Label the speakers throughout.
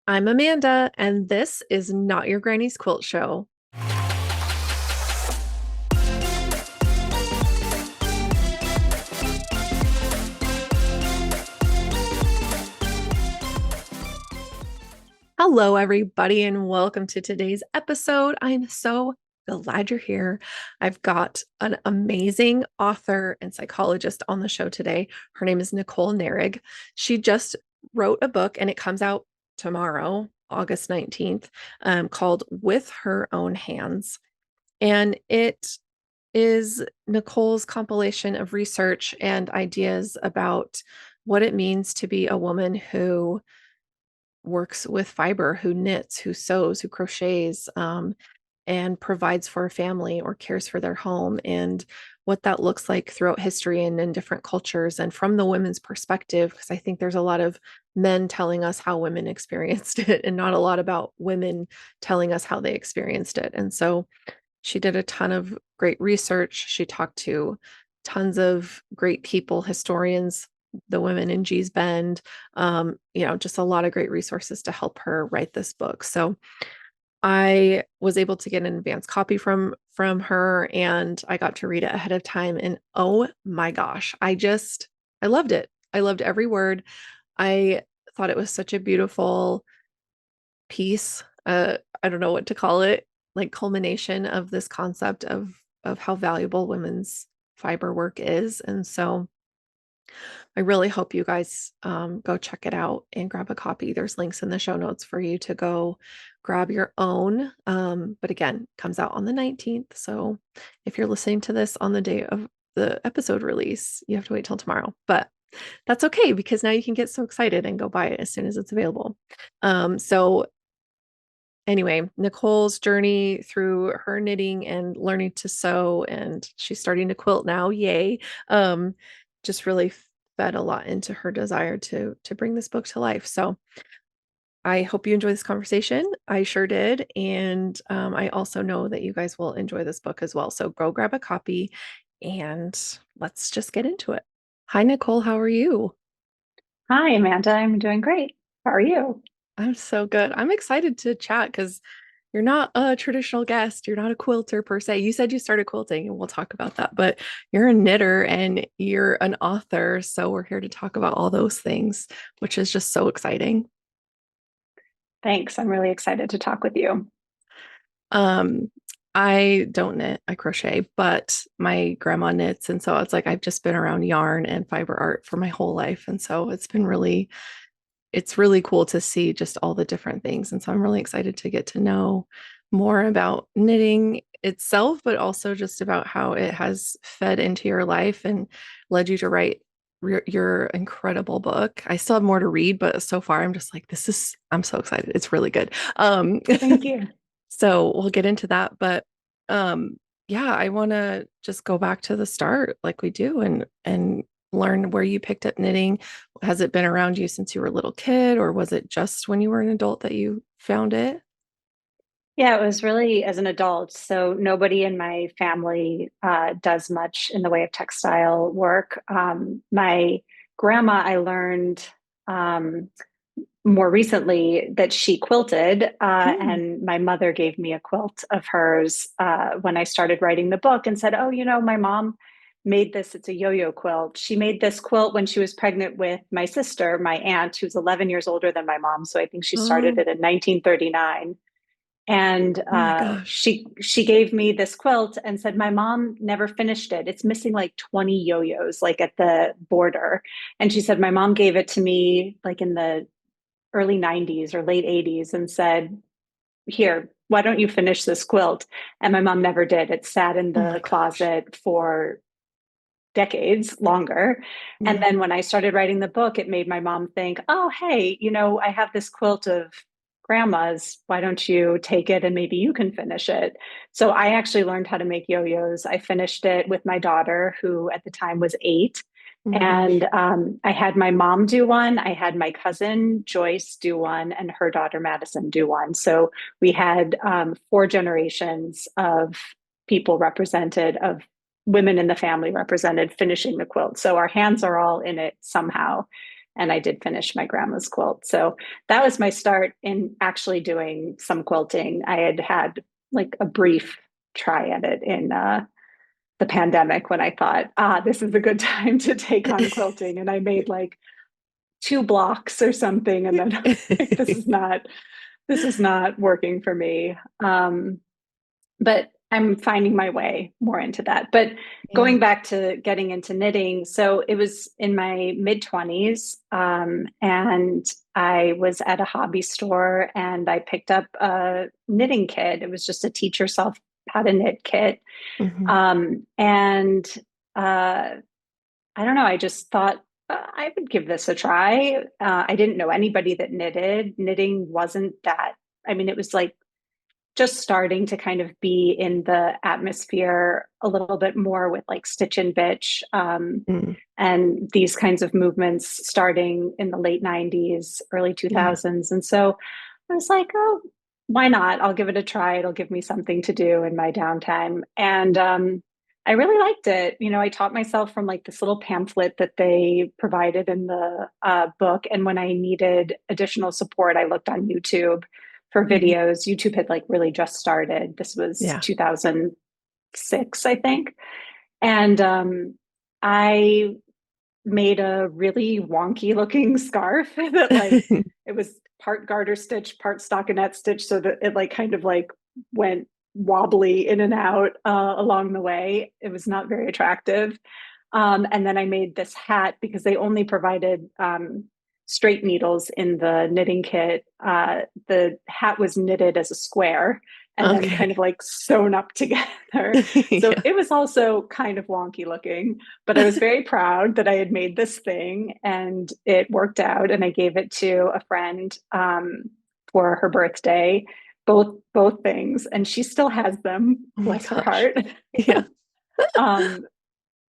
Speaker 1: I'm Amanda, and this is Not Your Granny's Quilt Show. Hello, everybody, and welcome to today's episode. I'm so glad you're here. I've got an amazing author and psychologist on the show today. Her name is Nicole Nehrig. She just wrote a book, and it comes out tomorrow, August 19th, called With Her Own Hands. And it is Nicole's compilation of research and ideas about what it means to be a woman who works with fiber, who knits, who sews, who crochets, and provides for a family or cares for their home, and what that looks like throughout history and in different cultures, and from the women's perspective, because I think there's a lot of men telling us how women experienced it and not a lot about women telling us how they experienced it. And so she did a ton of great research. She talked to tons of great people, historians, the women in Gee's Bend, just a lot of great resources to help her write this book. So I was able to get an advance copy from her, and I got to read it ahead of time. And oh my gosh, I loved it. I loved every word. I thought it was such a beautiful piece. I don't know what to call it, like culmination of this concept of how valuable women's fiber work is. And so I really hope you guys go check it out and grab a copy. There's links in the show notes for you to go grab your own. But again, comes out on the 19th. So if you're listening to this on the day of the episode release, you have to wait till tomorrow. But that's okay, because now you can get so excited and go buy it as soon as it's available. So anyway, Nicole's journey through her knitting and learning to sew, and she's starting to quilt now, yay, just really fed a lot into her desire to bring this book to life. So I hope you enjoy this conversation. I sure did. And I also know that you guys will enjoy this book as well. So go grab a copy and let's just get into it. Hi, Nicole. How are you?
Speaker 2: Hi, Amanda. I'm doing great. How are you?
Speaker 1: I'm so good. I'm excited to chat because you're not a traditional guest. You're not a quilter per se. You said you started quilting, and we'll talk about that, but you're a knitter and you're an author. So we're here to talk about all those things, which is just so exciting.
Speaker 2: Thanks. I'm really excited to talk with you.
Speaker 1: Um, I don't knit, I crochet, but my grandma knits. And so it's like I've just been around yarn and fiber art for my whole life. And so it's really cool to see just all the different things. And so I'm really excited to get to know more about knitting itself, but also just about how it has fed into your life and led you to write your incredible book. I still have more to read, but so far I'm just like, I'm so excited. It's really good.
Speaker 2: Thank you.
Speaker 1: So we'll get into that. But yeah, I want to just go back to the start like we do and learn where you picked up knitting. Has it been around you since you were a little kid, or was it just when you were an adult that you found it?
Speaker 2: Yeah, it was really as an adult. So nobody in my family does much in the way of textile work. My grandma, I learned um, more recently that she quilted,
Speaker 1: Hmm.
Speaker 2: and my mother gave me a quilt of hers when I started writing the book and said, "Oh, my mom made this. It's a yo-yo quilt. She made this quilt when she was pregnant with my sister, my aunt, who's 11 years older than my mom. So I think she started
Speaker 1: Oh,
Speaker 2: it in 1939." And
Speaker 1: oh my gosh.
Speaker 2: she gave me this quilt and said my mom never finished it. It's missing like 20 yo-yos, like at the border. And she said my mom gave it to me like in the early 90s or late 80s and said, "Here, why don't you finish this quilt?" And my mom never did. It sat in
Speaker 1: Oh
Speaker 2: the
Speaker 1: my gosh.
Speaker 2: closet for decades longer. And
Speaker 1: Yeah.
Speaker 2: then when I started writing the book, it made my mom think, "Oh, hey, I have this quilt of grandma's. Why don't you take it and maybe you can finish it?" So I actually learned how to make yo-yos. I finished it with my daughter, who at the time was 8.
Speaker 1: Oh my
Speaker 2: And
Speaker 1: gosh.
Speaker 2: I had my mom do one. I had my cousin Joyce do one, and her daughter Madison do one. So we had 4 generations of people represented, of women in the family represented finishing the quilt. So our hands are all in it somehow. and I did finish my grandma's quilt. So that was my start in actually doing some quilting. I had like a brief try at it in the pandemic when I thought, this is a good time to take on quilting. And I made like 2 blocks or something. And then like, this is not working for me. But I'm finding my way more into that. But
Speaker 1: Yeah.
Speaker 2: going back to getting into knitting, so it was in my mid 20s, and I was at a hobby store and I picked up a knitting kit. It was just a teach yourself how to knit kit.
Speaker 1: Hmm.
Speaker 2: And I don't know, I just thought I would give this a try. I didn't know anybody that knitted. Knitting wasn't that, I mean, it was like just starting to kind of be in the atmosphere a little bit more with like stitch and bitch,
Speaker 1: Mm.
Speaker 2: and these kinds of movements starting in the late 90s, early
Speaker 1: Yeah.
Speaker 2: 2000s. And so I was like, oh, why not? I'll give it a try. It'll give me something to do in my downtime. And I really liked it. You know, I taught myself from like this little pamphlet that they provided in the book. And when I needed additional support, I looked on YouTube for
Speaker 1: Hmm.
Speaker 2: videos. YouTube had like really just started. This was
Speaker 1: Yeah.
Speaker 2: 2006, I think. And I made a really wonky looking scarf that like it was part garter stitch, part stockinette stitch, so that it like kind of like went wobbly in and out along the way. It was not very attractive. And then I made this hat because they only provided straight needles in the knitting kit. The hat was knitted as a square and then kind of
Speaker 1: Okay.
Speaker 2: like sewn up together. So
Speaker 1: Yeah.
Speaker 2: it was also kind of wonky looking, but I was very proud that I had made this thing and it worked out. And I gave it to a friend for her birthday, both things, and she still has them.
Speaker 1: Oh my
Speaker 2: Bless her
Speaker 1: gosh.
Speaker 2: heart.
Speaker 1: Yeah.
Speaker 2: um,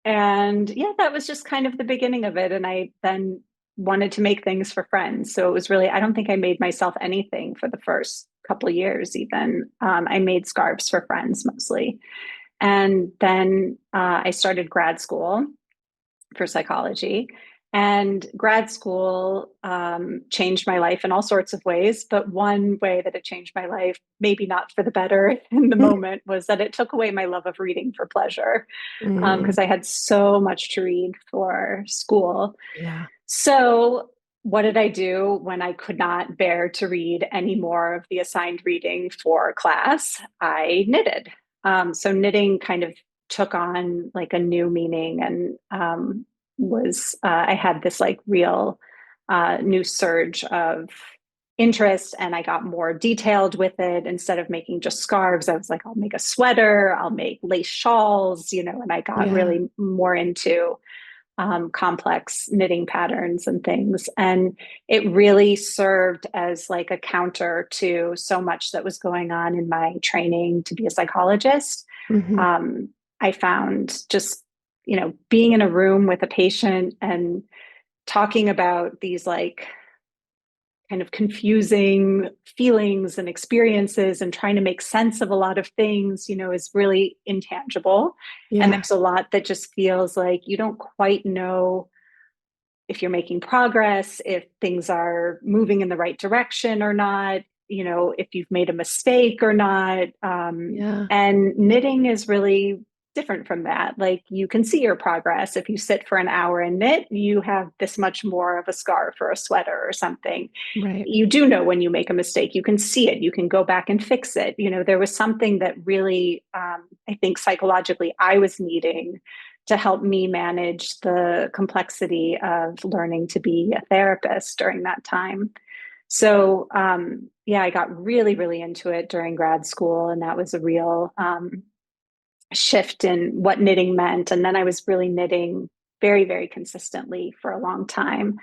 Speaker 2: and yeah, that was just kind of the beginning of it. And I then wanted to make things for friends. So it was really, I don't think I made myself anything for the first couple of years, even. I made scarves for friends mostly. And then I started grad school for psychology. And grad school changed my life in all sorts of ways. But one way that it changed my life, maybe not for the better in the moment, was that it took away my love of reading for pleasure,
Speaker 1: Mm.
Speaker 2: because I had so much to read for school.
Speaker 1: Yeah.
Speaker 2: So, what did I do when I could not bear to read any more of the assigned reading for class? I knitted. So, knitting kind of took on like a new meaning and I had this like real new surge of interest, and I got more detailed with it. Instead of making just scarves, I was like, I'll make a sweater, I'll make lace shawls, you know, and I got
Speaker 1: Yeah.
Speaker 2: really more into complex knitting patterns and things. And it really served as like a counter to so much that was going on in my training to be a psychologist.
Speaker 1: Hmm.
Speaker 2: Um, I found just, you know, being in a room with a patient and talking about these like kind of confusing feelings and experiences and trying to make sense of a lot of things, you know, is really intangible. And
Speaker 1: Yeah.
Speaker 2: there's a lot that just feels like you don't quite know if you're making progress, if things are moving in the right direction or not, you know, if you've made a mistake or not.
Speaker 1: Yeah.
Speaker 2: And knitting is really different from that. Like you can see your progress. If you sit for an hour and knit, you have this much more of a scarf or a sweater or something.
Speaker 1: Right.
Speaker 2: You do know when you make a mistake, you can see it, you can go back and fix it. You know, there was something that really, I think psychologically, I was needing to help me manage the complexity of learning to be a therapist during that time. So, yeah, I got really, really into it during grad school, and that was a real shift in what knitting meant. And then I was really knitting very, very consistently for a long time.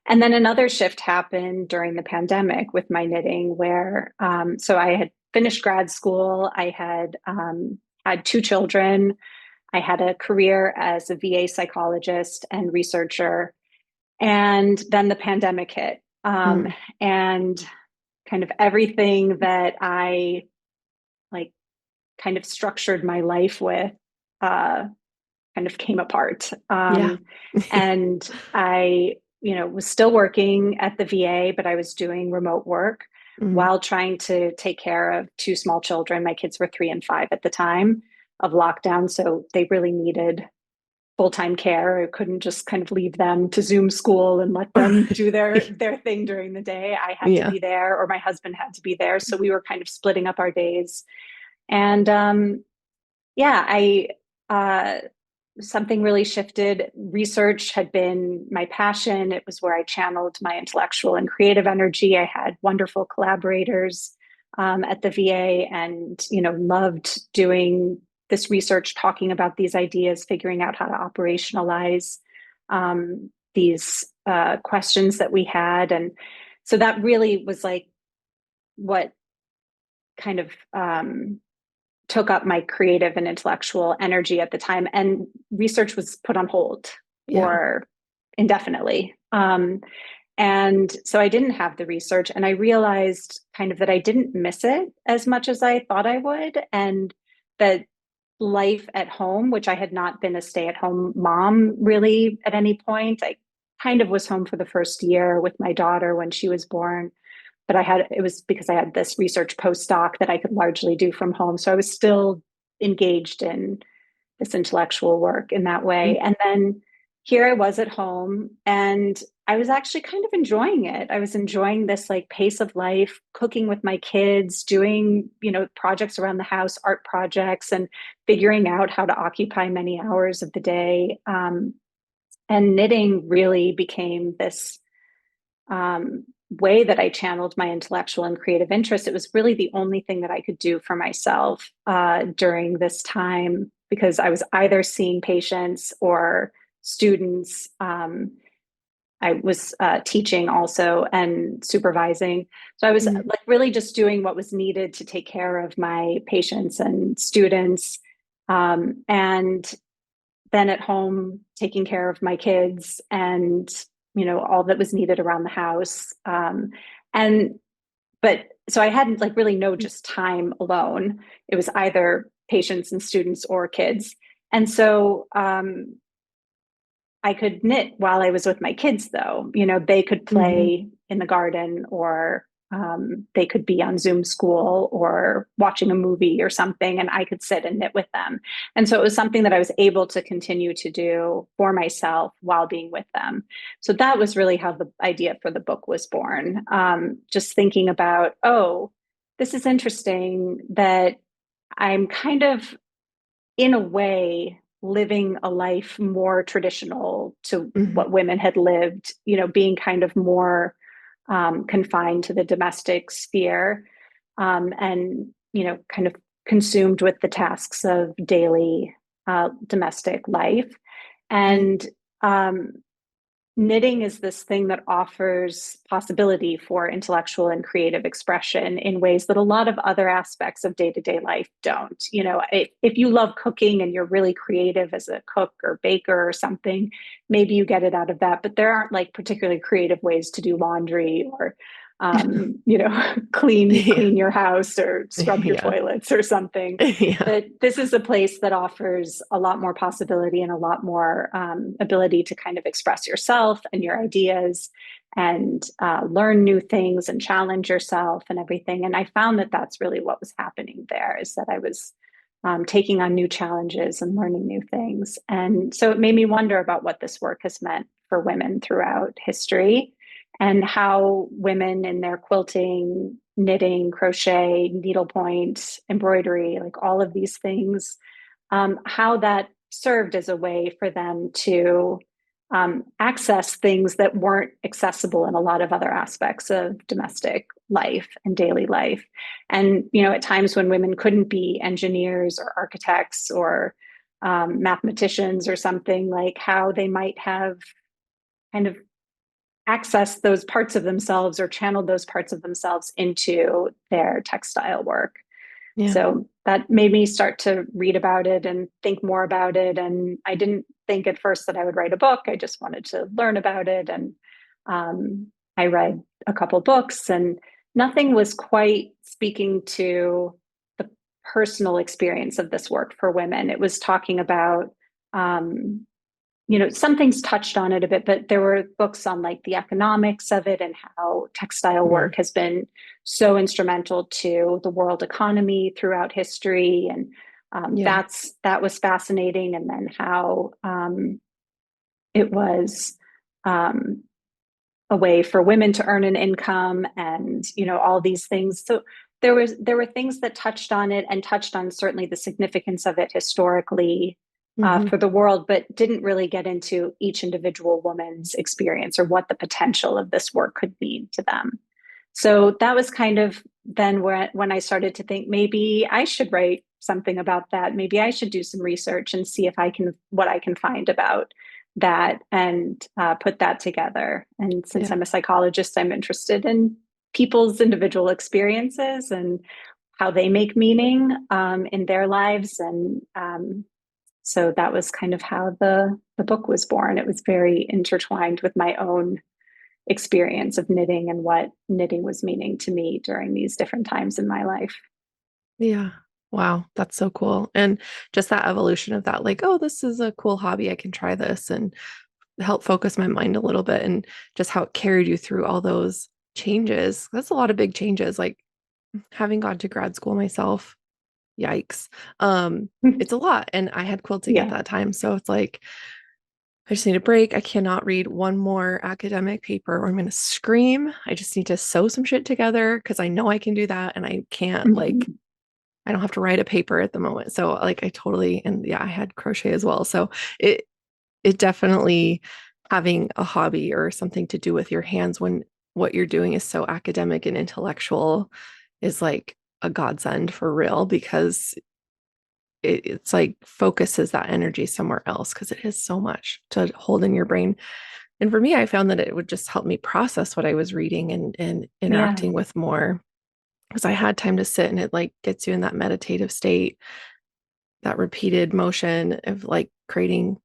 Speaker 2: And then another shift happened during the pandemic with my knitting, where so I had finished grad school, I had had 2 children, I had a career as a VA psychologist and researcher, and then the pandemic hit,
Speaker 1: Mm.
Speaker 2: and kind of everything that I like kind of structured my life with uh, kind of came apart.
Speaker 1: Yeah.
Speaker 2: And I was still working at the VA, but I was doing remote work
Speaker 1: Mhm.
Speaker 2: while trying to take care of two small children. My kids were 3 and 5 at the time of lockdown, so they really needed full-time care. I couldn't just kind of leave them to Zoom school and let them do their thing during the day. I had to
Speaker 1: Yeah.
Speaker 2: be there, or my husband had to be there. So we were kind of splitting up our days. And yeah, I something really shifted. Research had been my passion. It was where I channeled my intellectual and creative energy. I had wonderful collaborators at the VA, and loved doing this research, talking about these ideas, figuring out how to operationalize these questions that we had. And so that really was like what kind of took up my creative and intellectual energy at the time. And research was put on hold
Speaker 1: Yeah.
Speaker 2: for indefinitely. And so I didn't have the research, and I realized kind of that I didn't miss it as much as I thought I would. And that life at home, which I had not been a stay-at-home mom really at any point. I kind of was home for the first year with my daughter when she was born, but it was because I had this research postdoc that I could largely do from home. So I was still engaged in this intellectual work in that way.
Speaker 1: Mhm.
Speaker 2: And then here I was at home, and I was actually kind of enjoying it. I was enjoying this like pace of life, cooking with my kids, doing, projects around the house, art projects, and figuring out how to occupy many hours of the day. And knitting really became this way that I channeled my intellectual and creative interest. It was really the only thing that I could do for myself during this time, because I was either seeing patients or students. I was teaching also and supervising. So I was
Speaker 1: Mhm.
Speaker 2: like really just doing what was needed to take care of my patients and students. And then at home, taking care of my kids and, all that was needed around the house. And, but so I hadn't like really no just time alone. It was either patients and students or kids. And so I could knit while I was with my kids, though. They could
Speaker 1: Mhm.
Speaker 2: play in the garden, or they could be on Zoom school or watching a movie or something, and I could sit and knit with them. And so it was something that I was able to continue to do for myself while being with them. So that was really how the idea for the book was born. Just thinking about, oh, this is interesting that I'm kind of in a way living a life more traditional to
Speaker 1: Mhm.
Speaker 2: what women had lived, being kind of more confined to the domestic sphere, and kind of consumed with the tasks of daily domestic life.
Speaker 1: Yeah.
Speaker 2: And knitting is this thing that offers possibility for intellectual and creative expression in ways that a lot of other aspects of day-to-day life don't. If you love cooking and you're really creative as a cook or baker or something, maybe you get it out of that, but there aren't like particularly creative ways to do laundry, or
Speaker 1: Yeah.
Speaker 2: clean your house or scrub your
Speaker 1: Yeah.
Speaker 2: toilets or something.
Speaker 1: Yeah.
Speaker 2: But this is a place that offers a lot more possibility and a lot more ability to kind of express yourself and your ideas, and learn new things and challenge yourself and everything. And I found that that's really what was happening there, is that I was taking on new challenges and learning new things. And so it made me wonder about what this work has meant for women throughout history, and how women in their quilting, knitting, crochet, needlepoint, embroidery, like all of these things, how that served as a way for them to access things that weren't accessible in a lot of other aspects of domestic life and daily life. And, at times when women couldn't be engineers or architects or mathematicians or something, like how they might have kind of access those parts of themselves or channeled those parts of themselves into their textile work.
Speaker 1: Yeah.
Speaker 2: So that made me start to read about it and think more about it. And I didn't think at first that I would write a book. I just wanted to learn about it. And I read a couple books, and nothing was quite speaking to the personal experience of this work for women. It was talking about some things touched on it a bit, but there were books on like the economics of it and how textile
Speaker 1: Mm,
Speaker 2: work has been so instrumental to the world economy throughout history. And
Speaker 1: yeah.
Speaker 2: that was fascinating. And then how it was um, a way for women to earn an income and all these things. So there were things that touched on it and touched on certainly the significance of it historically
Speaker 1: Hmm.
Speaker 2: for the world, but didn't really get into each individual woman's experience or what the potential of this work could mean to them. So that was kind of then when I started to think maybe I should write something about that. Maybe I should do some research and see if I can what I can find about that and put that together. And since
Speaker 1: Yeah.
Speaker 2: I'm a psychologist, I'm interested in people's individual experiences and how they make meaning in their lives. And so that was kind of how the book was born. It was very intertwined with my own experience of knitting and what knitting was meaning to me during these different times in my life.
Speaker 1: Yeah. Wow. That's so cool. And just that evolution of that, like, oh, this is a cool hobby. I can try this and help focus my mind a little bit and just how it carried you through all those changes. That's a lot of big changes. Like having gone to grad school myself, yikes. It's a lot. And I had quilting at
Speaker 2: Yeah.
Speaker 1: that time. So it's like, I just need a break. I cannot read one more academic paper or I'm going to scream. I just need to sew some shit together because I know I can do that. And I can't, like,
Speaker 2: Mhm.
Speaker 1: I don't have to write a paper at the moment. So, like, I totally, and yeah, I had crochet as well. So it, it definitely having a hobby or something to do with your hands when what you're doing is so academic and intellectual is like a godsend for real because it's like focuses that energy somewhere else because it is so much to hold in your brain. And for me, I found that it would just help me process what I was reading and
Speaker 2: Yeah.
Speaker 1: interacting with more because I had time to sit and it like gets you in that meditative state, that repeated motion of like creating,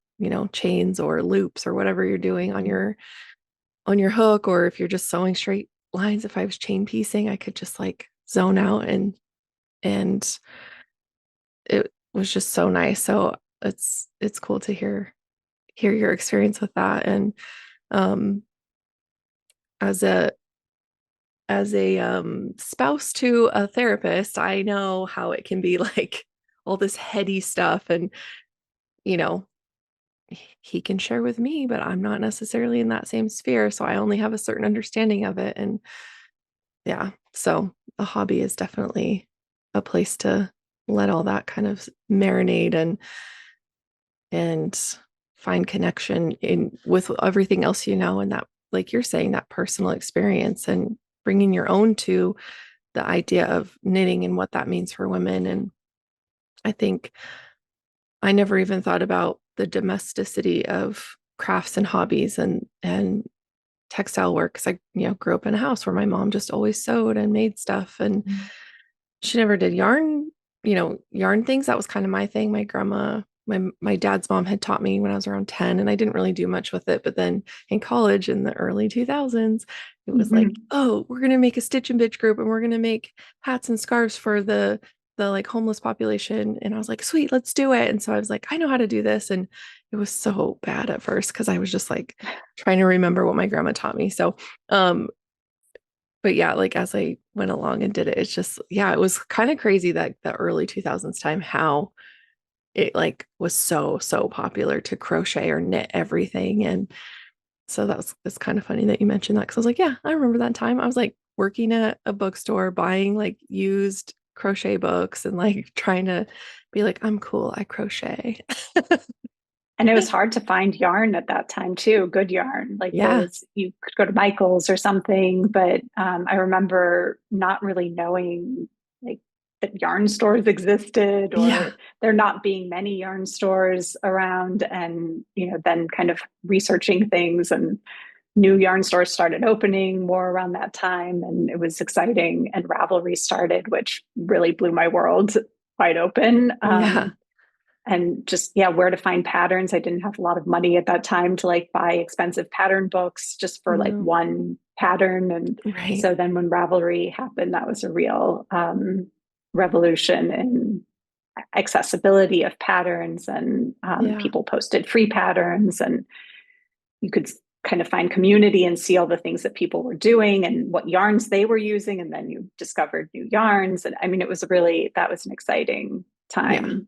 Speaker 1: chains or loops or whatever you're doing on your hook, or if you're just sewing straight lines. If I was chain piecing, I could just like zone out and it was just so nice. So it's cool to hear your experience with that. And um as a spouse to a therapist, I know how it can be like all this heady stuff and you know he can share with me, but I'm not necessarily in that same sphere, so I only have a certain understanding of it. And yeah, so a hobby is definitely a place to let all that kind of marinate and find connection in with everything else and that, like you're saying, that personal experience and bringing your own to the idea of knitting and what that means for women. And I think I never even thought about the domesticity of crafts and hobbies and textile work because I grew up in a house where my mom just always sewed and made stuff, and she never did yarn things. That was kind of my thing. My grandma, my dad's mom had taught me when I was around 10, and I didn't really do much with it. But then in college in the early 2000s, it was like,
Speaker 2: Mhm.
Speaker 1: oh, we're gonna make a Stitch and Bitch group and we're gonna make hats and scarves for the like homeless population. And I was like, sweet, let's do it. And so I was like, I know how to do this. And it was so bad at first because I was just like trying to remember what my grandma taught me. So um but yeah, like as I went along and did it, it's just, yeah, it was kind of crazy that the early 2000s time, how it like was so popular to crochet or knit everything. And so it's kind of funny that you mentioned that because I was like, yeah, I remember that time. I was like working at a bookstore, buying like used crochet books and like trying to be like, I'm cool, I crochet.
Speaker 2: And it was hard to find yarn at that time too, good yarn. Like there
Speaker 1: Yeah.
Speaker 2: was, you could go to Michael's or something, but I remember not really knowing like that yarn stores existed
Speaker 1: Yeah.
Speaker 2: or there not being many yarn stores around, and then kind of researching things, and new yarn stores started opening more around that time, and it was exciting. And Ravelry started, which really blew my world wide open.
Speaker 1: Yeah.
Speaker 2: And just, yeah, where to find patterns. I didn't have a lot of money at that time to like buy expensive pattern books just for like
Speaker 1: No.
Speaker 2: one pattern. And
Speaker 1: Right.
Speaker 2: so then when Ravelry happened, that was a real revolution in accessibility of patterns, and
Speaker 1: Yeah.
Speaker 2: people posted free patterns, and you could kind of find community and see all the things that people were doing and what yarns they were using. And then you discovered new yarns. And I mean, that was an exciting
Speaker 1: Yeah.
Speaker 2: time.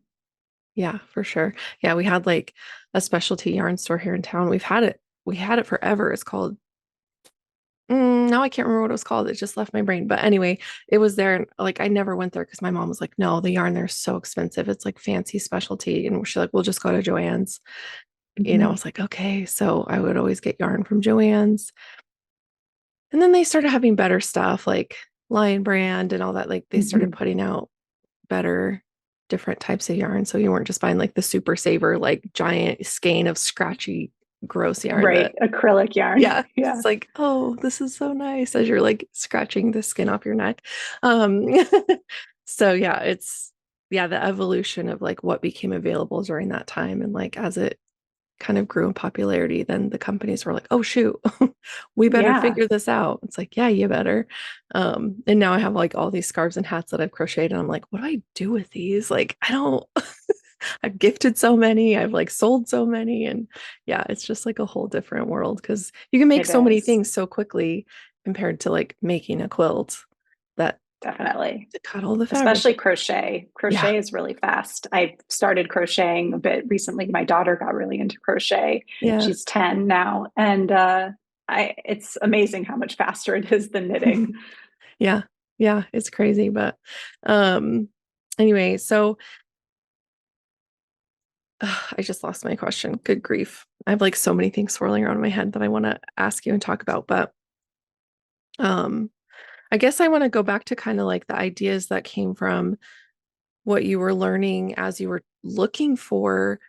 Speaker 1: Yeah, for sure. Yeah, we had like a specialty yarn store here in town. We had it forever. It's called now I can't remember what it was called. It just left my brain. But anyway, it was there. And like I never went there because my mom was like, no, the yarn there's so expensive. It's like fancy specialty. And she's like, we'll just go to Joann's. I
Speaker 2: Mm-hmm.
Speaker 1: was like, okay. So I would always get yarn from Joann's. And then they started having better stuff like Lion Brand and all that. Like they started
Speaker 2: Mm-hmm.
Speaker 1: putting out better, different types of yarn. So you weren't just buying like the super saver, like giant skein of scratchy, gross yarn
Speaker 2: Right.
Speaker 1: that,
Speaker 2: Acrylic yarn.
Speaker 1: yeah,
Speaker 2: Yeah.
Speaker 1: it's like, oh, this is so nice as you're like scratching the skin off your neck. Um, so yeah, yeah, the evolution of like what became available during that time. And like as it kind of grew in popularity, then the companies were like, oh shoot, we better
Speaker 2: Yeah.
Speaker 1: figure this out. It's like, yeah, you better. And now I have like all these scarves and hats that I've crocheted. And I'm like, what do I do with these? Like, I don't, I've gifted so many, I've like sold so many. And yeah, it's just like a whole different world because you can make
Speaker 2: It
Speaker 1: so many
Speaker 2: is.
Speaker 1: things so quickly compared to like making a quilt that
Speaker 2: Definitely.
Speaker 1: to cut all the fabric.
Speaker 2: Especially crochet.
Speaker 1: Yeah.
Speaker 2: Crochet is really fast. I started crocheting a bit recently. My daughter got really into crochet.
Speaker 1: Yeah.
Speaker 2: She's 10 now. And it's amazing how much faster it is than knitting.
Speaker 1: Yeah. Yeah. It's crazy. But um anyway, so I just lost my question. Good grief. I have like so many things swirling around in my head that I want to ask you and talk about. But um, I guess I want to go back to kind of like the ideas that came from what you were learning as you were looking for,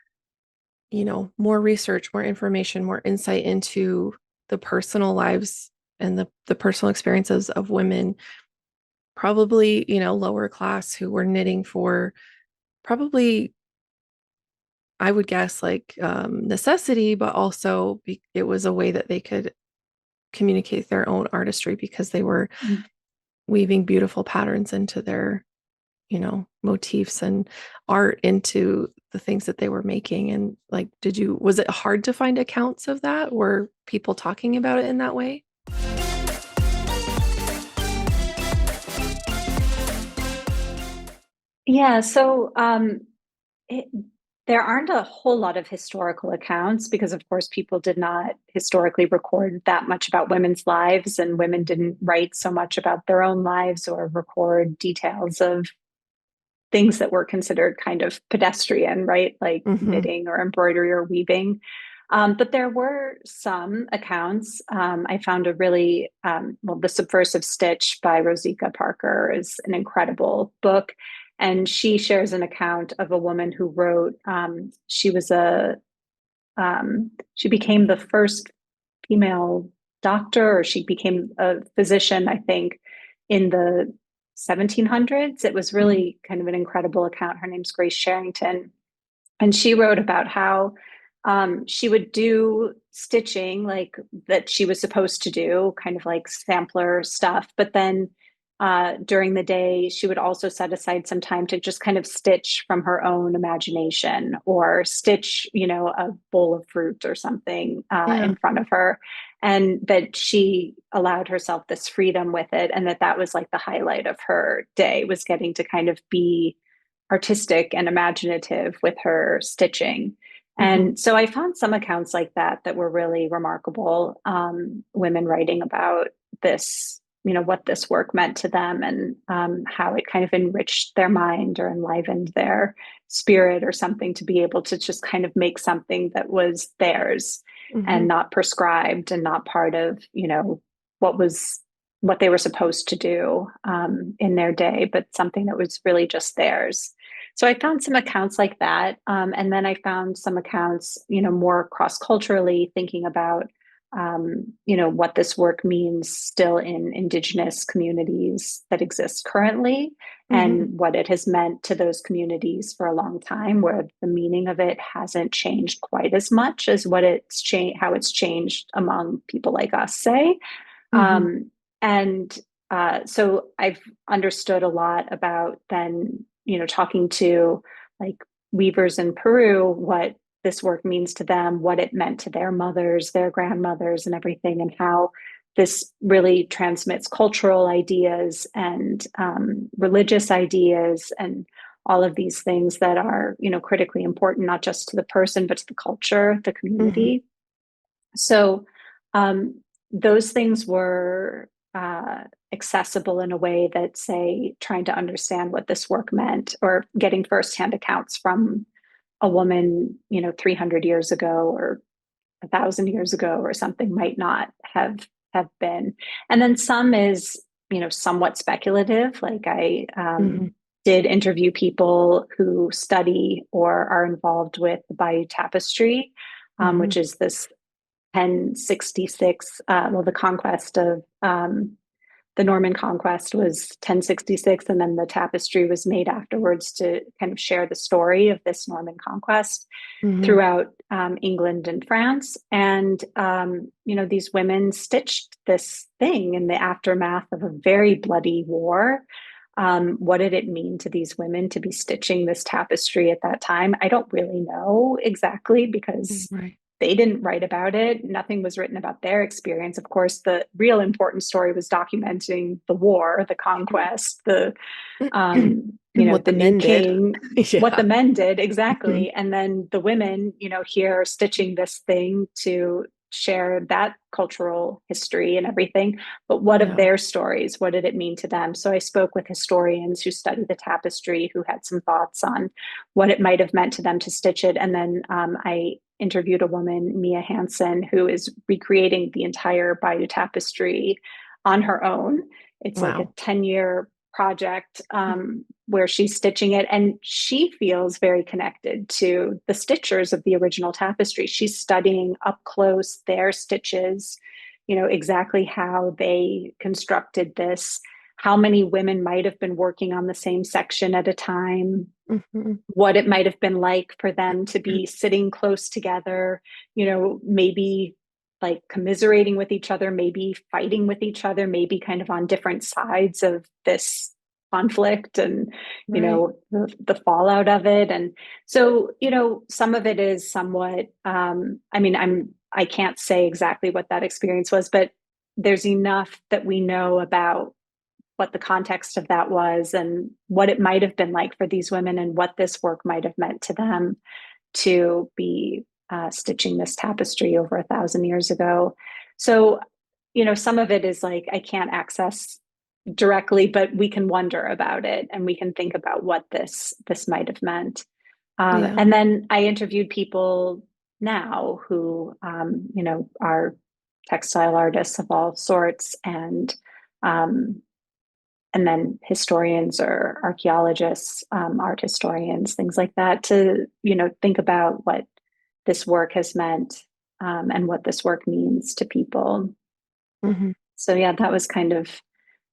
Speaker 1: more research, more information, more insight into the personal lives and the personal experiences of women, probably, lower class who were knitting for probably I would guess like necessity, but also it was a way that they could communicate their own artistry because they were weaving beautiful patterns into their, motifs and art into the things that they were making. And like, was it hard to find accounts of that? Were people talking about it in that way?
Speaker 2: Yeah. So it, there aren't a whole lot of historical accounts because, of course, people did not historically record that much about women's lives, and women didn't write so much about their own lives or record details of things that were considered kind of pedestrian, right? Like
Speaker 1: Mm-hmm.
Speaker 2: knitting or embroidery or weaving. But there were some accounts. I found a really, The Subversive Stitch by Rosika Parker is an incredible book. And she shares an account of a woman who wrote, she became the first female doctor, or she became a physician, I think, in the 1700s. It was
Speaker 1: Mm-hmm.
Speaker 2: really kind of an incredible account. Her name's Grace Sherrington. And she wrote about how she would do stitching like that she was supposed to do, kind of like sampler stuff. But then during the day, she would also set aside some time to just kind of stitch from her own imagination, or stitch, a bowl of fruit or something
Speaker 1: Yeah.
Speaker 2: in front of her. And that she allowed herself this freedom with it. And that was like the highlight of her day, was getting to kind of be artistic and imaginative with her stitching.
Speaker 1: Mm-hmm.
Speaker 2: And so I found some accounts like that were really remarkable. Women writing about this, what this work meant to them, and how it kind of enriched their mind or enlivened their spirit or something, to be able to just kind of make something that was theirs
Speaker 1: Mm-hmm.
Speaker 2: and not prescribed and not part of, what was what they were supposed to do in their day, but something that was really just theirs. So I found some accounts like that. And then I found some accounts, more cross culturally, thinking about, what this work means still in Indigenous communities that exist currently,
Speaker 1: Mm-hmm.
Speaker 2: and what it has meant to those communities for a long time, where the meaning of it hasn't changed quite as much as how it's changed among people like us, say.
Speaker 1: Mm-hmm.
Speaker 2: And so I've understood a lot about then talking to like weavers in Peru, what this work means to them, what it meant to their mothers, their grandmothers, and everything, and how this really transmits cultural ideas and religious ideas and all of these things that are, critically important, not just to the person, but to the culture, the
Speaker 1: Mhm.
Speaker 2: community. So those things were accessible in a way that, say, trying to understand what this work meant or getting firsthand accounts from a woman, 300 years ago or 1,000 years ago or something might not have been. And then some is, somewhat speculative. Like I
Speaker 1: Mhm.
Speaker 2: did interview people who study or are involved with the Bayeux Tapestry,
Speaker 1: Mhm.
Speaker 2: which is this 1066. Well, the conquest of the Norman conquest was 1066, and then the tapestry was made afterwards to kind of share the story of this Norman conquest
Speaker 1: Mhm.
Speaker 2: throughout England and France. And, these women stitched this thing in the aftermath of a very bloody war. What did it mean to these women to be stitching this tapestry at that time? I don't really know exactly because
Speaker 1: Right.
Speaker 2: they didn't write about it. Nothing was written about their experience. Of course, the real important story was documenting the war, the conquest,
Speaker 1: And what
Speaker 2: the
Speaker 1: the
Speaker 2: new
Speaker 1: men did.
Speaker 2: king, what the
Speaker 1: Yeah.
Speaker 2: men did
Speaker 1: Mhm.
Speaker 2: exactly. And then the women, here are stitching this thing to share that cultural history and everything. But what of
Speaker 1: Yeah.
Speaker 2: their stories? What did it mean to them? So I spoke with historians who study the tapestry, who had some thoughts on what it might have meant to them to stitch it. And then I interviewed a woman, Mia Hansen, who is recreating the entire Bayeux Tapestry on her own. It's like a
Speaker 1: Wow.
Speaker 2: 10-year project where she's stitching it, and she feels very connected to the stitchers of the original tapestry. She's studying up close their stitches, exactly how they constructed this, how many women might have been working on the same section at a time,
Speaker 1: Mhm.
Speaker 2: what it might have been like for them to be sitting close together, maybe like commiserating with each other, maybe fighting with each other, maybe kind of on different sides of this conflict and,
Speaker 1: Right.
Speaker 2: the fallout of it. And so, some of it is somewhat, I can't say exactly what that experience was, but there's enough that we know about what the context of that was and what it might have been like for these women and what this work might have meant to them to be stitching this tapestry over 1,000 years ago. So, some of it is like I can't access directly, but we can wonder about it and we can think about what this might have meant.
Speaker 1: Yeah.
Speaker 2: And then I interviewed people now who, are textile artists of all sorts um, and then historians or archaeologists, art historians, things like that, to think about what this work has meant and what this work means to people.
Speaker 1: Mhm.
Speaker 2: So yeah, that was kind of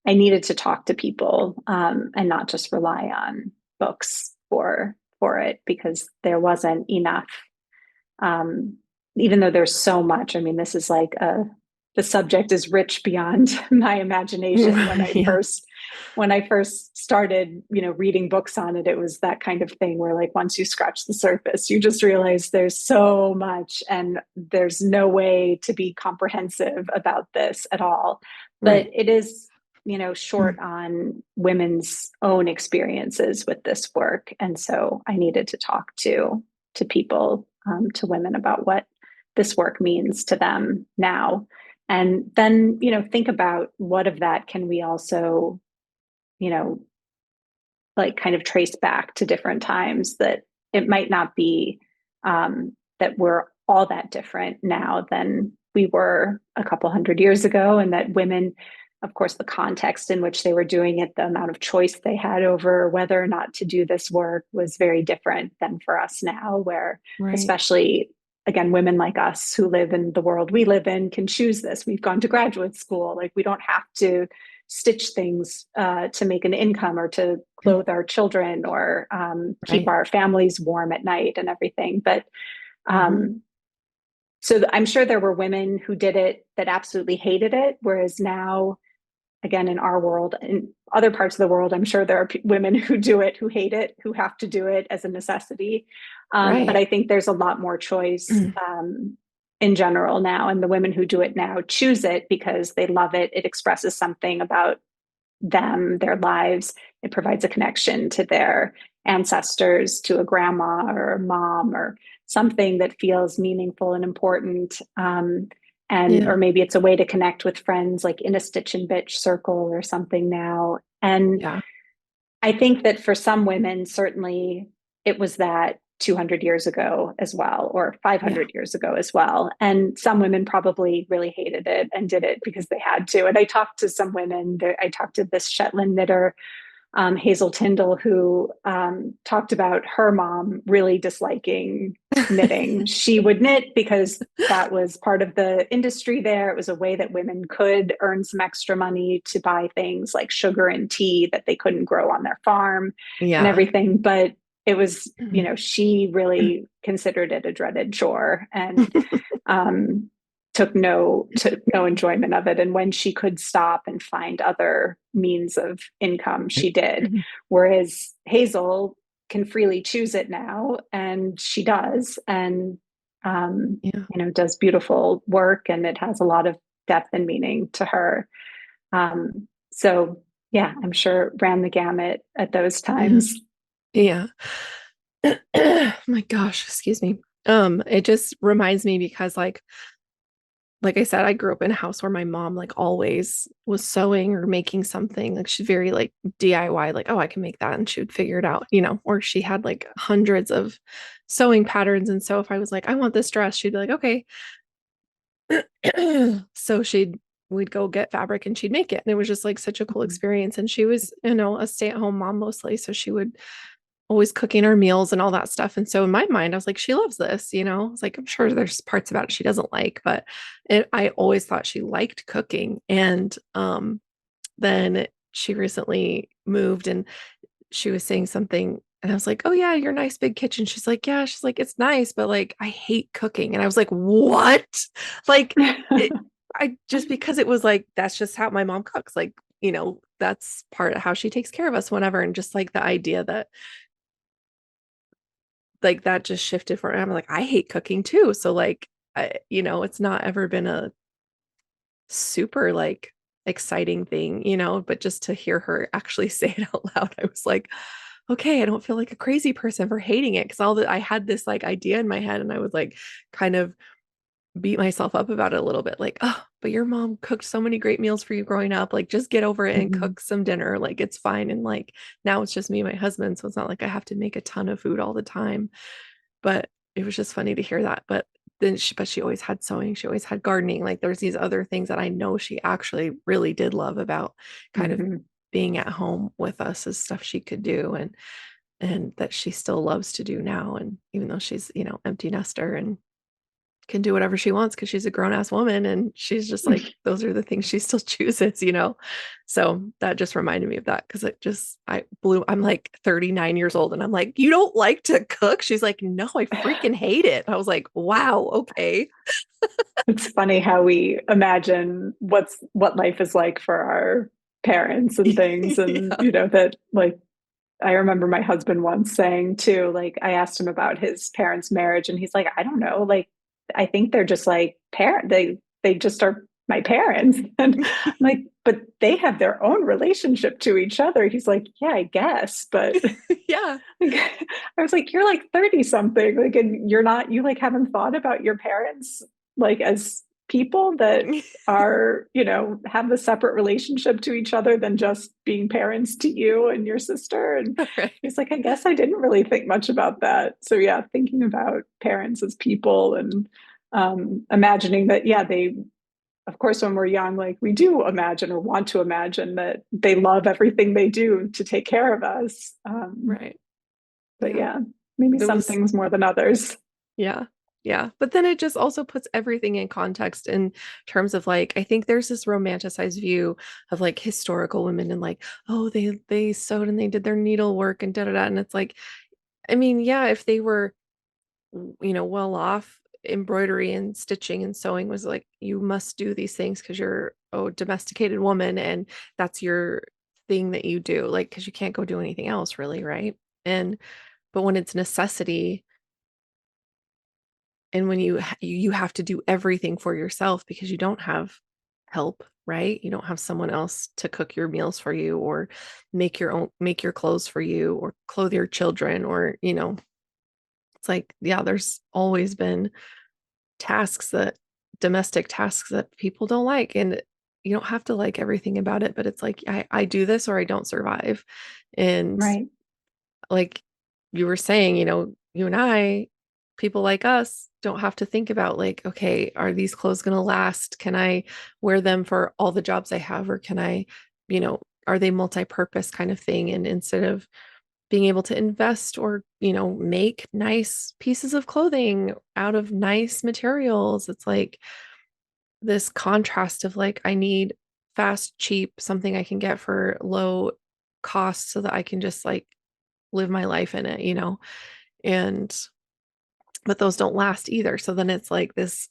Speaker 2: I needed to talk to people and not just rely on books for it because there wasn't enough um, even though there's so much. I mean, this is like the subject is rich beyond my imagination.
Speaker 1: Yeah.
Speaker 2: When I first started, reading books on it, it was that kind of thing where like once you scratch the surface, you just realize there's so much and there's no way to be comprehensive about this at all. But
Speaker 1: Right.
Speaker 2: it is,
Speaker 1: Mm.
Speaker 2: short on women's own experiences with this work. And so I needed to talk to people, to women about what this work means to them now. And then, think about what of that can we also, you know, like kind of trace back to different times that it might not be that we're all that different now than we were a couple hundred years ago, and that women, of course, the context in which they were doing it, the amount of choice they had over whether or not to do this work was very different than for us now, where
Speaker 1: Right.
Speaker 2: especially again, women like us who live in the world we live in can choose this. We've gone to graduate school. Like we don't have to stitch things to make an income or to
Speaker 1: Mm.
Speaker 2: clothe our children or keep
Speaker 1: Right.
Speaker 2: our families warm at night and everything. But
Speaker 1: Mhm.
Speaker 2: um, I'm sure there were women who did it that absolutely hated it, whereas now again, in our world. In other parts of the world, I'm sure there are women who do it, who hate it, who have to do it as a necessity. But
Speaker 1: Right.
Speaker 2: I think there's a lot more choice in general now. And the women who do it now choose it because they love it. It expresses something about them, their lives. It provides a connection to their ancestors, to a grandma or a mom or something that feels meaningful and important. And
Speaker 1: Yeah.
Speaker 2: or maybe it's a way to connect with friends like in a stitch and bitch circle or something now. And
Speaker 1: Yeah.
Speaker 2: I think that for some women, certainly it was that 200 years ago as well, or
Speaker 1: Yeah.
Speaker 2: 500 years ago as well. And some women probably really hated it and did it because they had to. And I talked to some women, I talked to this Shetland knitter, Hazel Tyndall, who talked about her mom really disliking knitting. She would knit because that was part of the industry there. It was a way that women could earn some extra money to buy things like sugar and tea that they couldn't grow on their farm and
Speaker 1: Yeah.
Speaker 2: everything. But it was, she really considered it a dreaded chore and um, took no enjoyment of it. And when she could stop and find other means of income, she did. Whereas Hazel can freely choose it now, and she does, and
Speaker 1: Yeah.
Speaker 2: does beautiful work, and it has a lot of depth and meaning to her. So yeah, I'm sure ran the gamut at those
Speaker 1: Yeah.
Speaker 2: times.
Speaker 1: Yeah. My gosh, excuse me. It just reminds me because like I said, I grew up in a house where my mom like always was sewing or making something. Like she's very like DIY, like, oh, I can make that. And she would figure it out, or she had like hundreds of sewing patterns. And so if I was like, I want this dress, she'd be like, okay. So we'd go get fabric and she'd make it. And it was just like such a cool
Speaker 2: Mhm.
Speaker 1: experience. And she was, a stay-at-home mom mostly. So she would always cooking our meals and all that stuff. And so in my mind, I was like, she loves this, It's like, I'm sure there's parts about it she doesn't like, but I always thought she liked cooking. And then she recently moved and she was saying something. And I was like, oh, yeah, your nice big kitchen. She's like, yeah, she's like, it's nice, but like, I hate cooking. And I was like, what? Like, it, I just because it was like, that's just how my mom cooks. Like, that's part of how she takes care of us, whatever. And just like the idea that like that just shifted for her. I'm like, I hate cooking too. So like, it's not ever been a super like exciting thing, but just to hear her actually say it out loud, I was like, okay, I don't feel like a crazy person for hating it. Cause all that I had this like idea in my head and I was like kind of beat myself up about it a little bit. Like, oh, but your mom cooked so many great meals for you growing up. Like, just get over it and
Speaker 2: Mhm.
Speaker 1: cook some dinner. Like, it's fine. And like now it's just me and my husband. So it's not like I have to make a ton of food all the time. But it was just funny to hear that. But she always had sewing. She always had gardening. Like there's these other things that I know she actually really did love about kind of
Speaker 2: Mhm.
Speaker 1: being at home with us is stuff she could do and that she still loves to do now. And even though she's, empty nester and can do whatever she wants because she's a grown ass woman and she's just like those are the things she still chooses. So that just reminded me of that because I'm like 39 years old and I'm like, you don't like to cook? She's like, no, I freaking hate it. I was like, wow, okay.
Speaker 2: It's funny how we imagine what life is like for our parents and things, and
Speaker 1: Yeah.
Speaker 2: that like I remember my husband once saying too, like I asked him about his parents' marriage, and he's like, I don't know, like I think they're just like parent. They just are my parents, and I'm like, but they have their own relationship to each other. He's like, yeah, I guess, but
Speaker 1: Yeah.
Speaker 2: like, I was like, you're like 30 something, like, and you like haven't thought about your parents like as people that are, have a separate relationship to each other than just being parents to you and your sister. And
Speaker 1: Right.
Speaker 2: he's like, I guess I didn't really think much about that. So yeah, thinking about parents as people and imagining that, yeah, of course, when we're young, like we do imagine or want to imagine that they love everything they do to take care of us.
Speaker 1: Right.
Speaker 2: But
Speaker 1: Yeah.
Speaker 2: yeah, maybe
Speaker 1: There
Speaker 2: some
Speaker 1: was
Speaker 2: things more than others.
Speaker 1: Yeah. Yeah. But then it just also puts everything in context in terms of like, I think there's this romanticized view of like historical women and like, oh, they sewed and they did their needlework and da da da. And it's like, I mean, yeah, if they were, well off, embroidery and stitching and sewing was like, you must do these things because you're a domesticated woman and that's your thing that you do, like, because you can't go do anything else really, right? And but when it's necessity and when you have to do everything for yourself because you don't have help, right? You don't have someone else to cook your meals for you or make your clothes for you or clothe your children or, it's like, yeah, there's always been tasks that domestic tasks that people don't like, and you don't have to like everything about it, but it's like I do this or I don't survive. And
Speaker 2: Right.
Speaker 1: like you were saying, you and I, people like us don't have to think about like, okay, are these clothes going to last? Can I wear them for all the jobs I have? Or can I, are they multi-purpose kind of thing? And instead of being able to invest or, make nice pieces of clothing out of nice materials, it's like this contrast of like, I need fast, cheap, something I can get for low cost so that I can just like live my life in it. And but those don't last either. So then it's like this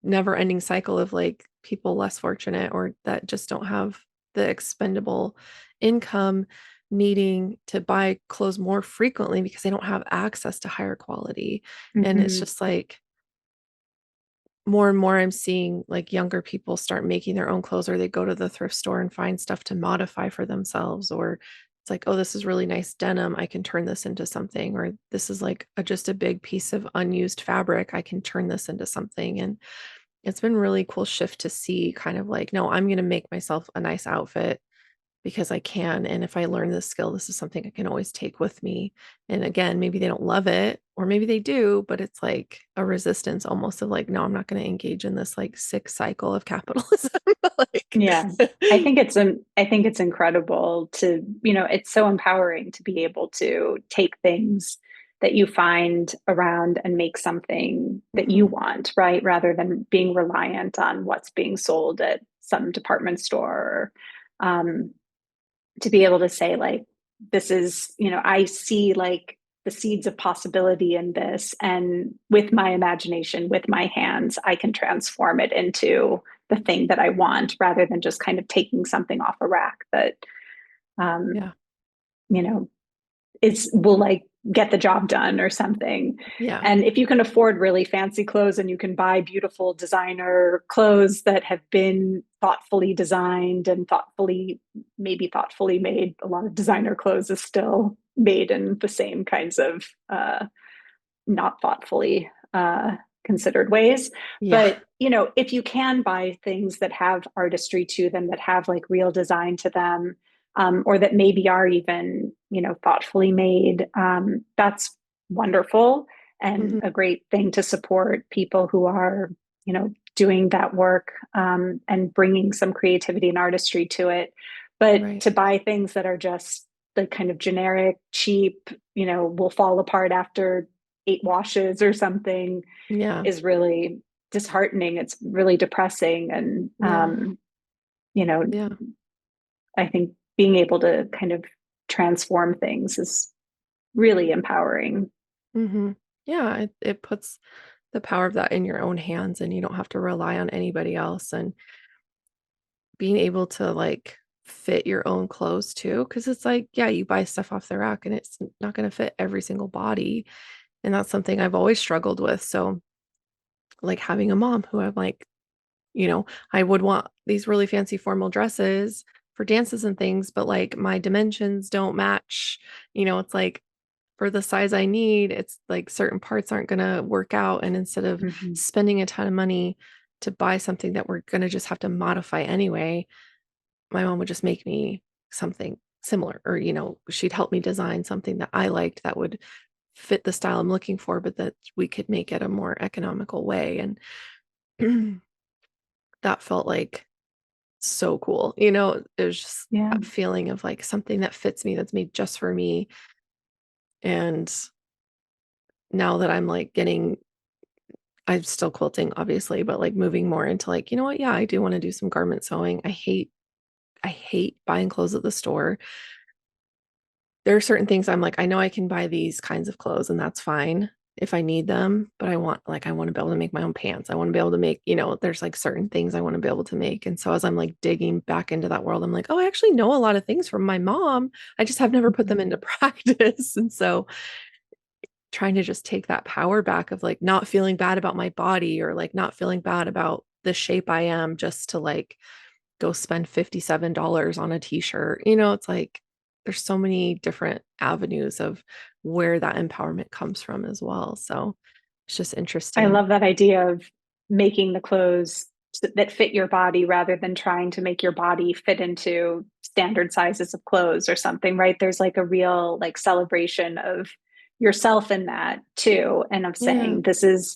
Speaker 1: never ending cycle of like people less fortunate or that just don't have the expendable income needing to buy clothes more frequently because they don't have access to higher quality. And it's
Speaker 2: Hmm.
Speaker 1: just like more and more I'm seeing like younger people start making their own clothes or they go to the thrift store and find stuff to modify for themselves or it's like, oh, this is really nice denim. I can turn this into something. Or this is like just a big piece of unused fabric. I can turn this into something. And it's been really cool shift to see kind of like, no, I'm going to make myself a nice outfit because I can. And if I learn this skill, this is something I can always take with me. And again, maybe they don't love it, or maybe they do, but it's like a resistance almost of like, no, I'm not going to engage in this like sick cycle of capitalism. like,
Speaker 2: Yeah. I think it's incredible to, it's so empowering to be able to take things that you find around and make something that you
Speaker 1: Mhm.
Speaker 2: want, right? Rather than being reliant on what's being sold at some department store. Um, to be able to say like, this is, I see like the seeds of possibility in this, and with my imagination, with my hands, I can transform it into the thing that I want, rather than just kind of taking something off a rack that um,
Speaker 1: Yeah.
Speaker 2: you know is will like get the job done or something.
Speaker 1: Yeah.
Speaker 2: And if you can afford really fancy clothes and you can buy beautiful designer clothes that have been thoughtfully designed and maybe thoughtfully made, a lot of designer clothes is still made in the same kinds of not thoughtfully considered ways.
Speaker 1: Yeah.
Speaker 2: But if you can buy things that have artistry to them, that have like real design to them, or that maybe are even thoughtfully made, that's wonderful and
Speaker 1: Mhm.
Speaker 2: a great thing to support people who are doing that work, and bringing some creativity and artistry to it. But
Speaker 1: Right.
Speaker 2: to buy things that are just the kind of generic, cheap, will fall apart after 8 washes or something,
Speaker 1: Yeah.
Speaker 2: is really disheartening. It's really depressing. And,
Speaker 1: Yeah.
Speaker 2: you know,
Speaker 1: Yeah.
Speaker 2: I think being able to kind of transform things is really empowering.
Speaker 1: Mhm. Yeah, it puts the power of that in your own hands and you don't have to rely on anybody else and being able to like fit your own clothes too because it's like, yeah, you buy stuff off the rack and it's not going to fit every single body and that's something I've always struggled with. So like having a mom who I'm like, I would want these really fancy formal dresses for dances and things, but like my dimensions don't match. It's like for the size I need, it's like certain parts aren't going to work out. And instead of
Speaker 2: Mhm.
Speaker 1: spending a ton of money to buy something that we're going to just have to modify anyway, my mom would just make me something similar, or, she'd help me design something that I liked that would fit the style I'm looking for, but that we could make it a more economical way. And that felt like so cool. It was just
Speaker 2: Yeah.
Speaker 1: that feeling of like something that fits me, that's made just for me. And now that I'm like I'm still quilting, obviously, but like moving more into like, you know what? Yeah, I do want to do some garment sewing. I hate buying clothes at the store. There are certain things I'm like, I know I can buy these kinds of clothes and that's fine. if I need them, but I want to be able to make my own pants. I want to be able to make, there's like certain things I want to be able to make. And so as I'm like digging back into that world, I'm like, oh, I actually know a lot of things from my mom. I just have never put them into practice. And so trying to just take that power back of like not feeling bad about my body or like not feeling bad about the shape I am just to like go spend $57 on a t-shirt. It's like there's so many different avenues of where that empowerment comes from as well. So it's just
Speaker 2: I
Speaker 1: interesting.
Speaker 2: love that idea of making the clothes that fit your body rather than trying to make your body fit into standard sizes of clothes or something, right? There's like a real like celebration of yourself in that too. And of
Speaker 1: Yeah.
Speaker 2: saying, this is,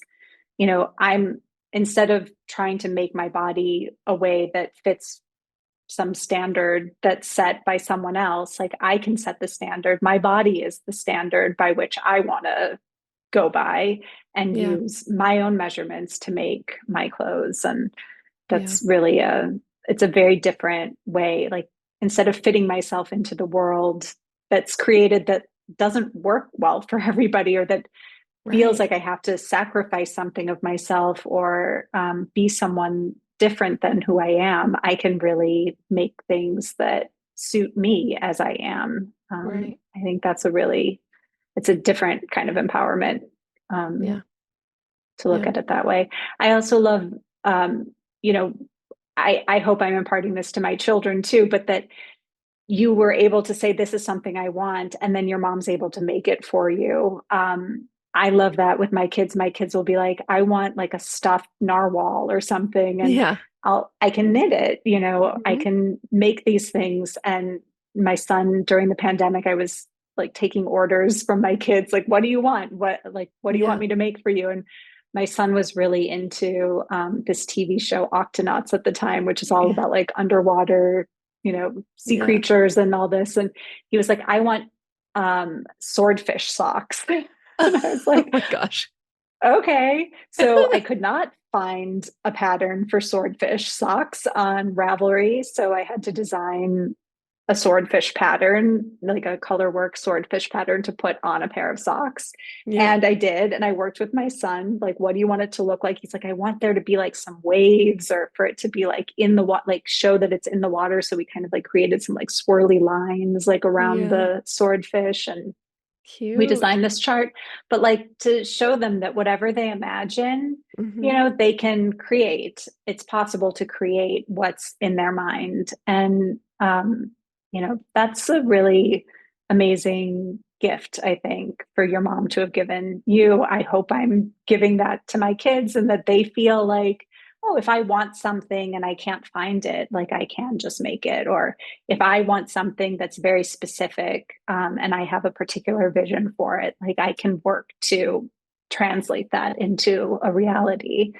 Speaker 2: I'm instead of trying to make my body a way that fits some standard that's set by someone else, like I can set the standard. My body is the standard by which I want to go by and
Speaker 1: Yeah.
Speaker 2: use my own measurements to make my clothes. And
Speaker 1: Yeah.
Speaker 2: that's really it's a very different way. Like instead of fitting myself into the world that's created that doesn't work well for everybody, or that feels
Speaker 1: Right.
Speaker 2: like I have to sacrifice something of myself, or be someone different than who I am, I can really make things that suit me as I am.
Speaker 1: Right.
Speaker 2: I think that's it's a different kind of empowerment, um,
Speaker 1: Yeah.
Speaker 2: to look
Speaker 1: Yeah.
Speaker 2: at it that way. I also love, um, you know, I hope I'm imparting this to my children too, but that you were able to say, this is something I want, and then your mom's able to make it for you. I love that with my kids. My kids will be like, I want like a stuffed narwhal or something. And
Speaker 1: Yeah.
Speaker 2: I can knit it, I
Speaker 1: Mhm.
Speaker 2: can make these things. And my son, during the pandemic, I was like taking orders from my kids, like, what do you want? What do you want
Speaker 1: Yeah.
Speaker 2: me to make for you? And my son was really into this TV show Octonauts at the time, which is all
Speaker 1: Yeah.
Speaker 2: about like underwater, sea
Speaker 1: Yeah.
Speaker 2: creatures and all this. And he was like, I want swordfish socks. And I was
Speaker 1: Oh
Speaker 2: like,
Speaker 1: my gosh.
Speaker 2: okay. So I could not find a pattern for swordfish socks on Ravelry. So I had to design a swordfish pattern, like a colorwork swordfish pattern to put on a pair of socks.
Speaker 1: Yeah.
Speaker 2: And I did. And I worked with my son, like, what do you want it to look like? He's like, I want there to be like some waves, or for it to be like in the water, like show that it's in the water. So we kind of like created some like swirly lines like around
Speaker 1: Yeah.
Speaker 2: the swordfish. And we
Speaker 1: Cute.
Speaker 2: designed this chart, but like to show them that whatever they imagine,
Speaker 1: Hmm.
Speaker 2: they can create. It's possible to create what's in their mind. And that's a really amazing gift, I think, for your mom to have given you. I hope I'm giving that to my kids, and that they feel like, oh, if I want something and I can't find it, like I can just make it. Or if I want something that's very specific, and I have a particular vision for it, like I can work to translate that into a reality.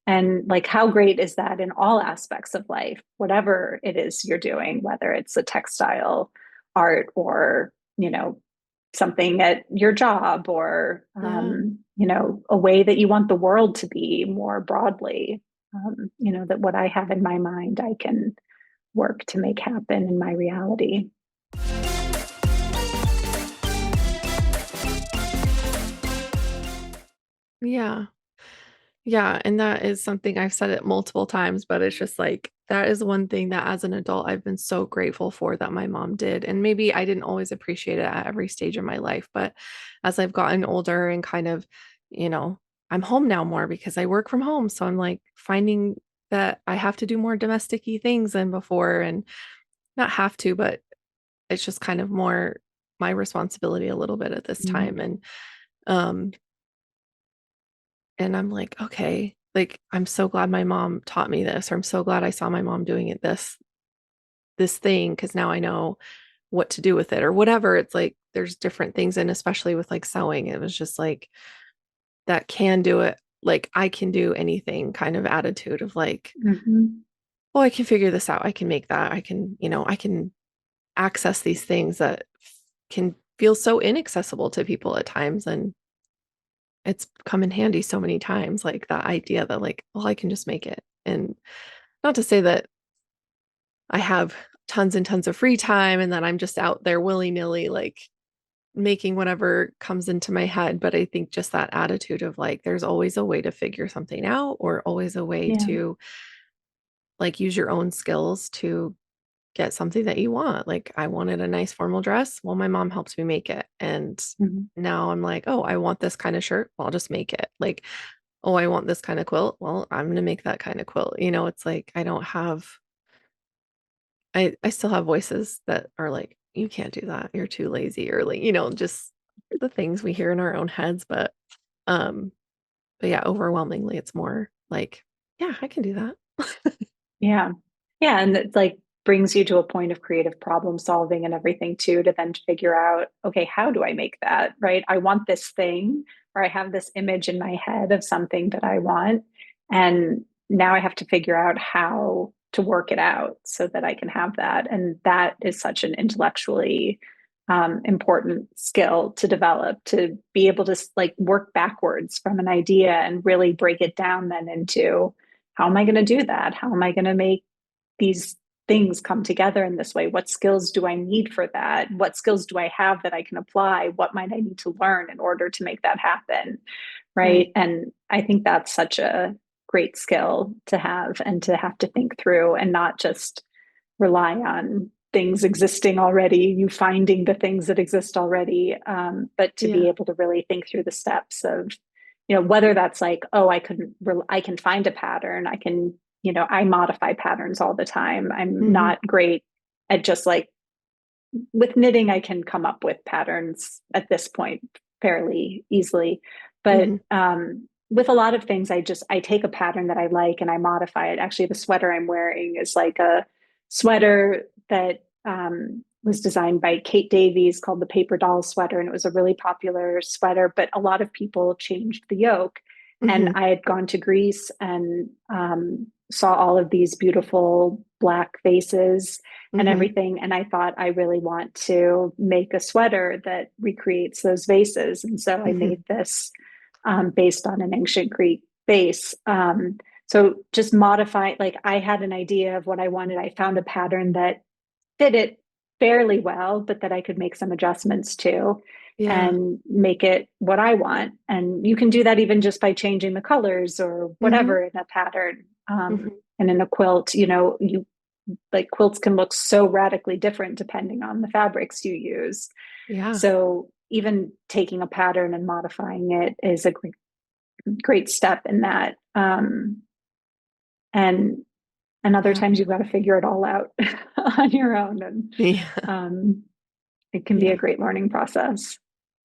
Speaker 2: And like, how great is that in all aspects of life, whatever it is you're doing, whether it's a textile art, or, something at your job, or,
Speaker 1: Yeah.
Speaker 2: a way that you want the world to be more broadly. That what I have in my mind, I can work to make happen in my reality.
Speaker 1: Yeah. Yeah. And that is something I've said it multiple times, but it's just like that is one thing that as an adult I've been so grateful for that my mom did. And maybe I didn't always appreciate it at every stage of my life, but as I've gotten older and kind of, you know, I'm home now more because I work from home. So I'm like finding that I have to do more domestic-y things than before, and not have to, but it's just kind of more my responsibility a little bit at this
Speaker 2: Mm.
Speaker 1: time. Um and I'm like, okay, like I'm so glad my mom taught me this, or I'm so glad I saw my mom doing it this thing because now I know what to do with it or whatever. It's like there's different things, and especially with like sewing, it was just like that can do it. Like I can do anything kind of attitude of like,
Speaker 2: Mhm.
Speaker 1: oh, I can figure this out. I can make that. I can, I can access these things that can feel so inaccessible to people at times. And it's come in handy so many times, like that idea that like, well, I can just make it. And not to say that I have tons and tons of free time and that I'm just out there willy-nilly like making whatever comes into my head. But I think just that attitude of like, there's always a way to figure something out, or always a way
Speaker 2: Yeah.
Speaker 1: to like use your own skills to get something that you want. Like I wanted a nice formal dress. Well, my mom helped me make it. And
Speaker 2: Mhm.
Speaker 1: now I'm like, oh, I want this kind of shirt. Well, I'll just make it. Like, oh, I want this kind of quilt. Well, I'm going to make that kind of quilt. It's like I don't have I still have voices that are like, you can't do that. You're too lazy, or like, just the things we hear in our own heads. Um, but yeah, overwhelmingly it's more like, yeah, I can do that.
Speaker 2: Yeah. Yeah. And it like brings you to a point of creative problem solving and everything too, to then figure out, okay, how do I make that? Right. I want this thing, or I have this image in my head of something that I want. And now I have to figure out how to work it out so that I can have that. And that is such an intellectually important skill to develop, to be able to like work backwards from an idea and really break it down then into, how am I going to do that? How am I going to make these things come together in this way? What skills do I need for that? What skills do I have that I can apply? What might I need to learn in order to make that happen?
Speaker 1: Right.
Speaker 2: Right. And I think that's such a great skill to have to think through, and not just rely on things existing already, you finding the things that exist already, but to be
Speaker 1: Yeah.
Speaker 2: able to really think through the steps of, whether that's like, oh, I can find a pattern, I can, I modify patterns all the time. I'm
Speaker 1: Hmm.
Speaker 2: not great at just like, with knitting, I can come up with patterns at this point fairly easily. But
Speaker 1: Hmm.
Speaker 2: with a lot of things, I take a pattern that I like and I modify it. Actually, the sweater I'm wearing is like a sweater that was designed by Kate Davies, called the Paper Doll Sweater. And it was a really popular sweater, but a lot of people changed the yoke. And
Speaker 1: Hmm.
Speaker 2: I had gone to Greece and saw all of these beautiful Black faces and
Speaker 1: Hmm.
Speaker 2: everything. And I thought, I really want to make a sweater that recreates those vases. And so I
Speaker 1: Hmm.
Speaker 2: made this based on an ancient Greek vase. So just modify, like I had an idea of what I wanted. I found a pattern that fit it fairly well, but that I could make some adjustments to
Speaker 1: Yeah.
Speaker 2: and make it what I want. And you can do that even just by changing the colors or
Speaker 1: Hmm.
Speaker 2: whatever in a pattern.
Speaker 1: Hmm.
Speaker 2: And in a quilt, you like quilts can look so radically different depending on the fabrics you use.
Speaker 1: Yeah.
Speaker 2: So even taking a pattern and modifying it is a great step in that. And other
Speaker 1: Yeah.
Speaker 2: times you've got to figure it all out on your own, and
Speaker 1: Yeah.
Speaker 2: um, it can be a
Speaker 1: Yeah.
Speaker 2: great learning process.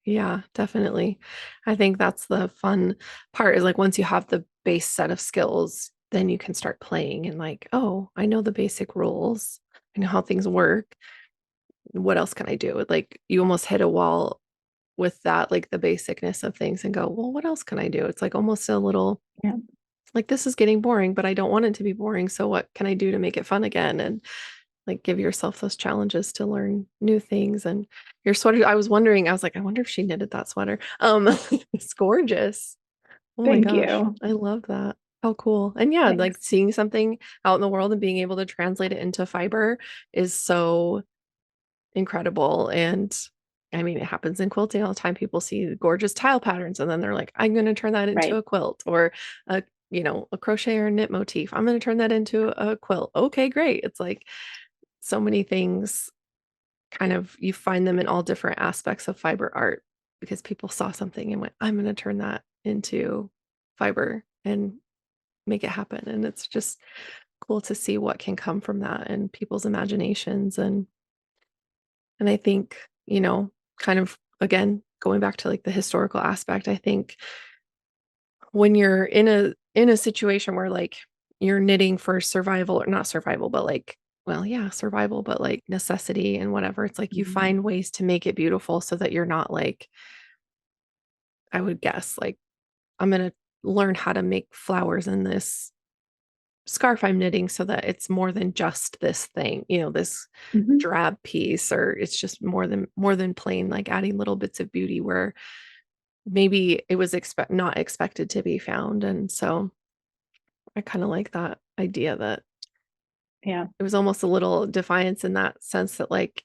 Speaker 1: Yeah, definitely. I think that's the fun part is like once you have the base set of skills, then you can start playing and like, oh, I know the basic rules. I know how things work. What else can I do? Like you almost hit a wall with that, like the basicness of things and go, well, what else can I do? It's like almost a little
Speaker 2: Yeah,
Speaker 1: like this is getting boring, but I don't want it to be boring. So what can I do to make it fun again? And like give yourself those challenges to learn new things. And your sweater, I was wondering, I was like, I wonder if she knitted that sweater. It's gorgeous. Oh my
Speaker 2: thank
Speaker 1: gosh,
Speaker 2: you.
Speaker 1: I love that. How cool. And yeah, like
Speaker 2: Thanks.
Speaker 1: seeing something out in the world and being able to translate it into fiber is so incredible. And I mean, it happens in quilting all the time. People see gorgeous tile patterns and then they're like, I'm going to turn that into
Speaker 2: Right.
Speaker 1: a quilt, or a, a crochet or a knit motif. I'm going to turn that into a quilt. Okay, great. It's like so many things kind of you find them in all different aspects of fiber art because people saw something and went, I'm going to turn that into fiber and make it happen. And it's just cool to see what can come from that and people's imaginations. And I think, kind of again, going back to like the historical aspect, I think when you're in a situation where like you're knitting for survival or not survival, but like well, yeah, survival, but like necessity and whatever. It's like you
Speaker 2: Mhm.
Speaker 1: find ways to make it beautiful so that you're not like, I would guess, like, I'm going to learn how to make flowers in this scarf I'm knitting so that it's more than just this thing, this
Speaker 2: Mhm.
Speaker 1: drab piece, or it's just more than plain, like adding little bits of beauty where maybe it was not expected to be found. And so I kind of like that idea that
Speaker 2: Yeah.
Speaker 1: it was almost a little defiance in that sense that like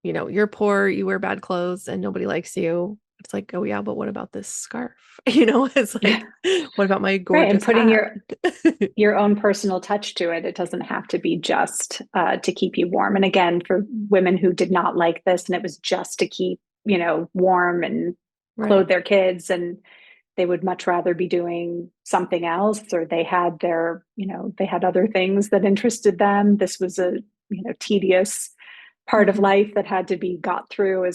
Speaker 1: you're poor, you wear bad clothes, and nobody likes you. It's like, oh yeah, but what about this scarf? It's
Speaker 2: Yeah.
Speaker 1: like, what about my
Speaker 2: Right. And
Speaker 1: gorgeous
Speaker 2: putting
Speaker 1: hat?
Speaker 2: your own personal touch to it. It doesn't have to be just to keep you warm. And again, for women who did not like this and it was just to keep, warm and
Speaker 1: Right.
Speaker 2: clothe their kids, and they would much rather be doing something else, or they had other things that interested them. This was a, tedious part of
Speaker 1: Hmm.
Speaker 2: life that had to be got through
Speaker 1: Yeah.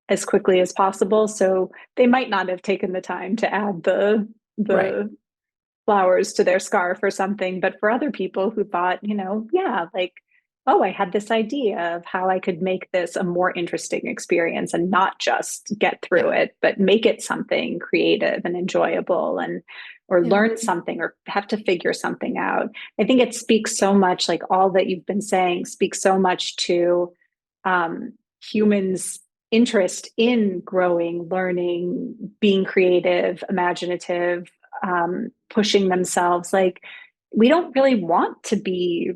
Speaker 2: as quickly as possible. So they might not have taken the time to add
Speaker 1: Right.
Speaker 2: the flowers to their scarf or something. But for other people who thought, yeah, like, oh, I had this idea of how I could make this a more interesting experience and not just get through
Speaker 1: Yeah.
Speaker 2: it, but make it something creative and enjoyable, and or
Speaker 1: Yeah.
Speaker 2: learn something or have to figure something out. I think it speaks so much, like all that you've been saying speaks so much to humans' interest in growing, learning, being creative, imaginative, pushing themselves. Like, we don't really want to be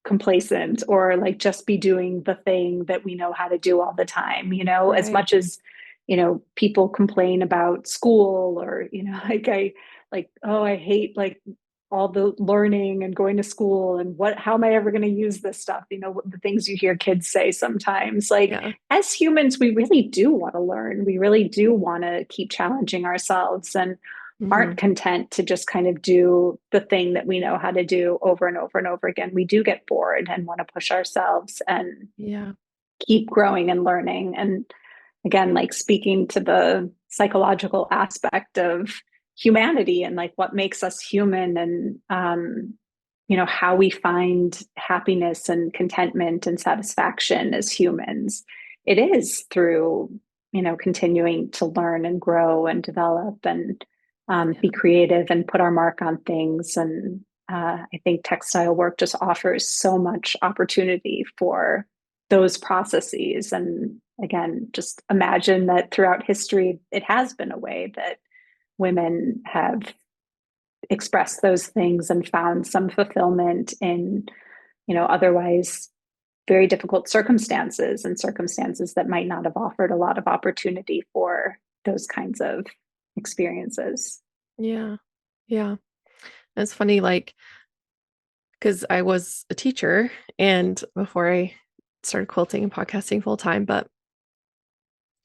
Speaker 2: complacent or like just be doing the thing that we know how to do all the time, as
Speaker 1: Right.
Speaker 2: much as, people complain about school, or, like, oh, I hate like all the learning and going to school, and how am I ever going to use this stuff? The things you hear kids say sometimes. Like,
Speaker 1: Yeah.
Speaker 2: as humans, we really do want to learn. We really do want to keep challenging ourselves, and aren't
Speaker 1: Hmm.
Speaker 2: content to just kind of do the thing that we know how to do over and over and over again. We do get bored and want to push ourselves and
Speaker 1: Yeah.
Speaker 2: keep growing and learning. And again, like, speaking to the psychological aspect of humanity and like what makes us human, and how we find happiness and contentment and satisfaction as humans, it is through, continuing to learn and grow and develop, and be
Speaker 1: Yeah.
Speaker 2: creative and put our mark on things. And I think textile work just offers so much opportunity for those processes. And again, just imagine that throughout history, it has been a way that women have expressed those things and found some fulfillment in, otherwise very difficult circumstances, and circumstances that might not have offered a lot of opportunity for those kinds of experiences.
Speaker 1: Yeah. Yeah. It's funny, like, because I was a teacher and before I started quilting and podcasting full time, but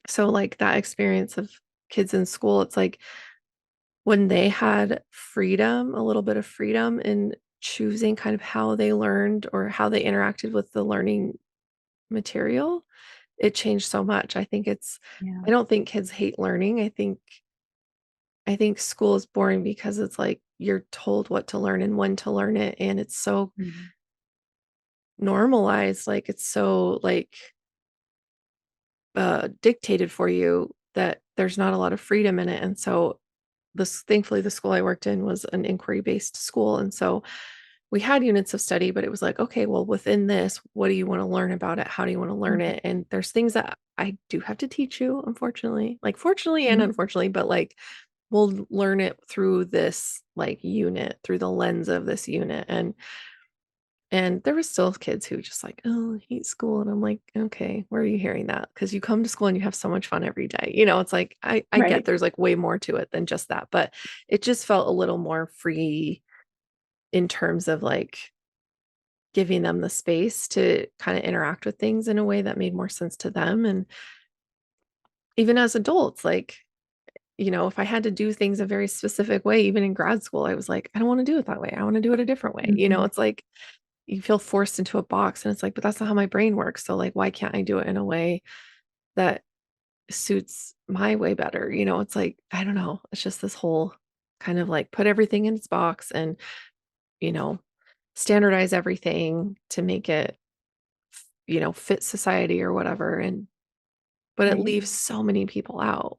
Speaker 1: so like that experience of kids in school, it's like when they had freedom, a little bit of freedom in choosing kind of how they learned or how they interacted with the learning material, it changed so much.
Speaker 2: Yeah.
Speaker 1: I don't think kids hate learning. I think school is boring because it's like you're told what to learn and when to learn it, and it's so
Speaker 2: Mhm.
Speaker 1: normalized, like it's so like dictated for you that there's not a lot of freedom in it. And so this thankfully the school I worked in was an inquiry based school, and so we had units of study, but it was like, okay, well, within this, what do you want to learn about it? How do you want to learn
Speaker 2: Mhm.
Speaker 1: it? And there's things that I do have to teach you, unfortunately, like fortunately and
Speaker 2: Mhm.
Speaker 1: unfortunately, but like we'll learn it through this like unit, through the lens of this unit. And there were still kids who just like, oh, I hate school. And I'm like, okay, where are you hearing that? Because you come to school and you have so much fun every day. It's like I get
Speaker 2: Right.
Speaker 1: there's like way more to it than just that, but it just felt a little more free in terms of like giving them the space to kind of interact with things in a way that made more sense to them. And even as adults, like, if I had to do things a very specific way, even in grad school, I was like, I don't want to do it that way. I want to do it a different way.
Speaker 2: Mhm.
Speaker 1: It's like you feel forced into a box and it's like, but that's not how my brain works. So like, why can't I do it in a way that suits my way better? It's like, I don't know. It's just this whole kind of like put everything in its box and, you know, standardize everything to make it fit society or whatever. But it
Speaker 2: Right.
Speaker 1: leaves so many people out.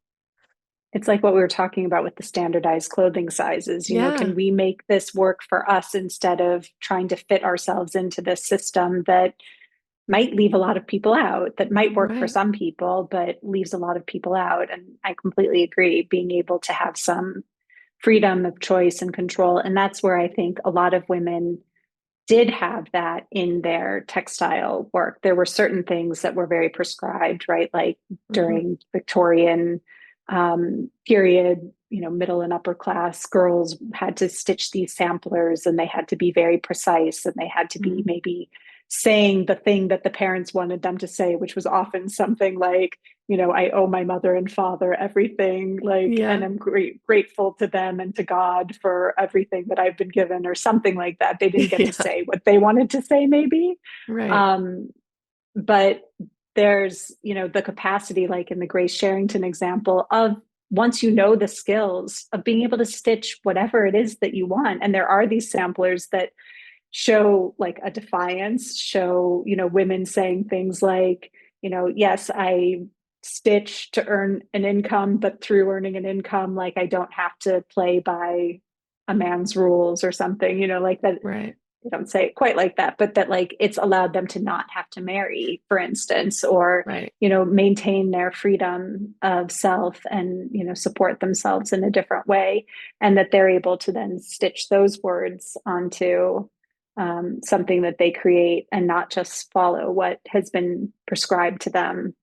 Speaker 2: It's like what we were talking about with the standardized clothing sizes.
Speaker 1: Yeah,
Speaker 2: Can we make this work for us instead of trying to fit ourselves into this system that might leave a lot of people out, that might work for
Speaker 1: right.
Speaker 2: some people, but leaves a lot of people out? And I completely agree, being able to have some freedom of choice and control. And that's where I think a lot of women did have that in their textile work. There were certain things that were very prescribed, right? Like
Speaker 1: Hmm.
Speaker 2: during Victorian period, middle and upper class girls had to stitch these samplers and they had to be very precise and they had to be
Speaker 1: Hmm.
Speaker 2: maybe saying the thing that the parents wanted them to say, which was often something like, I owe my mother and father everything, like, and
Speaker 1: Yeah.
Speaker 2: I'm grateful to them and to God for everything that I've been given, or something like that. They didn't get to
Speaker 1: Yeah.
Speaker 2: say what they wanted to say, maybe.
Speaker 1: Right.
Speaker 2: Um, but there's, the capacity, like in the Grace Sherrington example, of once you know the skills of being able to stitch whatever it is that you want. And there are these samplers that show like a defiance, show, women saying things like, yes, I stitch to earn an income, but through earning an income, like I don't have to play by a man's rules or something, like that.
Speaker 1: Right.
Speaker 2: They don't say it quite like that, but that like it's allowed them to not have to marry, for instance, or,
Speaker 1: Right.
Speaker 2: maintain their freedom of self and, support themselves in a different way. And that they're able to then stitch those words onto something that they create and not just follow what has been prescribed to them.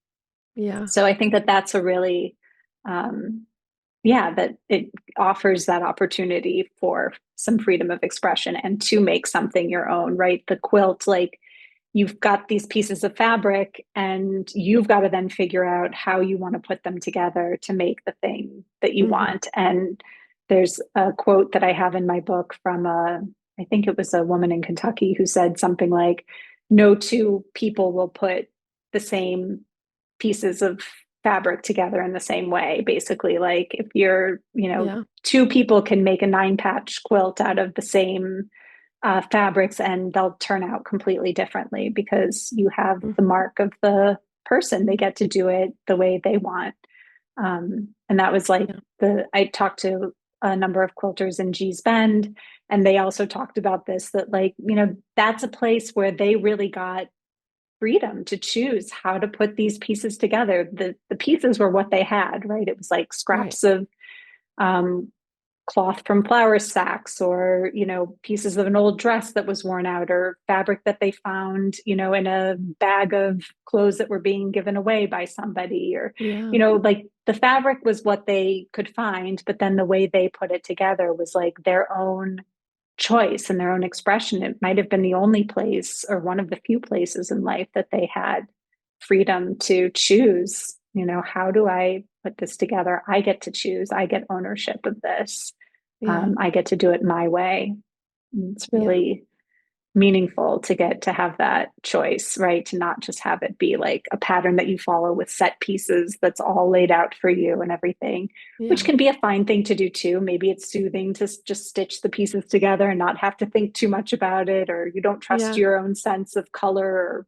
Speaker 1: Yeah.
Speaker 2: So I think that that's a really, um, yeah, that it offers that opportunity for some freedom of expression and to make something your own, right? The quilt, like you've got these pieces of fabric and you've got to then figure out how you want to put them together to make the thing that you
Speaker 1: Hmm.
Speaker 2: want. And there's a quote that I have in my book from I think it was a woman in Kentucky who said something like, no two people will put the same pieces of fabric together in the same way. Basically, like if you're,
Speaker 1: Yeah.
Speaker 2: two people can make a 9 patch quilt out of the same fabrics and they'll turn out completely differently because you have the
Speaker 1: Hmm.
Speaker 2: mark of the person. They get to do it the way they want. And that was like
Speaker 1: Yeah.
Speaker 2: I talked to a number of quilters in Gee's Bend, and they also talked about this, that like, that's a place where they really got freedom to choose how to put these pieces together. The pieces were what they had, right? It was like
Speaker 1: Right.
Speaker 2: scraps of um, cloth from flour sacks, or pieces of an old dress that was worn out, or fabric that they found in a bag of clothes that were being given away by somebody, or
Speaker 1: Yeah.
Speaker 2: like the fabric was what they could find, but then the way they put it together was like their own choice and their own expression. It might have been the only place or one of the few places in life that they had freedom to choose, how do I put this together? I get to choose, I get ownership of this.
Speaker 1: Yeah.
Speaker 2: I get to do it my way. It's
Speaker 1: Yeah.
Speaker 2: really meaningful to get to have that choice, right? To not just have it be like a pattern that you follow with set pieces that's all laid out for you and everything, which
Speaker 1: Yeah.
Speaker 2: can be a fine thing to do too. Maybe it's soothing to just stitch the pieces together and not have to think too much about it, or you don't trust
Speaker 1: Yeah.
Speaker 2: your own sense of color, or,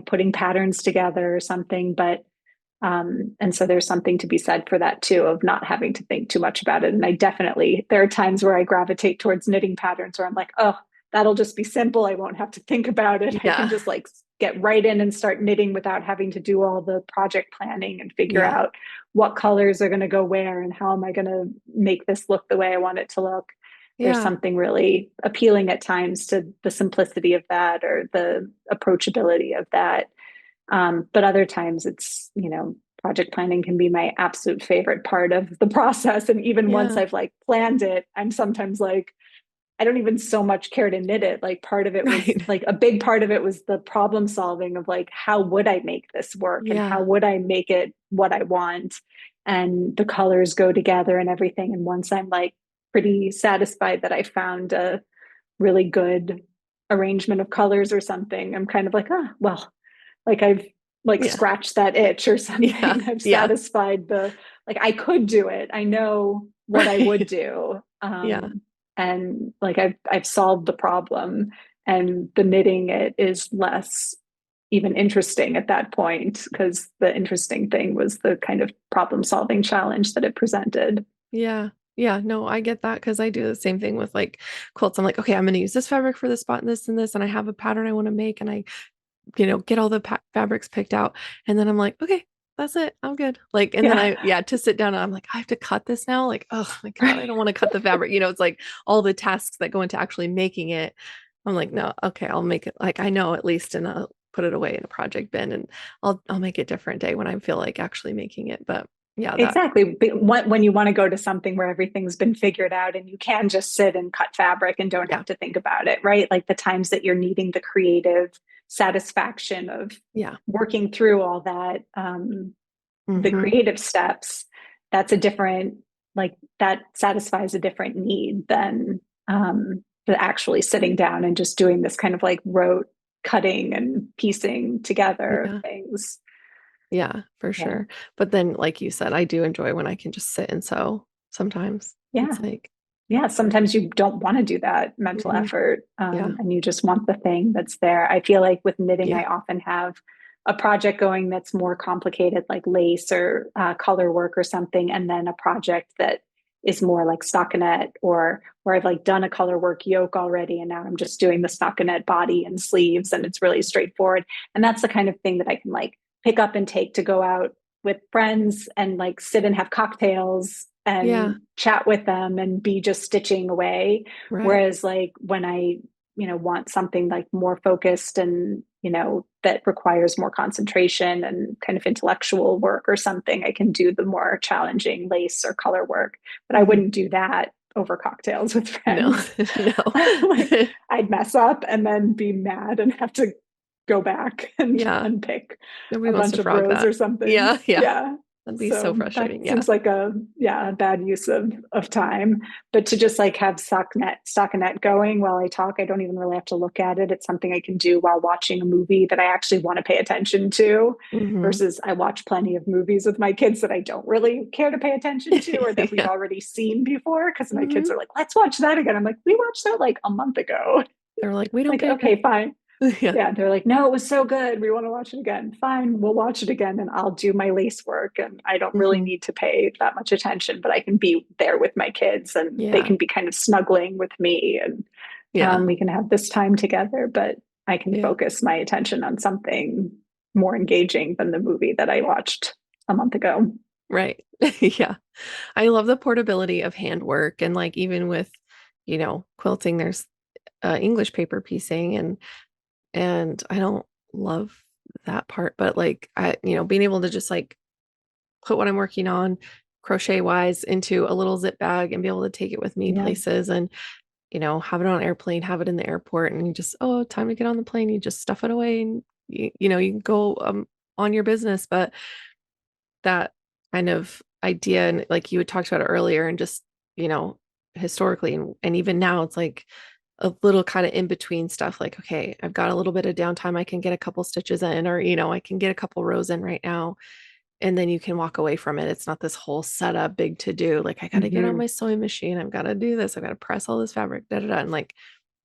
Speaker 2: putting patterns together or something. But and so there's something to be said for that too, of not having to think too much about it. And I definitely, there are times where I gravitate towards knitting patterns where I'm like, oh, that'll just be simple. I won't have to think about it. I can
Speaker 1: Yeah.
Speaker 2: just like get right in and start knitting without having to do all the project planning and figure
Speaker 1: Yeah.
Speaker 2: out what colors are going to go where and how am I going to make this look the way I want it to look. There's
Speaker 1: Yeah.
Speaker 2: something really appealing at times to the simplicity of that, or the approachability of that. But other times it's, project planning can be my absolute favorite part of the process. And even once
Speaker 1: Yeah.
Speaker 2: I've like planned it, I'm sometimes like, I don't even so much care to knit it. Like part of it was
Speaker 1: Right.
Speaker 2: like a big part of it was the problem solving of like, how would I make this work and how
Speaker 1: Yeah.
Speaker 2: would I make it what I want? And the colors go together and everything. And once I'm like pretty satisfied that I found a really good arrangement of colors or something, I'm kind of like, oh, well, like I've like
Speaker 1: Yeah.
Speaker 2: scratched that itch or
Speaker 1: Yeah.
Speaker 2: something. I've
Speaker 1: Yeah.
Speaker 2: satisfied the, like I could do it. I know what I would
Speaker 1: Right.
Speaker 2: do.
Speaker 1: Yeah.
Speaker 2: And like I've solved the problem, and the knitting it is less even interesting at that point, because the interesting thing was the kind of problem solving challenge that it presented.
Speaker 1: Yeah. Yeah. No, I get that because I do the same thing with like quilts. I'm like, okay, I'm going to use this fabric for this spot and this and this. And I have a pattern I want to make. And I, get all the fabrics picked out. And then I'm like, okay, that's it. I'm good. Like, and then
Speaker 2: Yeah.
Speaker 1: yeah, to sit down and I'm like, I have to cut this now. Like, oh my God, I
Speaker 2: Right.
Speaker 1: don't want to cut the fabric. It's like all the tasks that go into actually making it. I'm like, no, okay, I'll make it like I know at least and I'll put it away in a project bin and I'll make a different day when I feel like actually making it. But yeah, that
Speaker 2: Exactly. But when you want to go to something where everything's been figured out and you can just sit and cut fabric and don't
Speaker 1: yeah,
Speaker 2: have to think about it, right? Like the times that you're needing the creative satisfaction of
Speaker 1: yeah.
Speaker 2: working through all that, the
Speaker 1: Hmm.
Speaker 2: creative steps, that's a different, like that satisfies a different need than the actually sitting down and just doing this kind of like rote cutting and piecing together of
Speaker 1: Yeah.
Speaker 2: things.
Speaker 1: Yeah, for
Speaker 2: Yeah.
Speaker 1: sure. But then, like you said, I do enjoy when I can just sit and sew sometimes.
Speaker 2: Yeah.
Speaker 1: It's like,
Speaker 2: Yeah, sometimes you don't want to do that mental
Speaker 1: mhm,
Speaker 2: effort,
Speaker 1: yeah,
Speaker 2: and you just want the thing that's there. I feel like with knitting,
Speaker 1: yeah,
Speaker 2: I often have a project going that's more complicated, like lace or color work or something, and then a project that is more like stockinette, or where I've like done a color work yoke already, and now I'm just doing the stockinette body and sleeves, and it's really straightforward. And that's the kind of thing that I can like pick up and take to go out with friends and like sit and have cocktails
Speaker 1: yeah,
Speaker 2: and chat with them and be just stitching away.
Speaker 1: right.
Speaker 2: Whereas like when I, want something like more focused and, that requires more concentration and kind of intellectual work or something, I can do the more challenging lace or color work. But I
Speaker 1: Hmm.
Speaker 2: wouldn't do that over cocktails with
Speaker 1: No,
Speaker 2: friends.
Speaker 1: no.
Speaker 2: Like I'd mess up and then be mad and have to go back and
Speaker 1: Yeah,
Speaker 2: pick
Speaker 1: nobody
Speaker 2: a
Speaker 1: wants to
Speaker 2: bunch of
Speaker 1: frog
Speaker 2: rows
Speaker 1: that.
Speaker 2: or something.
Speaker 1: Yeah, yeah.
Speaker 2: Yeah.
Speaker 1: That'd be so
Speaker 2: So that
Speaker 1: frustrating. Yeah.
Speaker 2: seems like a bad use of time. But to just like have stockinette going while I talk, I don't even really have to look at it. It's something I can do while watching a movie that I actually want to pay attention to.
Speaker 1: Hmm.
Speaker 2: Versus I watch plenty of movies with my kids that I don't really care to pay attention to or that we've
Speaker 1: Yeah.
Speaker 2: already seen before. Because my kids
Speaker 1: Hmm.
Speaker 2: are like, let's watch that again. I'm like, we watched that like a month ago.
Speaker 1: They're like, we don't
Speaker 2: Like,
Speaker 1: care.
Speaker 2: okay, fine.
Speaker 1: Yeah.
Speaker 2: Yeah, they're like, no, it was so good. We want to watch it again. Fine, we'll watch it again and I'll do my lace work. And I don't really
Speaker 1: Hmm.
Speaker 2: need to pay that much attention, but I can be there with my kids and they
Speaker 1: Yeah.
Speaker 2: can be kind of snuggling with me and
Speaker 1: Yeah.
Speaker 2: we can have this time together, but I can
Speaker 1: Yeah.
Speaker 2: focus my attention on something more engaging than the movie that I watched a month ago.
Speaker 1: Right. Yeah. I love the portability of handwork and like even with, quilting, there's English paper piecing and I don't love that part, but like being able to just like put what I'm working on crochet wise into a little zip bag and be able to take it with me
Speaker 2: Yeah.
Speaker 1: places and have it on an airplane, have it in the airport and you just time to get on the plane, you just stuff it away and you can go on your business, but that kind of idea and like you had talked about it earlier and just you know historically and even now it's like a little kind of in between stuff like okay I've got a little bit of downtime I can get a couple stitches in or I can get a couple rows in right now and then you can walk away from it. It's not this whole setup big to do like I got to get on
Speaker 2: Mm-hmm.
Speaker 1: my sewing machine, I've got to do this, I've got to press all this fabric da da da and like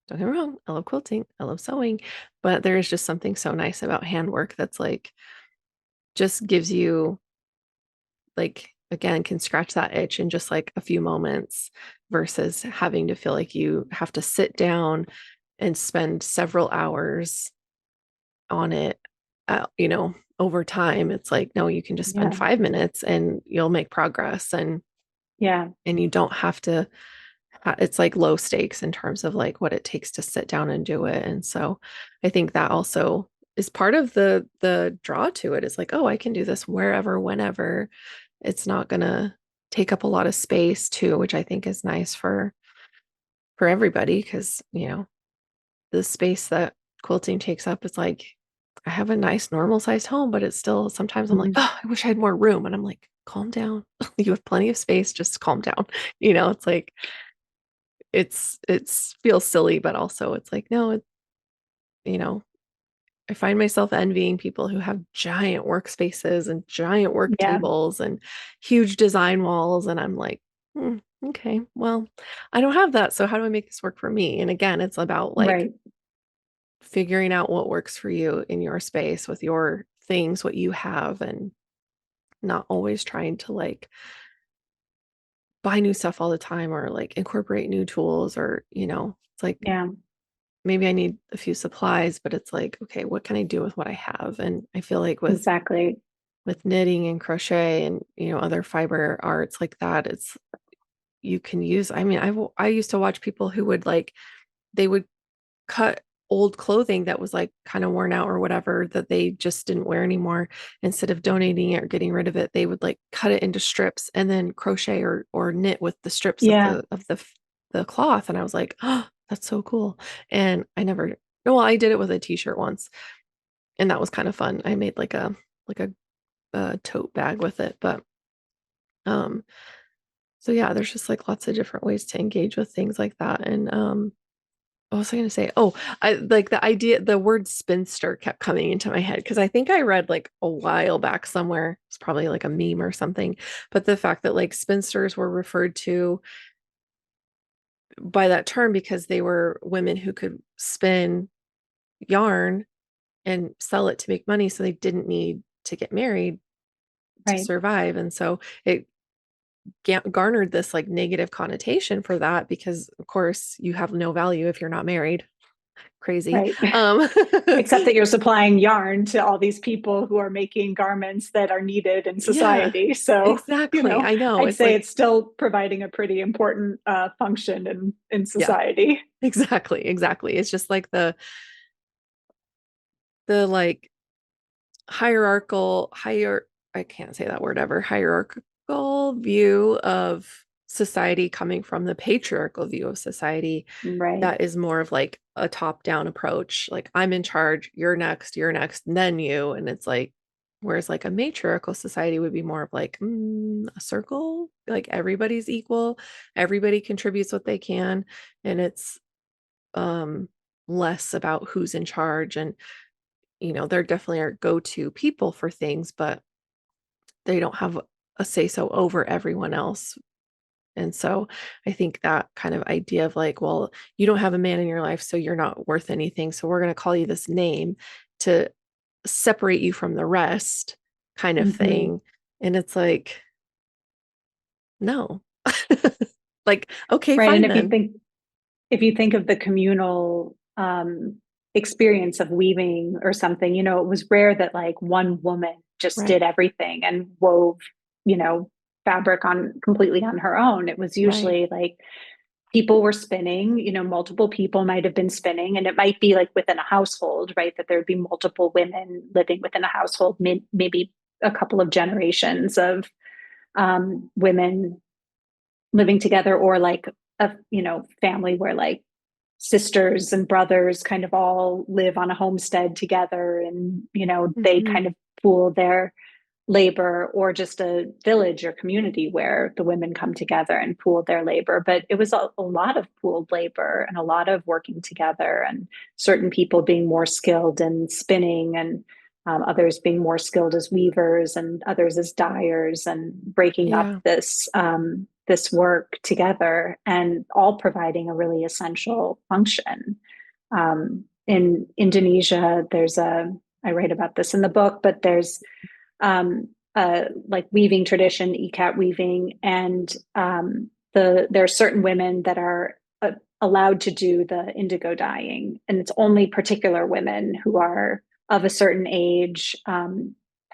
Speaker 1: don't get me wrong, I love quilting, I love sewing, but there is just something so nice about handwork that's like just gives you like again can scratch that itch in just like a few moments versus having to feel like you have to sit down and spend several hours on it over time. It's like no, you can just spend
Speaker 2: Yeah.
Speaker 1: 5 minutes and you'll make progress
Speaker 2: Yeah.
Speaker 1: and you don't have to it's like low stakes in terms of like what it takes to sit down and do it. And so I think that also is part of the draw to it is like oh I can do this wherever whenever. It's not gonna take up a lot of space too, which I think is nice for everybody because the space that quilting takes up is like I have a nice normal sized home, but it's still sometimes I'm like,
Speaker 2: Mm-hmm.
Speaker 1: oh, I wish I had more room. And I'm like, calm down. You have plenty of space, just calm down. It's like it's feels silly, but also it's like, no, you know, I find myself envying people who have giant workspaces and giant work
Speaker 2: Yeah.
Speaker 1: tables and huge design walls. And I'm like, okay, well, I don't have that. So how do I make this work for me? And again, it's about like
Speaker 2: Right.
Speaker 1: figuring out what works for you in your space with your things, what you have, and not always trying to like buy new stuff all the time or like incorporate new tools or, it's like
Speaker 2: Yeah.
Speaker 1: maybe I need a few supplies, but it's like, okay, what can I do with what I have? And I feel like
Speaker 2: Exactly.
Speaker 1: with knitting and crochet and other fiber arts like that, it's you can use I mean I used to watch people who would like they would cut old clothing that was like kind of worn out or whatever that they just didn't wear anymore. Instead of donating it or getting rid of it, they would like cut it into strips and then crochet or knit with the strips of
Speaker 2: Yeah.
Speaker 1: the cloth. And I was like, oh, that's so cool. And I never, well, I did it with a t-shirt once, and that was kind of fun. I made like a tote bag with it. But um so yeah, there's just like lots of different ways to engage with things like that. And what was I going to say? Oh, I like the idea, the word spinster kept coming into my head because I think I read like a while back somewhere, it's probably like a meme or something, but the fact that like spinsters were referred to by that term because they were women who could spin yarn and sell it to make money, so they didn't need to get married to
Speaker 2: Right.
Speaker 1: survive. And so it garnered this like negative connotation for that because of course you have no value if you're not married. Crazy.
Speaker 2: Right. Except that you're supplying yarn to all these people who are making garments that are needed in
Speaker 1: Yeah,
Speaker 2: society. So,
Speaker 1: exactly. I know.
Speaker 2: I'd
Speaker 1: It's
Speaker 2: say
Speaker 1: like,
Speaker 2: it's still providing a pretty important function in
Speaker 1: yeah,
Speaker 2: society.
Speaker 1: exactly, exactly. It's just like the like I can't say that word ever, hierarchical view of society coming from the patriarchal view of society
Speaker 2: Right.
Speaker 1: that is more of like a top-down approach. Like I'm in charge, you're next, and then you. And it's like, whereas like a matriarchal society would be more of like a circle, like everybody's equal, everybody contributes what they can, and it's um less about who's in charge. And there definitely are go-to people for things, but they don't have a say so over everyone else. And so I think that kind of idea of like, well, you don't have a man in your life, so you're not worth anything. So we're going to call you this name to separate you from the rest, kind of
Speaker 2: Hmm.
Speaker 1: thing. And it's like, no. Like, okay,
Speaker 2: Right. And
Speaker 1: fine then.
Speaker 2: if you think of the communal experience of weaving or something, it was rare that like one woman just
Speaker 1: Right.
Speaker 2: did everything and wove, you know, fabric on completely on her own. It was
Speaker 1: Right.
Speaker 2: usually like people were spinning, multiple people might have been spinning, and it might be like within a household, right? That there'd be multiple women living within a household, maybe a couple of generations of women living together, or like a family where like sisters and brothers kind of all live on a homestead together, and they
Speaker 1: Hmm.
Speaker 2: kind of pool their labor, or just a village or community where the women come together and pool their labor. But it was a lot of pooled labor and a lot of working together, and certain people being more skilled in spinning, and others being more skilled as weavers, and others as dyers, and breaking up
Speaker 1: Yeah.
Speaker 2: this work together, and all providing a really essential function. In Indonesia, I write about this in the book, but there's like weaving tradition, ikat weaving, and there are certain women that are allowed to do the indigo dyeing, and it's only particular women who are of a certain age,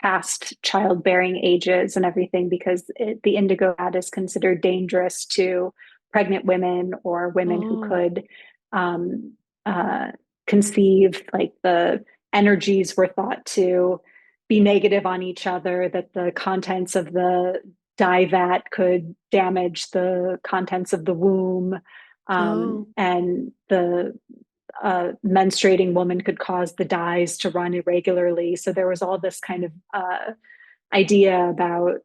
Speaker 2: past childbearing ages and everything, because the indigo dyed is considered dangerous to pregnant women or women who
Speaker 1: Oh,
Speaker 2: could um, uh, conceive. Like the energies were thought to be negative on each other, that the contents of the dye vat could damage the contents of the womb,
Speaker 1: oh,
Speaker 2: and the menstruating woman could cause the dyes to run irregularly. So there was all this kind of idea about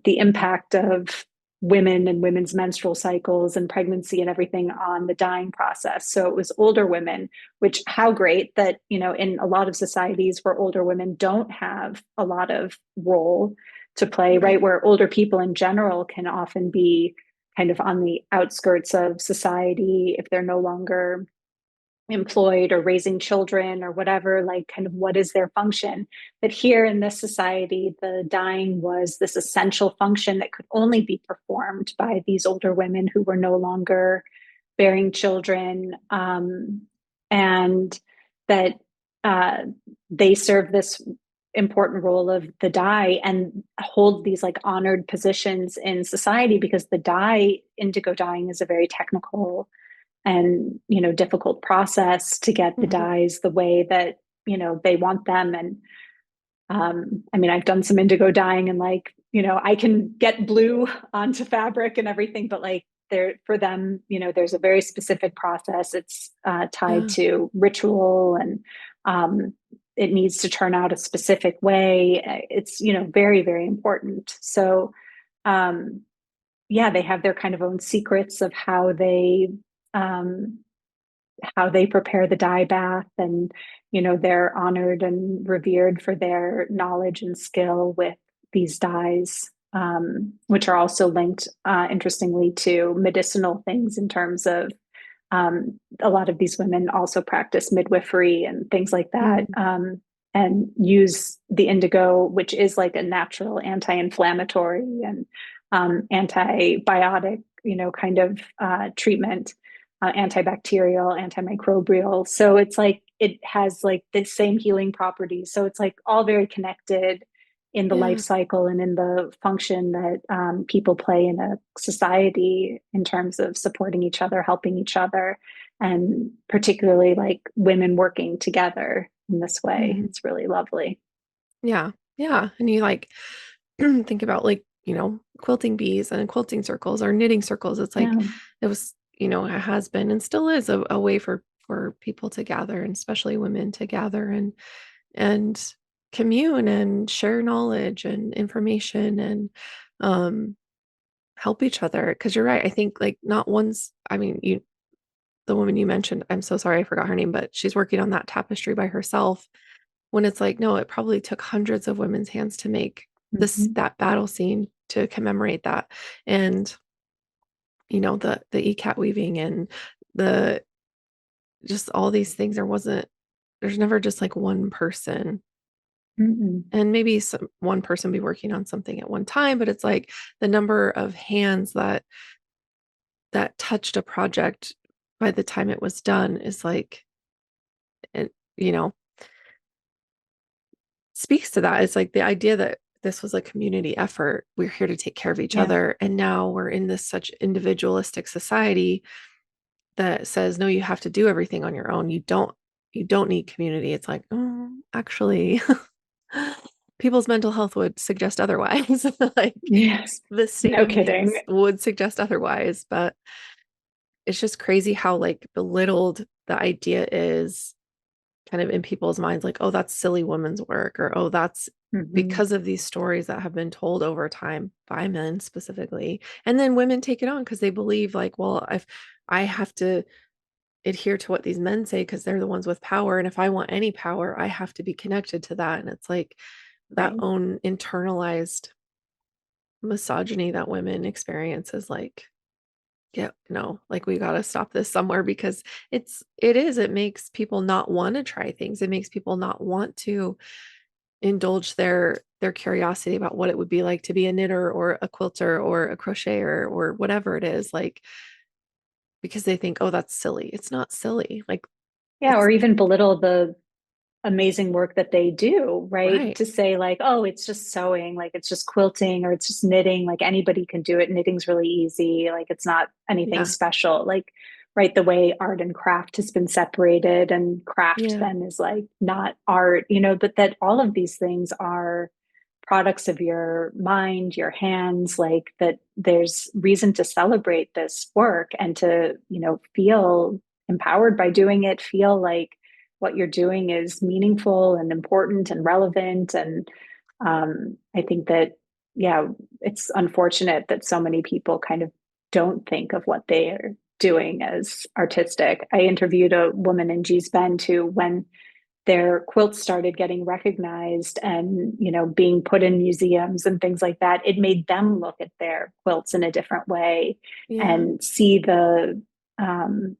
Speaker 2: the impact of women and women's menstrual cycles and pregnancy and everything on the dyeing process. So it was older women, which, how great that, in a lot of societies where older women don't have a lot of role to play, right?
Speaker 1: right.
Speaker 2: Where older people in general can often be kind of on the outskirts of society if they're no longer employed or raising children or whatever, like kind of what is their function. But here in this society, the dyeing was this essential function that could only be performed by these older women who were no longer bearing children, and that uh, they serve this important role of the dye and hold these like honored positions in society, because the dye, indigo dyeing, is a very technical and, difficult process to get the
Speaker 1: Mhm.
Speaker 2: dyes the way that, they want them. And I mean, I've done some indigo dyeing and like, I can get blue onto fabric and everything, but like there for them, there's a very specific process. It's tied
Speaker 1: Yeah.
Speaker 2: to ritual and it needs to turn out a specific way. It's, very, very important. So, um, yeah, they have their kind of own secrets of um, how they prepare the dye bath, and they're honored and revered for their knowledge and skill with these dyes, which are also linked, interestingly, to medicinal things in terms of a lot of these women also practice midwifery and things like that,
Speaker 1: Mm.
Speaker 2: and use the indigo, which is like a natural anti-inflammatory and antibiotic, kind of treatment, antibacterial, antimicrobial. So it's like it has like the same healing properties. So it's like all very connected in the life
Speaker 1: Yeah.
Speaker 2: cycle and in the function that people play in a society in terms of supporting each other, helping each other, and particularly like women working together in this way.
Speaker 1: Mhm.
Speaker 2: It's really lovely.
Speaker 1: Yeah. Yeah. And you like think about like, quilting bees and quilting circles or knitting circles. It's like
Speaker 2: Yeah.
Speaker 1: it was, it has been and still is a way for people to gather and especially women to gather and commune and share knowledge and information and um help each other. Because you're right. I think like not once, I mean, the woman you mentioned, I'm so sorry I forgot her name, but she's working on that tapestry by herself. When it's like, no, it probably took hundreds of women's hands to make
Speaker 2: Mm-hmm.
Speaker 1: that battle scene to commemorate that. And, the ECAT weaving and the just all these things, there's never just like one person.
Speaker 2: Mm-hmm.
Speaker 1: And maybe one person be working on something at one time, but it's like the number of hands that touched a project by the time it was done is like, it, you know, speaks to that. It's like the idea that this was a community effort. We're here to take care of each
Speaker 2: Yeah.
Speaker 1: other. And now we're in this such individualistic society that says, no, you have to do everything on your own. You don't need community. It's like, oh, actually, people's mental health would suggest otherwise. Like
Speaker 2: Yes.
Speaker 1: the state
Speaker 2: No
Speaker 1: of
Speaker 2: kidding.
Speaker 1: things would suggest otherwise. But it's just crazy how like belittled the idea is kind of in people's minds like, oh, that's silly women's work, or oh, that's
Speaker 2: Mm-hmm.
Speaker 1: because of these stories that have been told over time by men specifically. And then women take it on because they believe, like, well, if I have to adhere to what these men say because they're the ones with power. And if I want any power, I have to be connected to that. And it's like that
Speaker 2: Right.
Speaker 1: own internalized misogyny that women experience is like, yeah, no, like we got to stop this somewhere because it makes people not want to try things. It makes people not want to indulge their curiosity about what it would be like to be a knitter or a quilter or a crocheter or whatever it is, like because they think, oh, that's silly. It's not silly. Like
Speaker 2: Yeah.
Speaker 1: it's
Speaker 2: Or even belittle the amazing work that they do, right?
Speaker 1: right.
Speaker 2: To say like, oh, it's just sewing, like it's just quilting or it's just knitting, like anybody can do it. Knitting's really easy, like it's not anything
Speaker 1: Yeah.
Speaker 2: special. Like, right, the way art and craft has been separated, and craft
Speaker 1: Yeah.
Speaker 2: then is like not art, but that all of these things are products of your mind, your hands, like that there's reason to celebrate this work and to, feel empowered by doing it, feel like what you're doing is meaningful and important and relevant. And I think that, yeah, it's unfortunate that so many people kind of don't think of what they are doing as artistic. I interviewed a woman in Gee's Bend who, when their quilts started getting recognized and being put in museums and things like that, it made them look at their quilts in a different way
Speaker 1: Yeah.
Speaker 2: and see um,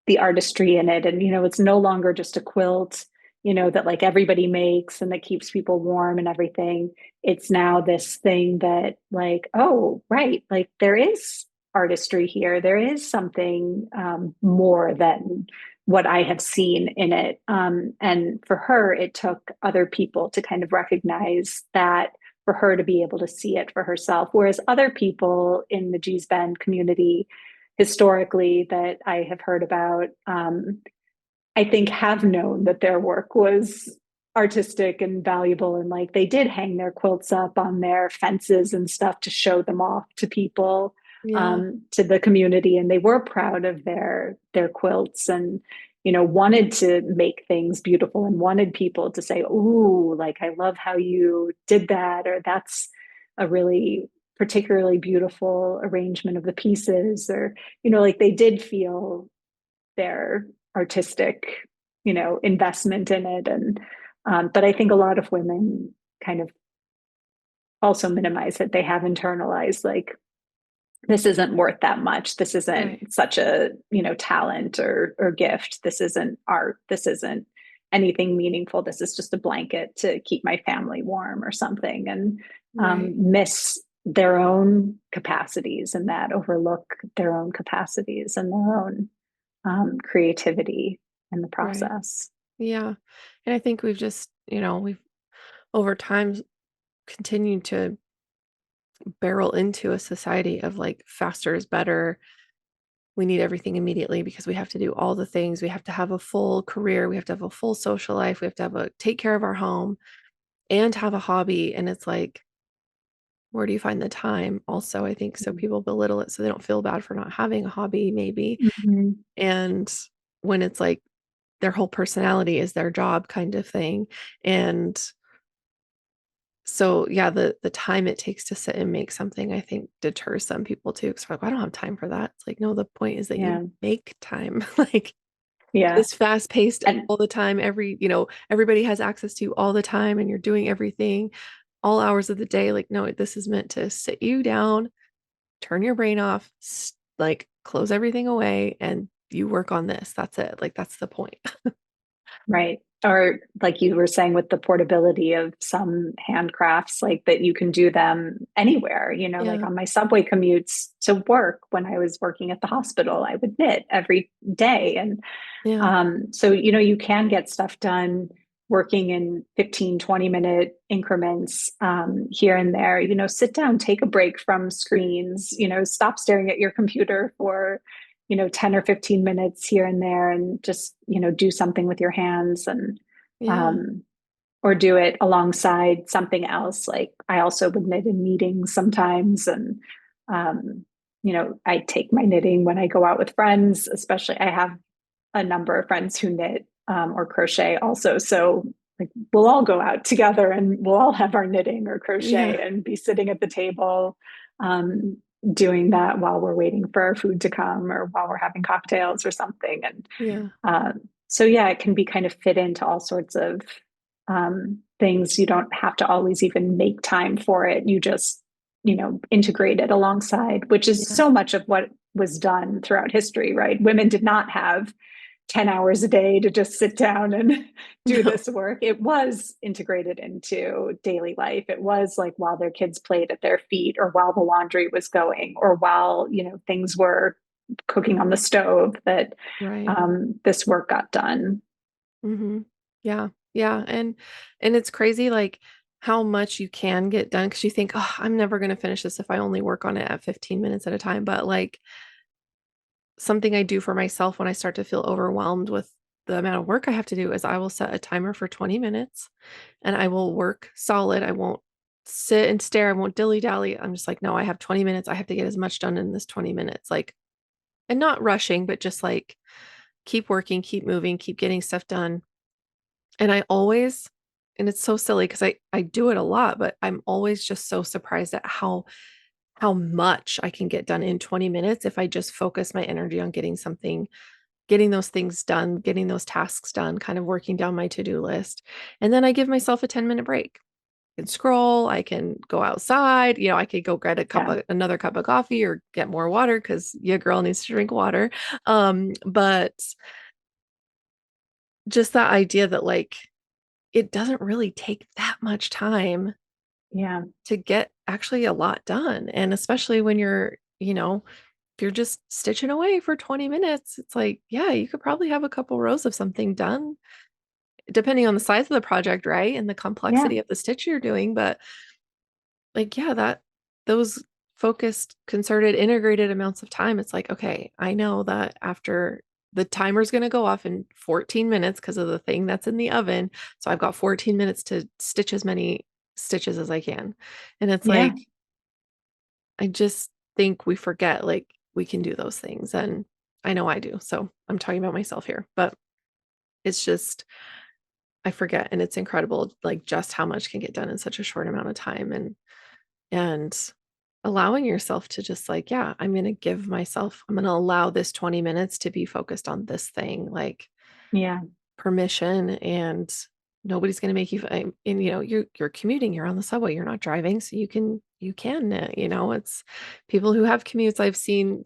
Speaker 2: the artistry in it. And it's no longer just a quilt that like everybody makes and that keeps people warm and everything. It's now this thing that, like, oh right, like there is artistry here, there is something more than what I have seen in it. And for her, it took other people to kind of recognize that, for her to be able to see it for herself. Whereas other people in the Gee's Bend community, historically that I have heard about, I think have known that their work was artistic and valuable. And like they did hang their quilts up on their fences and stuff to show them off to people,
Speaker 1: Yeah.
Speaker 2: to the community. And they were proud of their quilts and, wanted to make things beautiful and wanted people to say, "Ooh, like I love how you did that," or "That's a really particularly beautiful arrangement of the pieces," or, like they did feel their artistic, investment in it. And but I think a lot of women kind of also minimize it. They have internalized like this isn't worth that much. This
Speaker 1: Right.
Speaker 2: isn't such a, talent or gift. This isn't art. This isn't anything meaningful. This is just a blanket to keep my family warm or something. And
Speaker 1: Right.
Speaker 2: miss their own capacities and that overlook their own capacities and their own creativity in the
Speaker 1: Right.
Speaker 2: process.
Speaker 1: Yeah. And I think we've just, we've over time continued to barrel into a society of like faster is better. We need everything immediately because we have to do all the things. We have to have a full career. We have to have a full social life. We have to have a take care of our home and have a hobby. And it's like, where do you find the time? Also, I think so people belittle it so they don't feel bad for not having a hobby, maybe.
Speaker 2: Mm-hmm.
Speaker 1: And when it's like their whole personality is their job kind of thing. And so yeah, the time it takes to sit and make something, I think deters some people too. Cause like, I don't have time for that. It's like, no, the point is that you
Speaker 2: Yeah.
Speaker 1: make time. Like
Speaker 2: Yeah.
Speaker 1: this fast paced
Speaker 2: And
Speaker 1: all the time, everybody has access to all the time and you're doing everything all hours of the day. Like, no, this is meant to sit you down, turn your brain off, like close everything away and you work on this. That's it. Like that's the point.
Speaker 2: right. Or like you were saying with the portability of some handcrafts, like that you can do them anywhere, like
Speaker 1: Yeah.
Speaker 2: on my subway commutes to work when I was working at the hospital, I would knit every day. And
Speaker 1: Yeah.
Speaker 2: so, you can get stuff done working in 15, 20-minute increments here and there. Sit down, take a break from screens, stop staring at your computer for, 10 or 15 minutes here and there and just, do something with your hands and,
Speaker 1: Yeah.
Speaker 2: um, or do it alongside something else. Like I also would knit in meetings sometimes. And, I take my knitting when I go out with friends, especially I have a number of friends who knit or crochet also. So like we'll all go out together and we'll all have our knitting or crochet
Speaker 1: Yeah.
Speaker 2: and be sitting at the table um, doing that while we're waiting for our food to come or while we're having cocktails or something. And
Speaker 1: Yeah.
Speaker 2: so yeah, it can be kind of fit into all sorts of things. You don't have to always even make time for it. You just integrate it alongside, which is
Speaker 1: Yeah.
Speaker 2: so much of what was done throughout history, right? Women did not have 10 hours a day to just sit down and do
Speaker 1: No.
Speaker 2: this work. It was integrated into daily life. It was like while their kids played at their feet or while the laundry was going or while, things were cooking on the stove that
Speaker 1: Right.
Speaker 2: this work got done.
Speaker 1: Mhm. Yeah. Yeah, and it's crazy, like, how much you can get done because you think, "Oh, I'm never gonna finish this if I only work on it at 15 minutes at a time," but, like, something I do for myself when I start to feel overwhelmed with the amount of work I have to do is I will set a timer for 20 minutes, and I will work solid. I won't sit and stare, I won't dilly-dally. I'm just like, "No, I have 20 minutes. I have to get as much done in this 20 minutes," like and not rushing, but just, like, keep working, keep moving, keep getting stuff done. And I always and it's so silly because I do it a lot, but I'm always just so surprised at how much I can get done in 20 minutes if I just focus my energy on getting those things done, getting those tasks done, kind of working down my to-do list. And then I give myself a 10-minute break. I can scroll, I can go outside, I could go get
Speaker 2: Yeah.
Speaker 1: another cup of coffee or get more water because your girl needs to drink water. But just that idea that like it doesn't really take that much time
Speaker 2: Yeah.
Speaker 1: to get actually a lot done, and especially when if you're just stitching away for 20 minutes, it's like, yeah, you could probably have a couple rows of something done, depending on the size of the project, right, and the
Speaker 2: Yeah.
Speaker 1: complexity of the stitch you're doing, but, like, yeah, that those focused, concerted, integrated amounts of time, it's like, okay, I know that after the timer's going to go off in 14 minutes because of the thing that's in the oven. So I've got 14 minutes to stitch as many stitches as I can. And it's
Speaker 2: Yeah.
Speaker 1: like, I just think we forget like we can do those things. And I know I do. So I'm talking about myself here, but it's just, I forget. And it's incredible, like just how much can get done in such a short amount of time. And allowing yourself to just like, yeah, I'm going to give myself, I'm going to allow this 20 minutes to be focused on this thing, like
Speaker 2: Yeah.
Speaker 1: permission, and nobody's going to make you, and you're commuting, you're on the subway, you're not driving. So you can knit, it's people who have commutes I've seen,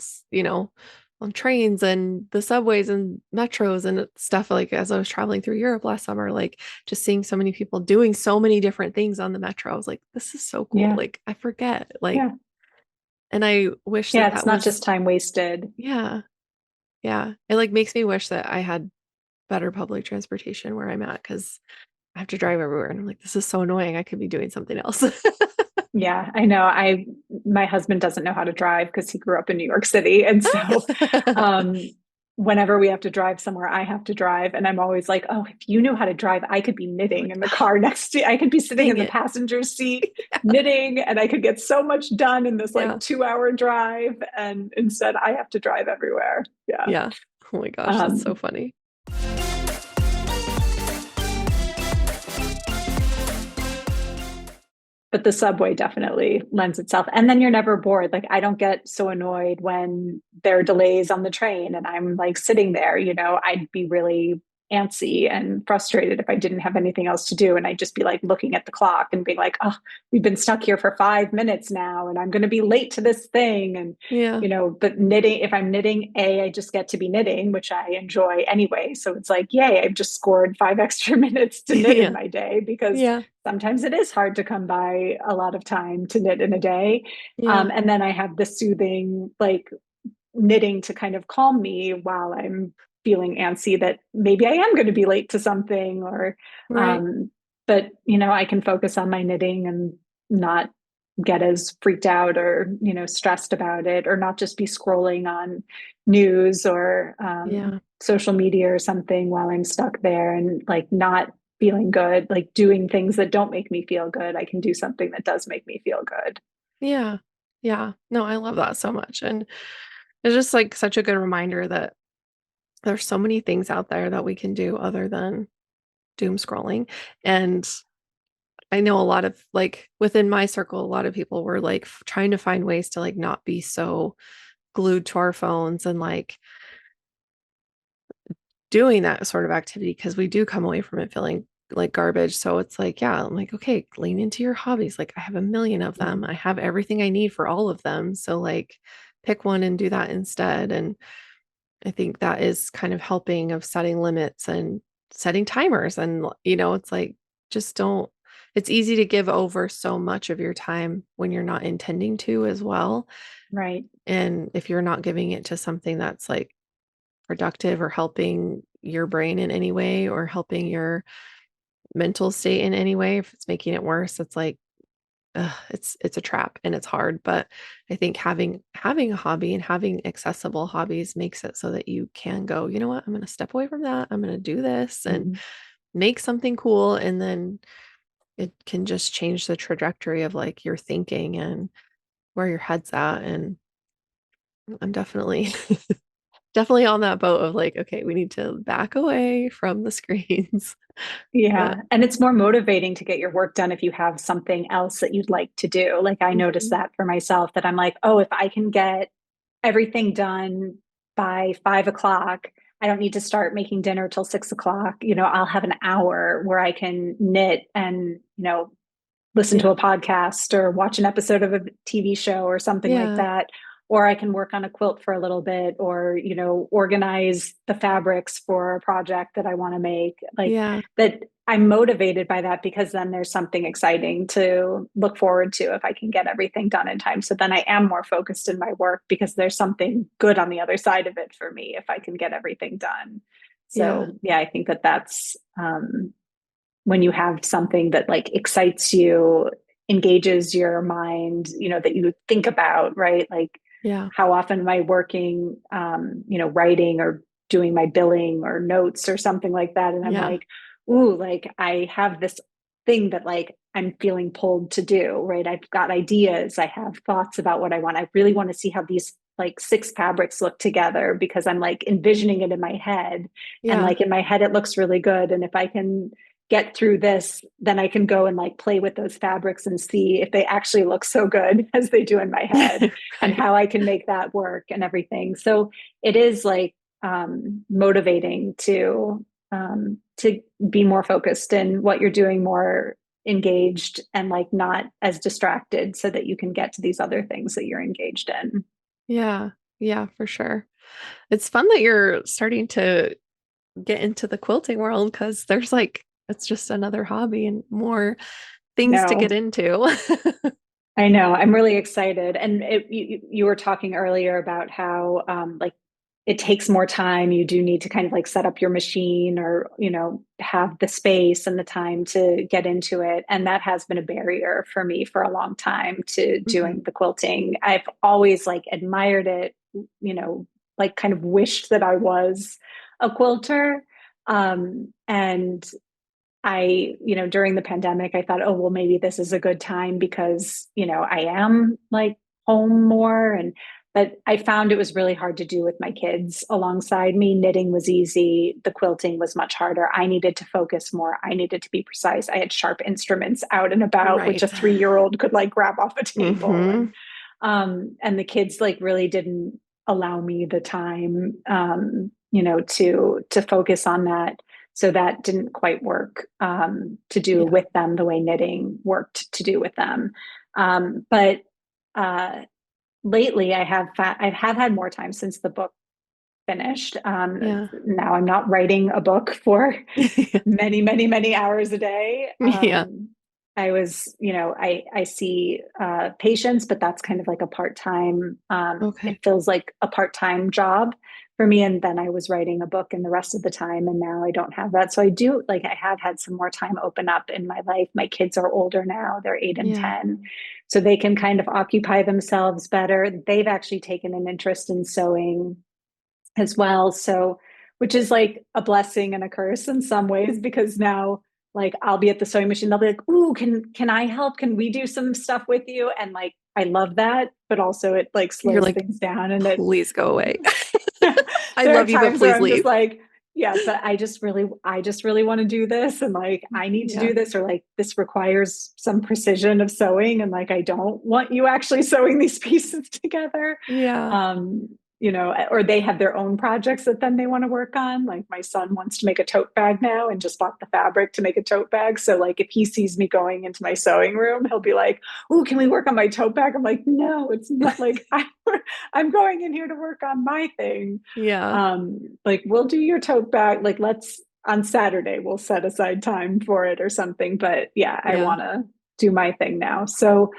Speaker 1: on trains and the subways and metros and stuff, like as I was traveling through Europe last summer, like just seeing so many people doing so many different things on the metro. I was like, this is so cool.
Speaker 2: Yeah.
Speaker 1: Like I forget, like,
Speaker 2: Yeah.
Speaker 1: and I wish
Speaker 2: Yeah.
Speaker 1: that
Speaker 2: It's
Speaker 1: that
Speaker 2: not
Speaker 1: was,
Speaker 2: just time wasted.
Speaker 1: yeah, yeah. It like makes me wish that I had better public transportation where I'm at, because I have to drive everywhere. And I'm like, this is so annoying. I could be doing something else.
Speaker 2: Yeah, I know. My husband doesn't know how to drive because he grew up in New York City. And so um whenever we have to drive somewhere, I have to drive. And I'm always like, oh, if you knew how to drive, I could be
Speaker 1: I'm
Speaker 2: knitting
Speaker 1: like,
Speaker 2: in the car next to you. I could be sitting in
Speaker 1: dang
Speaker 2: the
Speaker 1: it.
Speaker 2: passenger seat
Speaker 1: Yeah.
Speaker 2: knitting and I could get so much done in this like
Speaker 1: Yeah.
Speaker 2: 2 hour drive. And instead I have to drive everywhere. Yeah.
Speaker 1: Yeah. Oh my gosh, that's so
Speaker 2: Um,
Speaker 1: funny.
Speaker 2: but the subway definitely lends itself. And then you're never bored. Like I don't get so annoyed when there are delays on the train and I'm like sitting there, I'd be really antsy and frustrated if I didn't have anything else to do. And I'd just be like looking at the clock and being like, oh, we've been stuck here for 5 minutes now and I'm going to be late to this thing. And,
Speaker 1: Yeah.
Speaker 2: but knitting, if I'm knitting, I just get to be knitting, which I enjoy anyway. So it's like, yay, I've just scored 5 extra minutes to knit in
Speaker 1: Yeah.
Speaker 2: my day because
Speaker 1: Yeah.
Speaker 2: sometimes it is hard to come by a lot of time to knit in a day.
Speaker 1: Yeah.
Speaker 2: And then I have the soothing, like knitting to kind of calm me while I'm feeling antsy that maybe I am going to be late to something
Speaker 1: Right.
Speaker 2: um, but I can focus on my knitting and not get as freaked out or, stressed about it or not just be scrolling on news or
Speaker 1: Yeah.
Speaker 2: social media or something while I'm stuck there and like not feeling good, like doing things that don't make me feel good. I can do something that does make me feel good.
Speaker 1: Yeah. Yeah. No, I love that so much. And it's just like such a good reminder that there's so many things out there that we can do other than doom scrolling. And I know a lot of like within my circle, a lot of people were like trying to find ways to like not be so glued to our phones and like doing that sort of activity, because we do come away from it feeling like garbage. So it's like, yeah, I'm like, okay, lean into your hobbies. Like I have a million of them.
Speaker 2: Mhm.
Speaker 1: I have everything I need for all of them. So like pick one and do that instead. And I think that is kind of helping of setting limits and setting timers. And, it's like, just don't, it's easy to give over so much of your time when you're not intending to as well.
Speaker 2: Right.
Speaker 1: And if you're not giving it to something that's like productive or helping your brain in any way or helping your mental state in any way, if it's making it worse, it's like, it's a trap and it's hard. But I think having a hobby and having accessible hobbies makes it so that you can go, you know what, I'm going to step away from that, I'm going to do this and
Speaker 2: Mhm.
Speaker 1: make something cool. And then it can just change the trajectory of like your thinking and where your head's at. And I'm definitely definitely on that boat of like, okay, we need to back away from the screens.
Speaker 2: Yeah.
Speaker 1: But
Speaker 2: And it's more motivating to get your work done if you have something else that you'd like to do. Like I noticed
Speaker 1: Mhm.
Speaker 2: that for myself that I'm like, oh, if I can get everything done by 5 o'clock, I don't need to start making dinner till 6 o'clock. I'll have an hour where I can knit and, listen to
Speaker 1: Yeah.
Speaker 2: a podcast or watch an episode of a TV show or something like
Speaker 1: Yeah.
Speaker 2: that. Or I can work on a quilt for a little bit or, organize the fabrics for a project that I want to make. Like
Speaker 1: Yeah.
Speaker 2: that I'm motivated by that because then there's something exciting to look forward to if I can get everything done in time. So then I am more focused in my work because there's something good on the other side of it for me if I can get everything done.
Speaker 1: Yeah.
Speaker 2: So yeah, I think that that's when you have something that like excites you, engages your mind, that you think about, right? Like,
Speaker 1: Yeah.
Speaker 2: how often am I working, writing or doing my billing or notes or something like that? And I'm
Speaker 1: Yeah.
Speaker 2: like, ooh, like I have this thing that like I'm feeling pulled to do, right? I've got ideas, I have thoughts about what I want. I really want to see how these like six fabrics look together because I'm like envisioning it in my head. And
Speaker 1: Yeah.
Speaker 2: like in my head, it looks really good. And if I can get through this, then I can go and like play with those fabrics and see if they actually look so good as they do in my head and
Speaker 1: Right.
Speaker 2: how I can make that work and everything. So it is like motivating to be more focused in what you're doing, more engaged and like not as distracted so that you can get to these other things that you're engaged in.
Speaker 1: Yeah. Yeah, for sure. It's fun that you're starting to get into the quilting world because there's like, it's just another hobby and more things to get
Speaker 2: No,
Speaker 1: into.
Speaker 2: I know. I'm really excited. And you were talking earlier about how like it takes more time. You do need to kind of like set up your machine or, have the space and the time to get into it. And that has been a barrier for me for a long time to
Speaker 1: Mhm.
Speaker 2: doing the quilting. I've always like admired it, you know, like kind of wished that I was a quilter. And during the pandemic, I thought, oh, well, maybe this is a good time because, I am like home more. But I found it was really hard to do with my kids alongside me. Knitting was easy. The quilting was much harder. I needed to focus more. I needed to be precise. I had sharp instruments out and about, which a
Speaker 1: Right.
Speaker 2: 3-year-old could like grab off a table.
Speaker 1: Hmm.
Speaker 2: And the kids like really didn't allow me the time, to focus on that. So that didn't quite work to do
Speaker 1: Yeah.
Speaker 2: with them the way knitting worked to do with them. But uh, lately, I have had more time since the book finished.
Speaker 1: Yeah.
Speaker 2: Now I'm not writing a book for many, many, many hours a day.
Speaker 1: Yeah.
Speaker 2: I was, I see patients, but that's kind of like a part-time, it
Speaker 1: Okay.
Speaker 2: feels like a part-time job for me. And then I was writing a book and the rest of the time, and now I don't have that. So I do like, I have had some more time open up in my life. My kids are older now, they're 8 and
Speaker 1: Yeah.
Speaker 2: 10. So they can kind of occupy themselves better. They've actually taken an interest in sewing as well. So, which is like a blessing and a curse in some ways because now like I'll be at the sewing machine, they'll be like, "Ooh, can I help? Can we do some stuff with you?" And like I love that, but also it like
Speaker 1: You're
Speaker 2: slows
Speaker 1: like,
Speaker 2: things down and it
Speaker 1: please go away. I
Speaker 2: there are
Speaker 1: love you, but
Speaker 2: times where
Speaker 1: please
Speaker 2: I'm just
Speaker 1: leave.
Speaker 2: like, yeah, but I just really want to do this and like I need to
Speaker 1: Yeah.
Speaker 2: do this or like this requires some precision of sewing and like I don't want you actually sewing these pieces together.
Speaker 1: Yeah.
Speaker 2: Um, or they have their own projects that then they want to work on. Like my son wants to make a tote bag now and just bought the fabric to make a tote bag. So like if he sees me going into my sewing room, he'll be like, "Oh, can we work on my tote bag?" I'm like, "No, it's not like I'm going in here to work on my thing."
Speaker 1: Yeah.
Speaker 2: Like we'll do your tote bag. Like let's on Saturday we'll set aside time for it or something. But yeah, I
Speaker 1: Yeah.
Speaker 2: want to do my thing now. So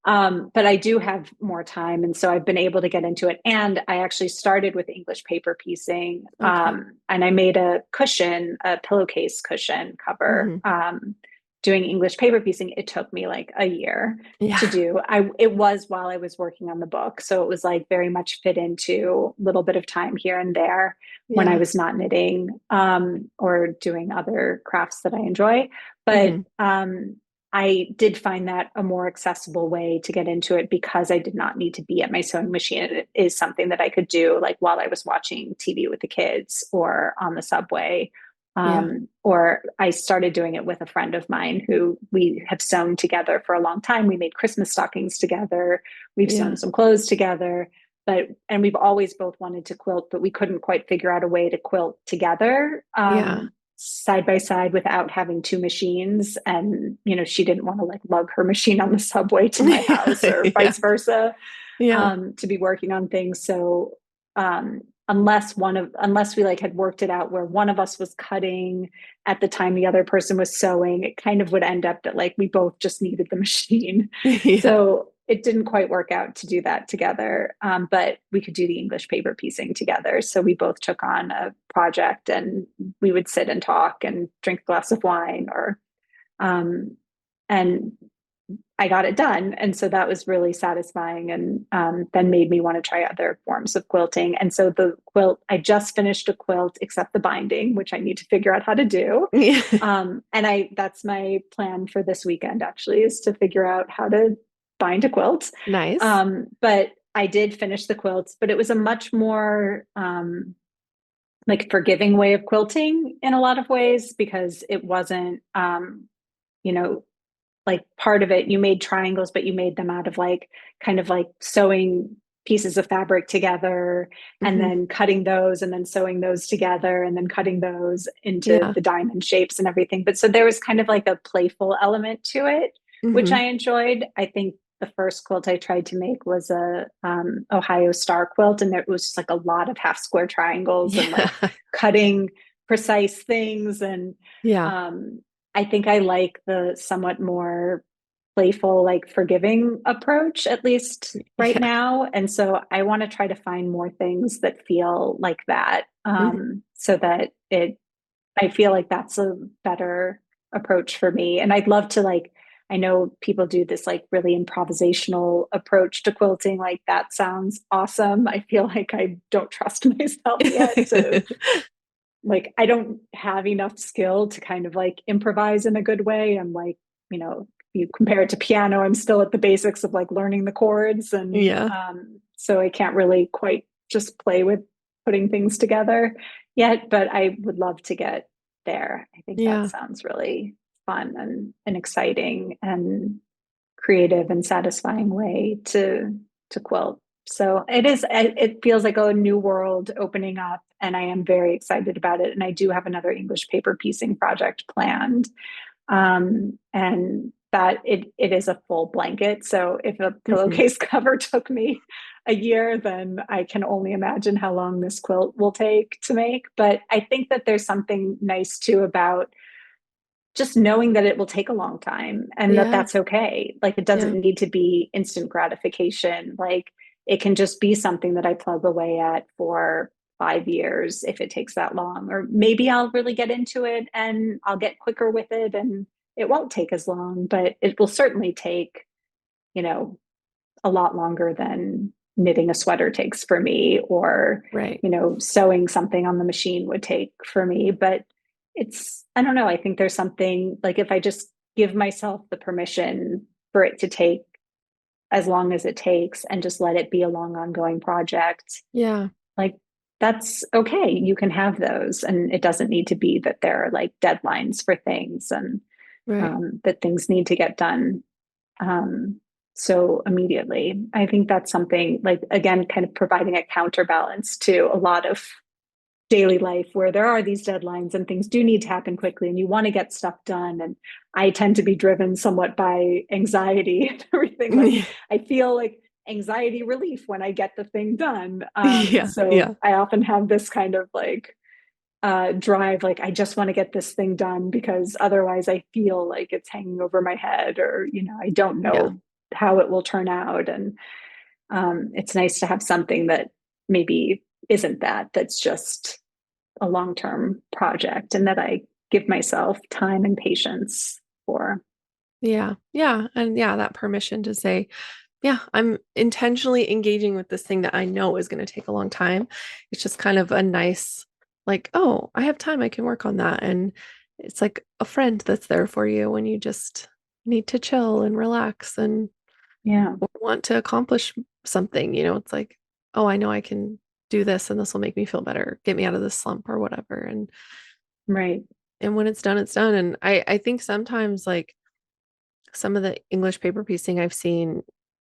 Speaker 2: but I do have more time. And so I've been able to get into it. And I actually started with English paper piecing.
Speaker 1: Okay.
Speaker 2: And I made a cushion, a pillowcase cushion cover.
Speaker 1: Hmm.
Speaker 2: Doing English paper piecing, it took me like a year to
Speaker 1: Yeah.
Speaker 2: do. It was while I was working on the book. So it was like very much fit into a little bit of time here and there when I
Speaker 1: Yeah.
Speaker 2: was not knitting or doing other crafts that I enjoy. But
Speaker 1: Hmm.
Speaker 2: I did find that a more accessible way to get into it because I did not need to be at my sewing machine. It is something that I could do like while I was watching TV with the kids or on the subway.
Speaker 1: Yeah.
Speaker 2: Or I started doing it with a friend of mine who we have sewn together for a long time. We made Christmas stockings together. We've sewn
Speaker 1: Yeah.
Speaker 2: some clothes together, and we've always both wanted to quilt, but we couldn't quite figure out a way to quilt together.
Speaker 1: Yeah.
Speaker 2: Side by side without having two machines. And, she didn't want to like lug her machine on the subway to my house or
Speaker 1: Yeah.
Speaker 2: vice versa,
Speaker 1: Yeah.
Speaker 2: to be working on things. So, unless we like had worked it out where one of us was cutting at the time the other person was sewing, it kind of would end up that like we both just needed the machine.
Speaker 1: Yeah.
Speaker 2: So it didn't quite work out to do that together, but we could do the English paper piecing together. So we both took on a project and we would sit and talk and drink a glass of wine or um, and I got it done. And so that was really satisfying and then made me want to try other forms of quilting. And so the quilt, I just finished a quilt, except the binding, which I need to figure out how to do.
Speaker 1: Yeah.
Speaker 2: And that's my plan for this weekend, actually, is to figure out how to bind a quilt.
Speaker 1: Nice.
Speaker 2: But I did finish the quilts, but it was a much more like forgiving way of quilting in a lot of ways because it wasn't, you know, like part of it, you made triangles, but you made them out of like kind of like sewing pieces of fabric together and
Speaker 1: Hmm.
Speaker 2: then cutting those and then sewing those together and then cutting those into
Speaker 1: Yeah.
Speaker 2: the diamond shapes and everything. But so there was kind of like a playful element to it, which
Speaker 1: Hmm.
Speaker 2: I enjoyed. I think the first quilt I tried to make was a Ohio star quilt, and it was just like a lot of half square triangles and
Speaker 1: Yeah.
Speaker 2: like cutting precise things and
Speaker 1: Yeah.
Speaker 2: um, I think I like the somewhat more playful, like forgiving approach, at least right
Speaker 1: Yeah.
Speaker 2: now. And so I want to try to find more things that feel like that,
Speaker 1: Mhm.
Speaker 2: so that I feel like that's a better approach for me. And I'd love to like, I know people do this like really improvisational approach to quilting. Like that sounds awesome. I feel like I don't trust myself yet to like I don't have enough skill to kind of like improvise in a good way. I'm like, you compare it to piano, I'm still at the basics of like learning the chords and
Speaker 1: Yeah.
Speaker 2: so I can't really quite just play with putting things together yet, but I would love to get there. I think that
Speaker 1: Yeah.
Speaker 2: sounds really fun and exciting and creative and satisfying way to quilt. So it feels like a new world opening up, and I am very excited about it. And I do have another English paper piecing project planned, and that it is a full blanket. So if a
Speaker 1: Hmm.
Speaker 2: pillowcase cover took me a year, then I can only imagine how long this quilt will take to make. But I think that there's something nice too about just knowing that it will take a long time and that
Speaker 1: Yeah.
Speaker 2: that's okay. Like it
Speaker 1: Yeah.
Speaker 2: doesn't need to be instant gratification. Like it can just be something that I plug away at for 5 years if it takes that long. Or maybe I'll really get into it and I'll get quicker with it and it won't take as long, but it will certainly take, you know, a lot longer than knitting a sweater takes for me or
Speaker 1: Right.
Speaker 2: sewing something on the machine would take for me. But I don't know, I think there's something like if I just give myself the permission for it to take as long as it takes and just let it be a long ongoing project,
Speaker 1: Yeah.
Speaker 2: like that's okay, you can have those and it doesn't need to be that there are like deadlines for things and
Speaker 1: Right.
Speaker 2: that things need to get done um, so immediately. I think that's something like, again, kind of providing a counterbalance to a lot of daily life where there are these deadlines and things do need to happen quickly and you want to get stuff done. And I tend to be driven somewhat by anxiety and everything. Like I feel like anxiety relief when I get the thing done.
Speaker 1: Yeah.
Speaker 2: So
Speaker 1: Yeah.
Speaker 2: I often have this kind of like drive, like I just want to get this thing done because otherwise I feel like it's hanging over my head or I don't
Speaker 1: Yeah.
Speaker 2: know how it will turn out. And it's nice to have something that maybe isn't that's just a long-term project and that I give myself time and patience for.
Speaker 1: Yeah. Yeah. And yeah, that permission to say, yeah, I'm intentionally engaging with this thing that I know is going to take a long time. It's just kind of a nice, like, oh, I have time. I can work on that. And it's like a friend that's there for you when you just need to chill and relax and
Speaker 2: Yeah,
Speaker 1: want to accomplish something. It's like, oh, I know I can do this and this will make me feel better, get me out of this slump or whatever.
Speaker 2: right.
Speaker 1: And when it's done, it's done. And I think sometimes like some of the English paper piecing I've seen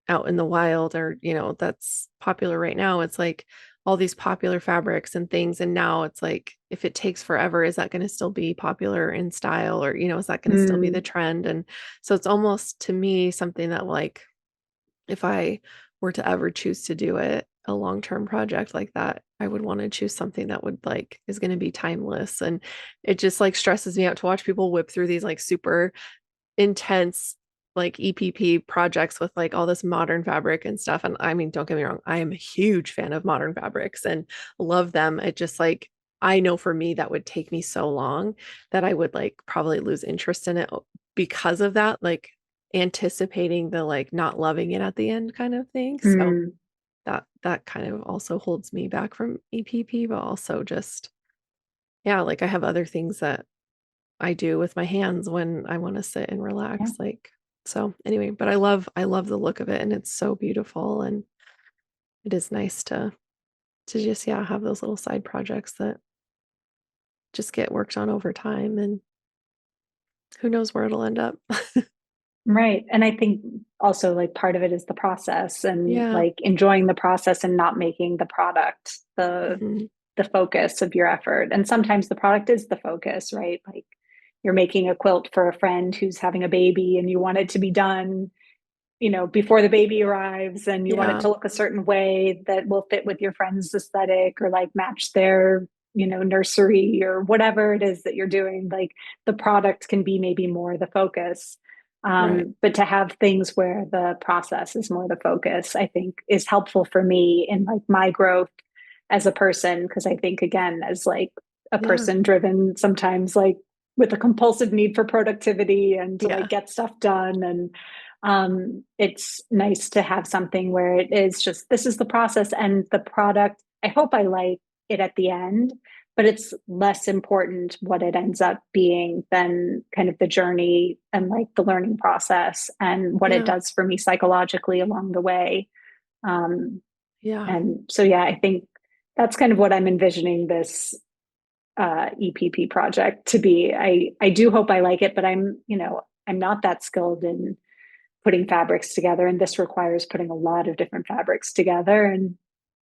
Speaker 1: out in the wild or, that's popular right now, it's like all these popular fabrics and things. And now it's like, if it takes forever, is that going to still be popular in style or, is that going to still be the
Speaker 2: Mm,
Speaker 1: trend? And so it's almost to me something that like, if I were to ever choose to do it, a long-term project like that, I would want to choose something that would like is going to be timeless. And it just like stresses me out to watch people whip through these like super intense like EPP projects with like all this modern fabric and stuff. And I mean, don't get me wrong, I am a huge fan of modern fabrics and love them. It just like I know for me that would take me so long that I would like probably lose interest in it because of that. Like anticipating the like not loving it at the end kind of thing. So
Speaker 2: Mm,
Speaker 1: that kind of also holds me back from EPP, but also just yeah, like I have other things that I do with my hands when I want to sit and
Speaker 2: yeah.
Speaker 1: relax. Like so anyway, but I love the look of it and it's so beautiful and it is nice to just yeah, have those little side projects that just get worked on over time and who knows where it'll end up.
Speaker 2: Right. And I think also like part of it is the process and
Speaker 1: Yeah.
Speaker 2: like enjoying the process and not making the product
Speaker 1: Mhm.
Speaker 2: the focus of your effort. And sometimes the product is the focus, right? Like you're making a quilt for a friend who's having a baby and you want it to be done, before the baby arrives and you want it
Speaker 1: Yeah.
Speaker 2: to look a certain way that will fit with your friend's aesthetic or like match their, nursery or whatever it is that you're doing. Like the product can be maybe more the focus.
Speaker 1: Right.
Speaker 2: But to have things where the process is more the focus, I think is helpful for me in like my growth as a person. Because I think, again, as like a
Speaker 1: Yeah.
Speaker 2: person driven sometimes like with a compulsive need for productivity and to like
Speaker 1: Yeah.
Speaker 2: get stuff done. And it's nice to have something where it is just this is the process and the product. I hope I like it at the end, but it's less important what it ends up being than kind of the journey and like the learning process and what it
Speaker 1: Yeah.
Speaker 2: does for me psychologically along the way. Um,
Speaker 1: Yeah.
Speaker 2: and so, yeah, I think that's kind of what I'm envisioning this EPP project to be. I do hope I like it, but I'm not that skilled in putting fabrics together, and this requires putting a lot of different fabrics together. And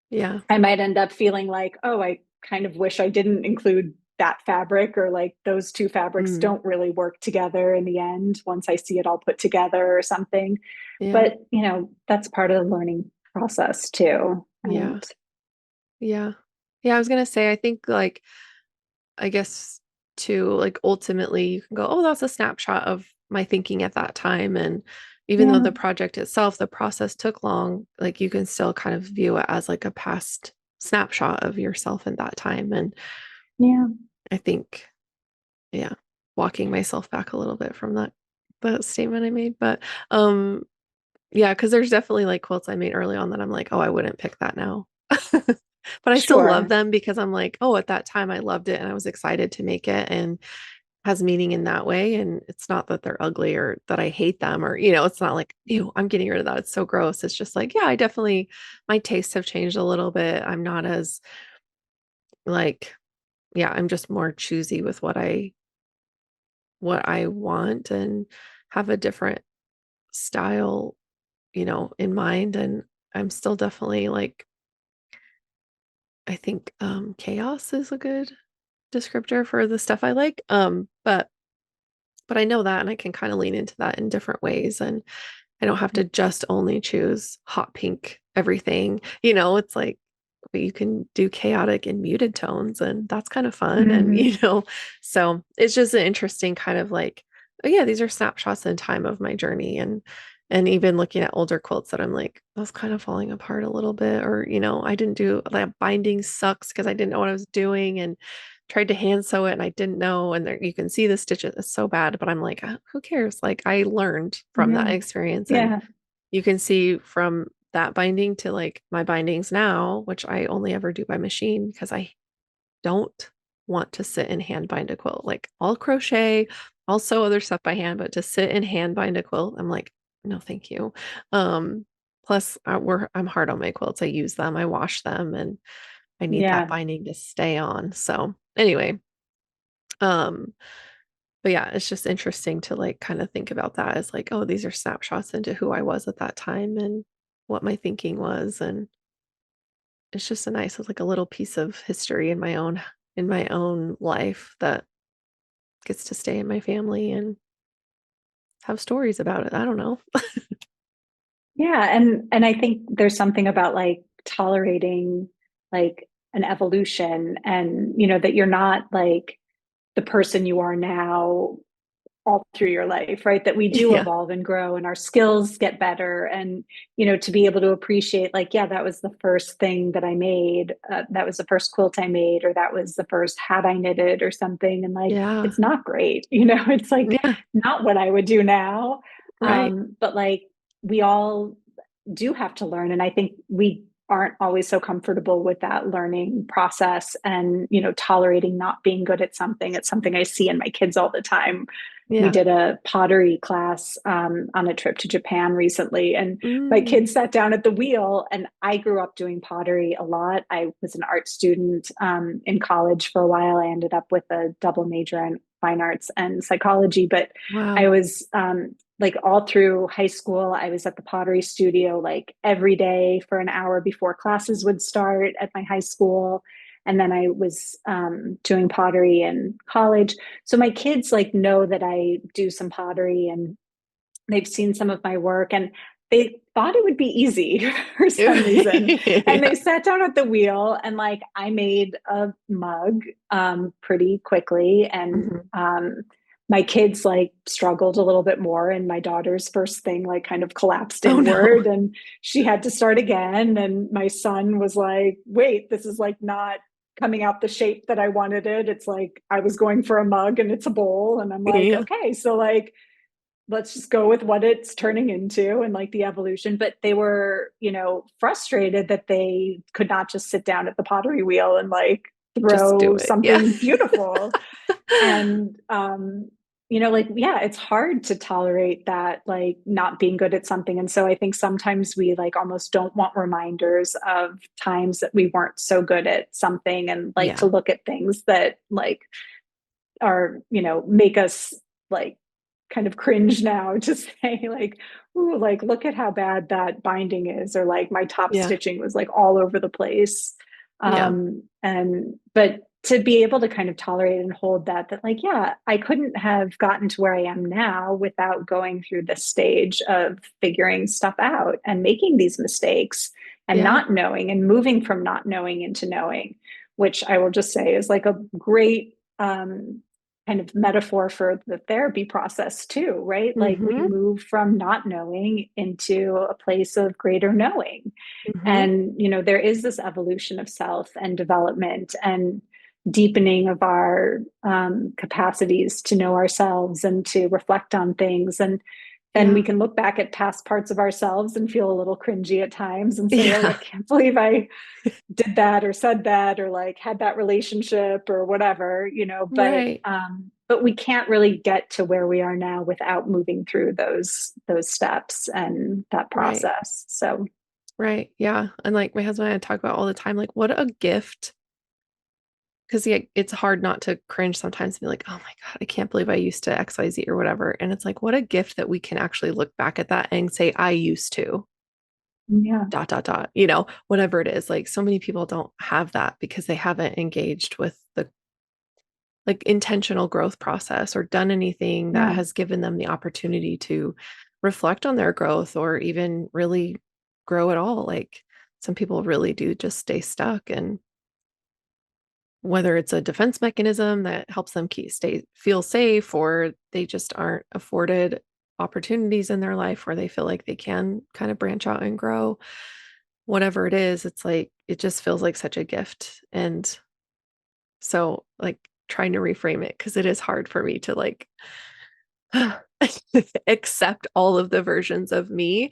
Speaker 1: Yeah.
Speaker 2: I might end up feeling like, oh, I kind of wish I didn't include that fabric, or like those two fabrics
Speaker 1: Mm.
Speaker 2: don't really work together in the end once I see it all put together or something.
Speaker 1: Yeah.
Speaker 2: But, that's part of the learning process too.
Speaker 1: Yeah.
Speaker 2: And
Speaker 1: Yeah. Yeah, I was gonna say, I think like I guess to like ultimately you can go, oh, that's a snapshot of my thinking at that time. And even though
Speaker 2: yeah,
Speaker 1: the project itself, the process took long, like you can still kind of view it as like a past snapshot of yourself in that time. And
Speaker 2: yeah,
Speaker 1: I think, yeah, walking myself back a little bit from that statement I made. But yeah, because there's definitely like quilts I made early on that I'm like, oh, I wouldn't pick that now. But I still love
Speaker 2: sure.
Speaker 1: them because I'm like, oh, at that time I loved it and I was excited to make it and has meaning in that way. And it's not that they're ugly or that I hate them or, it's not like, ew, I'm getting rid of that. It's so gross. It's just like, yeah, I definitely, my tastes have changed a little bit. I'm not as like, yeah, I'm just more choosy with what I want and have a different style, in mind. And I'm still definitely like, I think chaos is a good descriptor for the stuff I like. But I know that and I can kind of lean into that in different ways. And I don't have to just only choose hot pink everything. It's like but you can do chaotic and muted tones and that's kind of fun. And
Speaker 2: Hmm.
Speaker 1: so it's just an interesting kind of like, oh yeah, these are snapshots in time of my journey. And even looking at older quilts that I'm like, that's kind of falling apart a little bit. Or, I didn't do that binding sucks because I didn't know what I was doing and tried to hand sew it and I didn't know. And there you can see the stitches. It's so bad. But I'm like, who cares? Like I learned from that
Speaker 2: Yeah,
Speaker 1: experience. And
Speaker 2: yeah,
Speaker 1: you can see from that binding to like my bindings now, which I only ever do by machine because I don't want to sit and hand bind a quilt. Like I'll crochet, I'll sew other stuff by hand, but to sit and hand bind a quilt, I'm like, no, thank you. Um, plus I'm hard on my quilts. I use them, I wash them, and I need that
Speaker 2: yeah.
Speaker 1: binding to stay on. So anyway, um, but yeah, it's just interesting to like kind of think about that as like, oh, these are snapshots into who I was at that time and what my thinking was. And it's just it's like a little piece of history in my own life that gets to stay in my family and have stories about it. I don't know.
Speaker 2: Yeah, and I think there's something about like tolerating like an evolution and that you're not like the person you are now all through your life, right? That we do
Speaker 1: Yeah.
Speaker 2: evolve and grow and our skills get better and to be able to appreciate like yeah, that was the first thing that I made, that was the first quilt I made or that was the first hat I knitted or something and like
Speaker 1: Yeah.
Speaker 2: it's not great, it's like
Speaker 1: Yeah.
Speaker 2: not what I would do now.
Speaker 1: Right.
Speaker 2: But like we all do have to learn. And I think we aren't always so comfortable with that learning process and, tolerating not being good at something. It's something I see in my kids all the time. We
Speaker 1: Yeah.
Speaker 2: did a pottery class on a trip to Japan recently, and my
Speaker 1: Mm.
Speaker 2: kids sat down at the wheel. And I grew up doing pottery a lot. I was an art student in college for a while. I ended up with a double major in fine arts and psychology, but I
Speaker 1: Wow.
Speaker 2: was like all through high school, I was at the pottery studio like every day for an hour before classes would start at my high school. And then I was doing pottery in college. So my kids like know that I do some pottery, and they've seen some of my work, and they thought it would be easy for some reason. And
Speaker 1: Yeah.
Speaker 2: they sat down at the wheel, and like I made a mug pretty quickly. And
Speaker 1: Mhm.
Speaker 2: my kids like struggled a little bit more, and my daughter's first thing like kind of collapsed
Speaker 1: Oh no.
Speaker 2: inward, and she had to start again. And my son was like, wait, this is like not coming out the shape that I wanted it. It's like I was going for a mug and it's a bowl. And I'm like,
Speaker 1: Yeah.
Speaker 2: okay, so like let's just go with what it's turning into and like the evolution. But they were, frustrated that they could not just sit down at the pottery wheel and like
Speaker 1: Just do
Speaker 2: throw
Speaker 1: it. Yeah.
Speaker 2: something beautiful. And like, yeah, it's hard to tolerate that, like not being good at something. And so I think sometimes we like almost don't want reminders of times that we weren't so good at something, and like to
Speaker 1: Yeah.
Speaker 2: look at things that like are, make us like kind of cringe now to say like, ooh, like look at how bad that binding is, or like my top
Speaker 1: Yeah.
Speaker 2: stitching was like all over the place.
Speaker 1: Yeah.
Speaker 2: And but to be able to kind of tolerate and hold that like, yeah, I couldn't have gotten to where I am now without going through this stage of figuring stuff out and making these mistakes and
Speaker 1: Yeah.
Speaker 2: not knowing and moving from not knowing into knowing, which I will just say is like a great kind of metaphor for the therapy process too, right? Like we
Speaker 1: Mhm.
Speaker 2: move from not knowing into a place of greater knowing.
Speaker 1: Mhm.
Speaker 2: And, there is this evolution of self and development and deepening of our capacities to know ourselves and to reflect on things. And then we
Speaker 1: Yeah.
Speaker 2: can look back at past parts of ourselves and feel a little cringy at times and say, oh, I
Speaker 1: Yeah.
Speaker 2: can't believe I did that or said that or like had that relationship or whatever,
Speaker 1: Right.
Speaker 2: but we can't really get to where we are now without moving through those steps and that
Speaker 1: Right.
Speaker 2: process. So
Speaker 1: Right. Yeah. And like my husband and I talk about all the time, like what a gift. Because yeah, it's hard not to cringe sometimes and be like, oh my God, I can't believe I used to XYZ or whatever. And it's like, what a gift that we can actually look back at that and say, I used to
Speaker 2: yeah.
Speaker 1: dot dot dot, whatever it is. Like so many people don't have that because they haven't engaged with the like intentional growth process or done anything that
Speaker 2: Yeah.
Speaker 1: has given them the opportunity to reflect on their growth or even really grow at all. Like some people really do just stay stuck, and whether it's a defense mechanism that helps them feel safe, or they just aren't afforded opportunities in their life where they feel like they can kind of branch out and grow. Whatever it is, it's like it just feels like such a gift. And so like trying to reframe it, because it is hard for me to like accept all of the versions of me,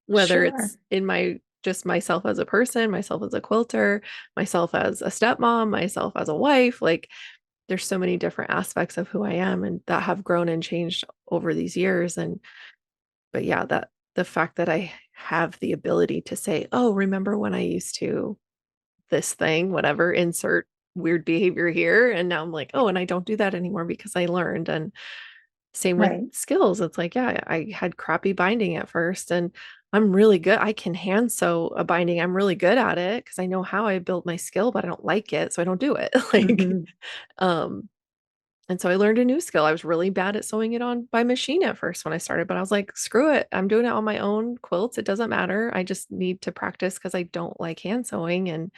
Speaker 1: whether
Speaker 2: Sure.
Speaker 1: it's in my just myself as a person, myself as a quilter, myself as a stepmom, myself as a wife. Like there's so many different aspects of who I am and that have grown and changed over these years. And but yeah, that the fact that I have the ability to say, oh, remember when I used to this thing, whatever, insert weird behavior here. And now I'm like, oh, and I don't do that anymore because I learned. And same with
Speaker 2: Right.
Speaker 1: skills. It's like, yeah, I had crappy binding at first, and I'm really good. I can hand sew a binding. I'm really good at it because I know how I build my skill, but I don't like it. So I don't do it. Like,
Speaker 2: Hmm.
Speaker 1: um, and so I learned a new skill. I was really bad at sewing it on by machine at first when I started, but I was like, screw it. I'm doing it on my own quilts. It doesn't matter. I just need to practice because I don't like hand sewing, and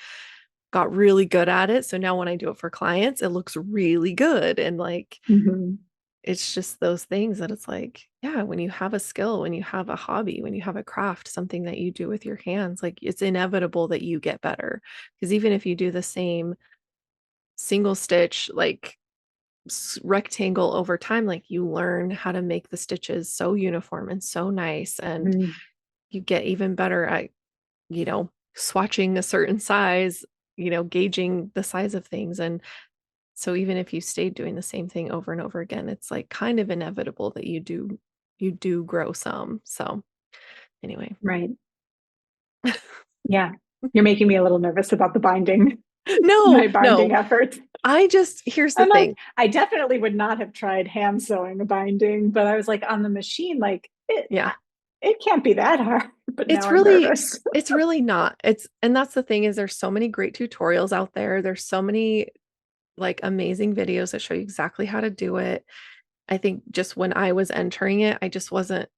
Speaker 1: got really good at it. So now when I do it for clients, it looks really good. And like,
Speaker 2: Hmm.
Speaker 1: it's just those things that it's like, yeah, when you have a skill, when you have a hobby, when you have a craft, something that you do with your hands, like it's inevitable that you get better. Because even if you do the same single stitch, like rectangle over time, like you learn how to make the stitches so uniform and so nice. And
Speaker 2: Mhm.
Speaker 1: you get even better at, swatching a certain size, gauging the size of things. And so even if you stayed doing the same thing over and over again, it's like kind of inevitable that you do grow some. So anyway.
Speaker 2: Right. Yeah. You're making me a little nervous about the binding,
Speaker 1: No,
Speaker 2: my
Speaker 1: no.
Speaker 2: binding efforts.
Speaker 1: Here's the
Speaker 2: I'm like,
Speaker 1: thing.
Speaker 2: I definitely would not have tried hand sewing a binding, but I was like on the machine, like
Speaker 1: Yeah.
Speaker 2: it can't be that hard. But
Speaker 1: It's
Speaker 2: now I'm
Speaker 1: really
Speaker 2: nervous.
Speaker 1: it's really not. And that's the thing is there's so many great tutorials out there. There's so many like amazing videos that show you exactly how to do it. I think just when I was entering it,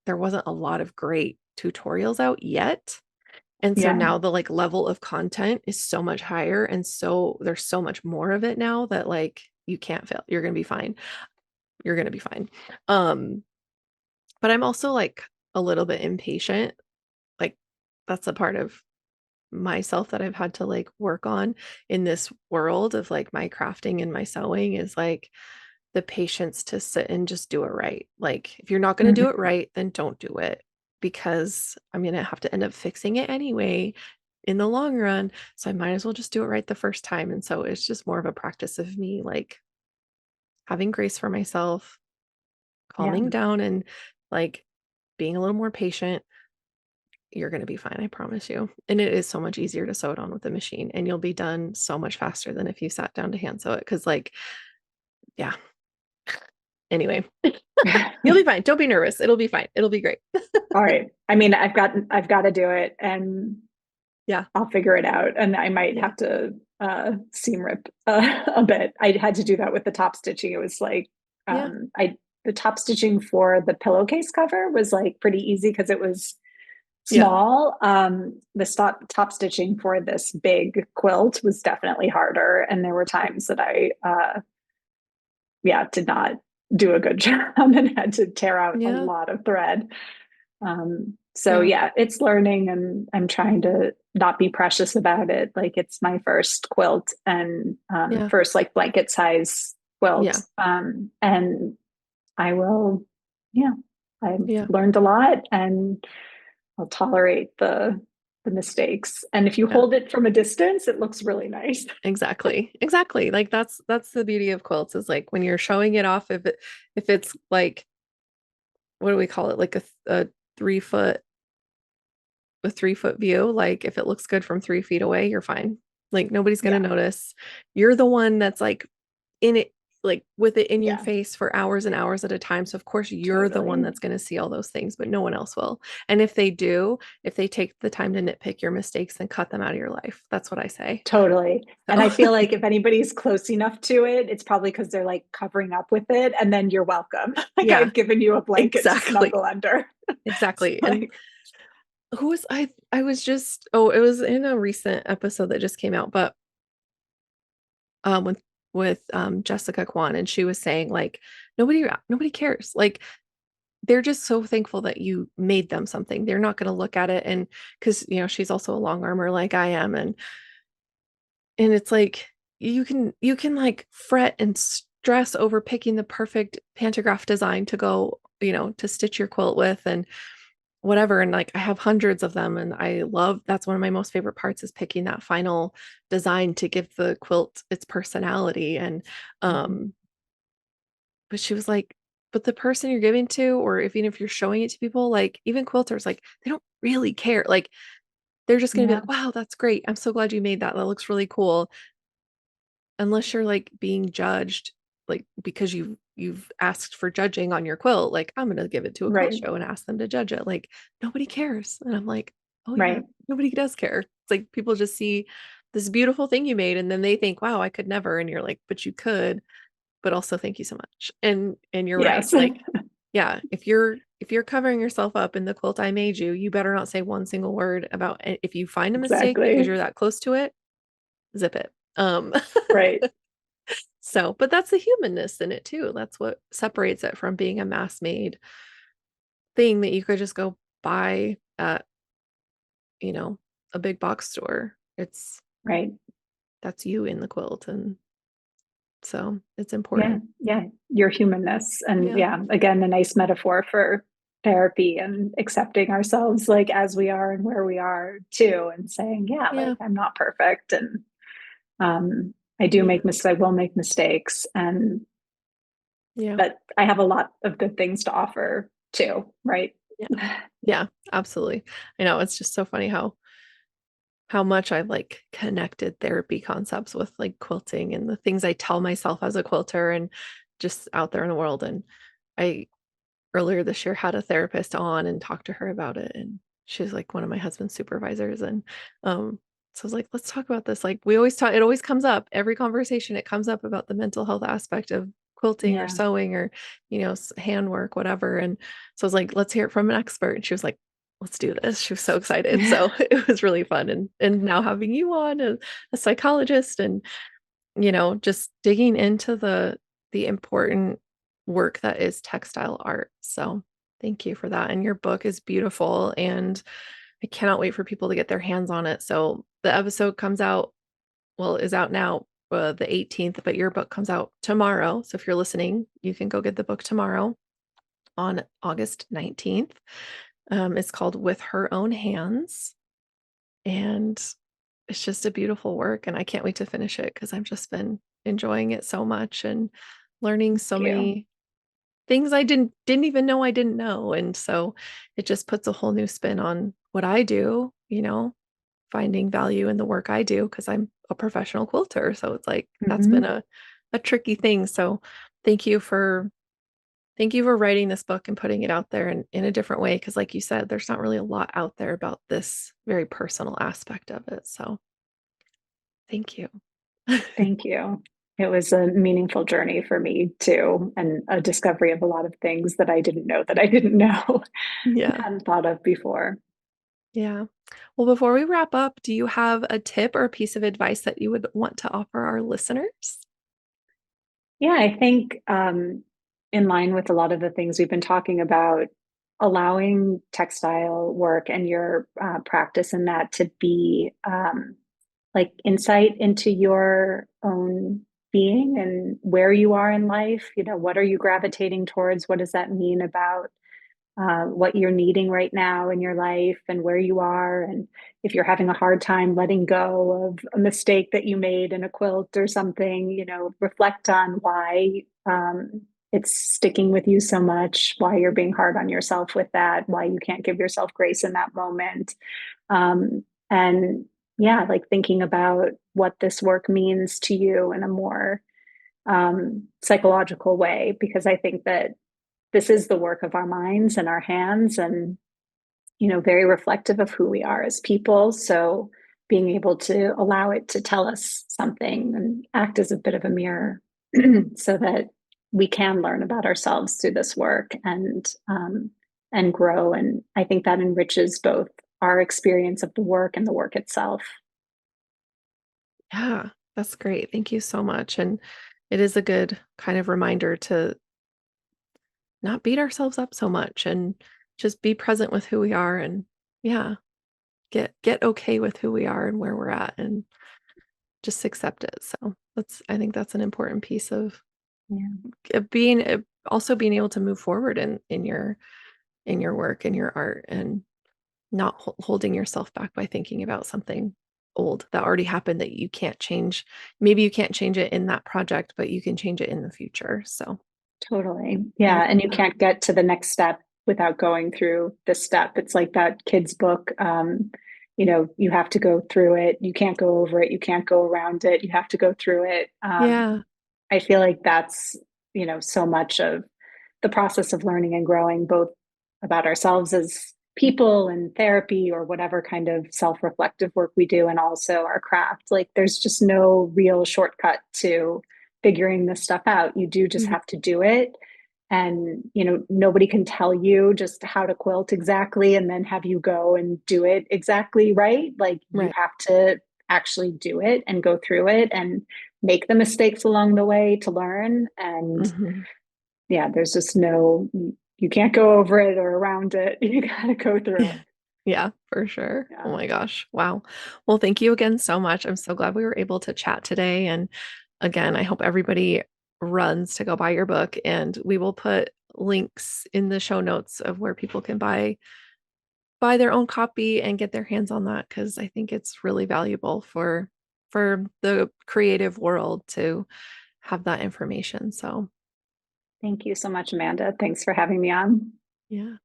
Speaker 1: there wasn't a lot of great tutorials out yet. And so
Speaker 2: Yeah.
Speaker 1: now the like level of content is so much higher. And so there's so much more of it now that like you can't fail. You're gonna be fine. You're gonna be fine. Um, but I'm also like a little bit impatient. Like that's a part of myself that I've had to like work on in this world of like my crafting and my sewing is like the patience to sit and just do it right. Like if you're not going to do it
Speaker 2: Mhm.
Speaker 1: right, then don't do it because I'm going to have to end up fixing it anyway in the long run. So I might as well just do it right the first time. And so it's just more of a practice of me like having grace for myself,
Speaker 2: Yeah.
Speaker 1: calming down and like being a little more patient. You're going to be fine, I promise you. And it is so much easier to sew it on with the machine and you'll be done so much faster than if you sat down to hand sew it. Cause like, yeah. Anyway, you'll be fine. Don't be nervous. It'll be fine. It'll be great.
Speaker 2: All right. I mean, I've got to do it, and
Speaker 1: Yeah.
Speaker 2: I'll figure it out. And I might
Speaker 1: Yeah.
Speaker 2: have to seam rip a bit. I had to do that with the top stitching. It was like
Speaker 1: Yeah.
Speaker 2: I the top stitching for the pillowcase cover was like pretty easy because it was
Speaker 1: Yeah.
Speaker 2: small. The top stitching for this big quilt was definitely harder, and there were times that I yeah, did not do a good job and had to tear out a
Speaker 1: Yeah.
Speaker 2: lot of thread. So
Speaker 1: Yeah.
Speaker 2: yeah, it's learning, and I'm trying to not be precious about it. Like it's my first quilt, and
Speaker 1: Yeah.
Speaker 2: first like blanket size quilt.
Speaker 1: Yeah.
Speaker 2: And I will, yeah, I've
Speaker 1: Yeah.
Speaker 2: learned a lot, and I'll tolerate the mistakes. And if you
Speaker 1: Yeah.
Speaker 2: hold it from a distance, it looks really nice.
Speaker 1: Exactly. Exactly. Like that's the beauty of quilts is like when you're showing it off, if it's like what do we call it? Like a 3 foot a 3 foot view. Like if it looks good from 3 feet away, you're fine. Like nobody's gonna
Speaker 2: Yeah,
Speaker 1: notice. You're the one that's like in it, like with it in your
Speaker 2: yeah,
Speaker 1: face for hours and hours at a time. So of course you're the one
Speaker 2: totally.
Speaker 1: that's gonna see all those things, but no one else will. And if they do, if they take the time to nitpick your mistakes, then cut them out of your life. That's what I say.
Speaker 2: Totally. And I
Speaker 1: So
Speaker 2: feel like if anybody's close enough to it, it's probably because they're like covering up with it. And then you're welcome. Like
Speaker 1: yeah,
Speaker 2: I've given you a blanket to
Speaker 1: exactly.
Speaker 2: snuggle under. It's
Speaker 1: Exactly. And
Speaker 2: like,
Speaker 1: who was I was just oh, it was in a recent episode that just came out, but with Jessica Kwan, and she was saying like nobody cares. Like they're just so thankful that you made them something. They're not going to look at it and because she's also a long armor like I am, and it's like you can like fret and stress over picking the perfect pantograph design to go to stitch your quilt with and whatever. And like I have hundreds of them and I love that's one of my most favorite parts is picking that final design to give the quilt its personality. And um but she was like, but the person you're giving to, or if even if you're showing it to people, like even quilters, like they don't really care. Like they're just gonna be
Speaker 2: yeah,
Speaker 1: like, wow, that's great. I'm so glad you made that. That looks really cool. Unless you're like being judged, like because you've asked for judging on your quilt, like I'm gonna give it to a quilt
Speaker 2: right,
Speaker 1: show and ask them to judge it. Like nobody cares. And I'm like, oh yeah,
Speaker 2: right.
Speaker 1: nobody does care. It's like people just see this beautiful thing you made and then they think, wow, I could never. And you're like, but you could, but also thank you so much. And you're right.
Speaker 2: Yes,
Speaker 1: Like, yeah, if you're covering yourself up in the quilt I made you, you better not say one single word about it. If you find a mistake because
Speaker 2: exactly.
Speaker 1: you're that close to it, zip it.
Speaker 2: Right.
Speaker 1: So, but that's the humanness in it too. That's what separates it from being a mass made thing that you could just go buy at, you know, a big box store. It's
Speaker 2: Right.
Speaker 1: that's you in the quilt. And So it's
Speaker 2: Yeah,
Speaker 1: important.
Speaker 2: yeah, your humanness. And
Speaker 1: Yeah.
Speaker 2: yeah, again, a nice metaphor for therapy and accepting ourselves like as we are and where we are too, and saying, yeah, like
Speaker 1: Yeah.
Speaker 2: I'm not perfect. And I do
Speaker 1: Yeah.
Speaker 2: make mistakes, I will make mistakes, and
Speaker 1: Yeah.
Speaker 2: but I have a lot of good things to offer too, right?
Speaker 1: Yeah. Yeah. Absolutely. I know it's just so funny how much I like connected therapy concepts with like quilting and the things I tell myself as a quilter and just out there in the world. And I earlier this year had a therapist on and talked to her about it. And she's like one of my husband's supervisors. And so I was like, let's talk about this. Like we always talk, it always comes up every conversation, it comes up about the mental health aspect of quilting or
Speaker 2: Yeah.
Speaker 1: sewing or, handwork, whatever. And so I was like, let's hear it from an expert. And she was like, let's do this. She was so excited. So it was really fun. And now having you on as a psychologist and just digging into the important work that is textile art. So thank you for that. And your book is beautiful and I cannot wait for people to get their hands on it. So the episode comes out, well, is out now, the 18th, but your book comes out tomorrow. So if you're listening, you can go get the book tomorrow on August 19th. It's called With Her Own Hands. And it's just a beautiful work, and I can't wait to finish it because I've just been enjoying it so much and learning so
Speaker 2: Thank you.
Speaker 1: many things I didn't even know I didn't know, and so it just puts a whole new spin on what I do, finding value in the work I do because 'cause I'm a professional quilter, so it's like that's been
Speaker 2: Mhm.
Speaker 1: a tricky thing, so thank you for thank you for writing this book and putting it out there in a different way because like you said, there's not really a lot out there about this very personal aspect of it, so thank you.
Speaker 2: Thank you. It was a meaningful journey for me too, and a discovery of a lot of things that I didn't know that I didn't know and
Speaker 1: Yeah.
Speaker 2: hadn't thought of before.
Speaker 1: Yeah. Well, before we wrap up, do you have a tip or a piece of advice that you would want to offer our listeners?
Speaker 2: Yeah, I think in line with a lot of the things we've been talking about, allowing textile work and your practice in that to be like insight into your own being and where you are in life. You know, what are you gravitating towards? What does that mean about what you're needing right now in your life and where you are? And if you're having a hard time letting go of a mistake that you made in a quilt or something, reflect on why it's sticking with you so much, why you're being hard on yourself with that, why you can't give yourself grace in that moment. And yeah, like thinking about what this work means to you in a more psychological way, because I think that this is the work of our minds and our hands, and very reflective of who we are as people. So being able to allow it to tell us something and act as a bit of a mirror so that we can learn about ourselves through this work and grow. And I think that enriches both our experience of the work and the work itself.
Speaker 1: Yeah, that's great. Thank you so much. And it is a good kind of reminder to not beat ourselves up so much and just be present with who we are and yeah, get okay with who we are and where we're at and just accept it. So I think that's an important piece
Speaker 2: Yeah,
Speaker 1: of being also being able to move forward in your work and your art and not holding yourself back by thinking about something old that already happened that you can't change. Maybe you can't change it in that project, but you can change it in the future. So
Speaker 2: totally.
Speaker 1: I
Speaker 2: Yeah.
Speaker 1: love
Speaker 2: And you
Speaker 1: that.
Speaker 2: can't get to the next step without going through this step. It's like that kid's book. You have to go through it. You can't go over it. You can't go around it. You have to go through it.
Speaker 1: Yeah.
Speaker 2: I feel like that's, so much of the process of learning and growing, both about ourselves as people and therapy or whatever kind of self reflective work we do, and also our craft. Like, there's just no real shortcut to figuring this stuff out. You do just
Speaker 1: Mhm.
Speaker 2: have to do it. And, nobody can tell you just how to quilt exactly and then have you go and do it exactly right. Like, you
Speaker 1: Right.
Speaker 2: have to actually do it and go through it and make the mistakes along the way to learn. And
Speaker 1: Mhm.
Speaker 2: yeah, there's just no, you can't go over it or around it. You got to go through it.
Speaker 1: Yeah, for sure. Oh
Speaker 2: Yeah.
Speaker 1: my gosh. Wow. Well, thank you again so much. I'm so glad we were able to chat today and again, I hope everybody runs to go buy your book, and we will put links in the show notes of where people can buy their own copy and get their hands on that, because I think it's really valuable for the creative world to have that information. So
Speaker 2: Thank you so much, Amanda. Thanks for having me on.
Speaker 1: yeah.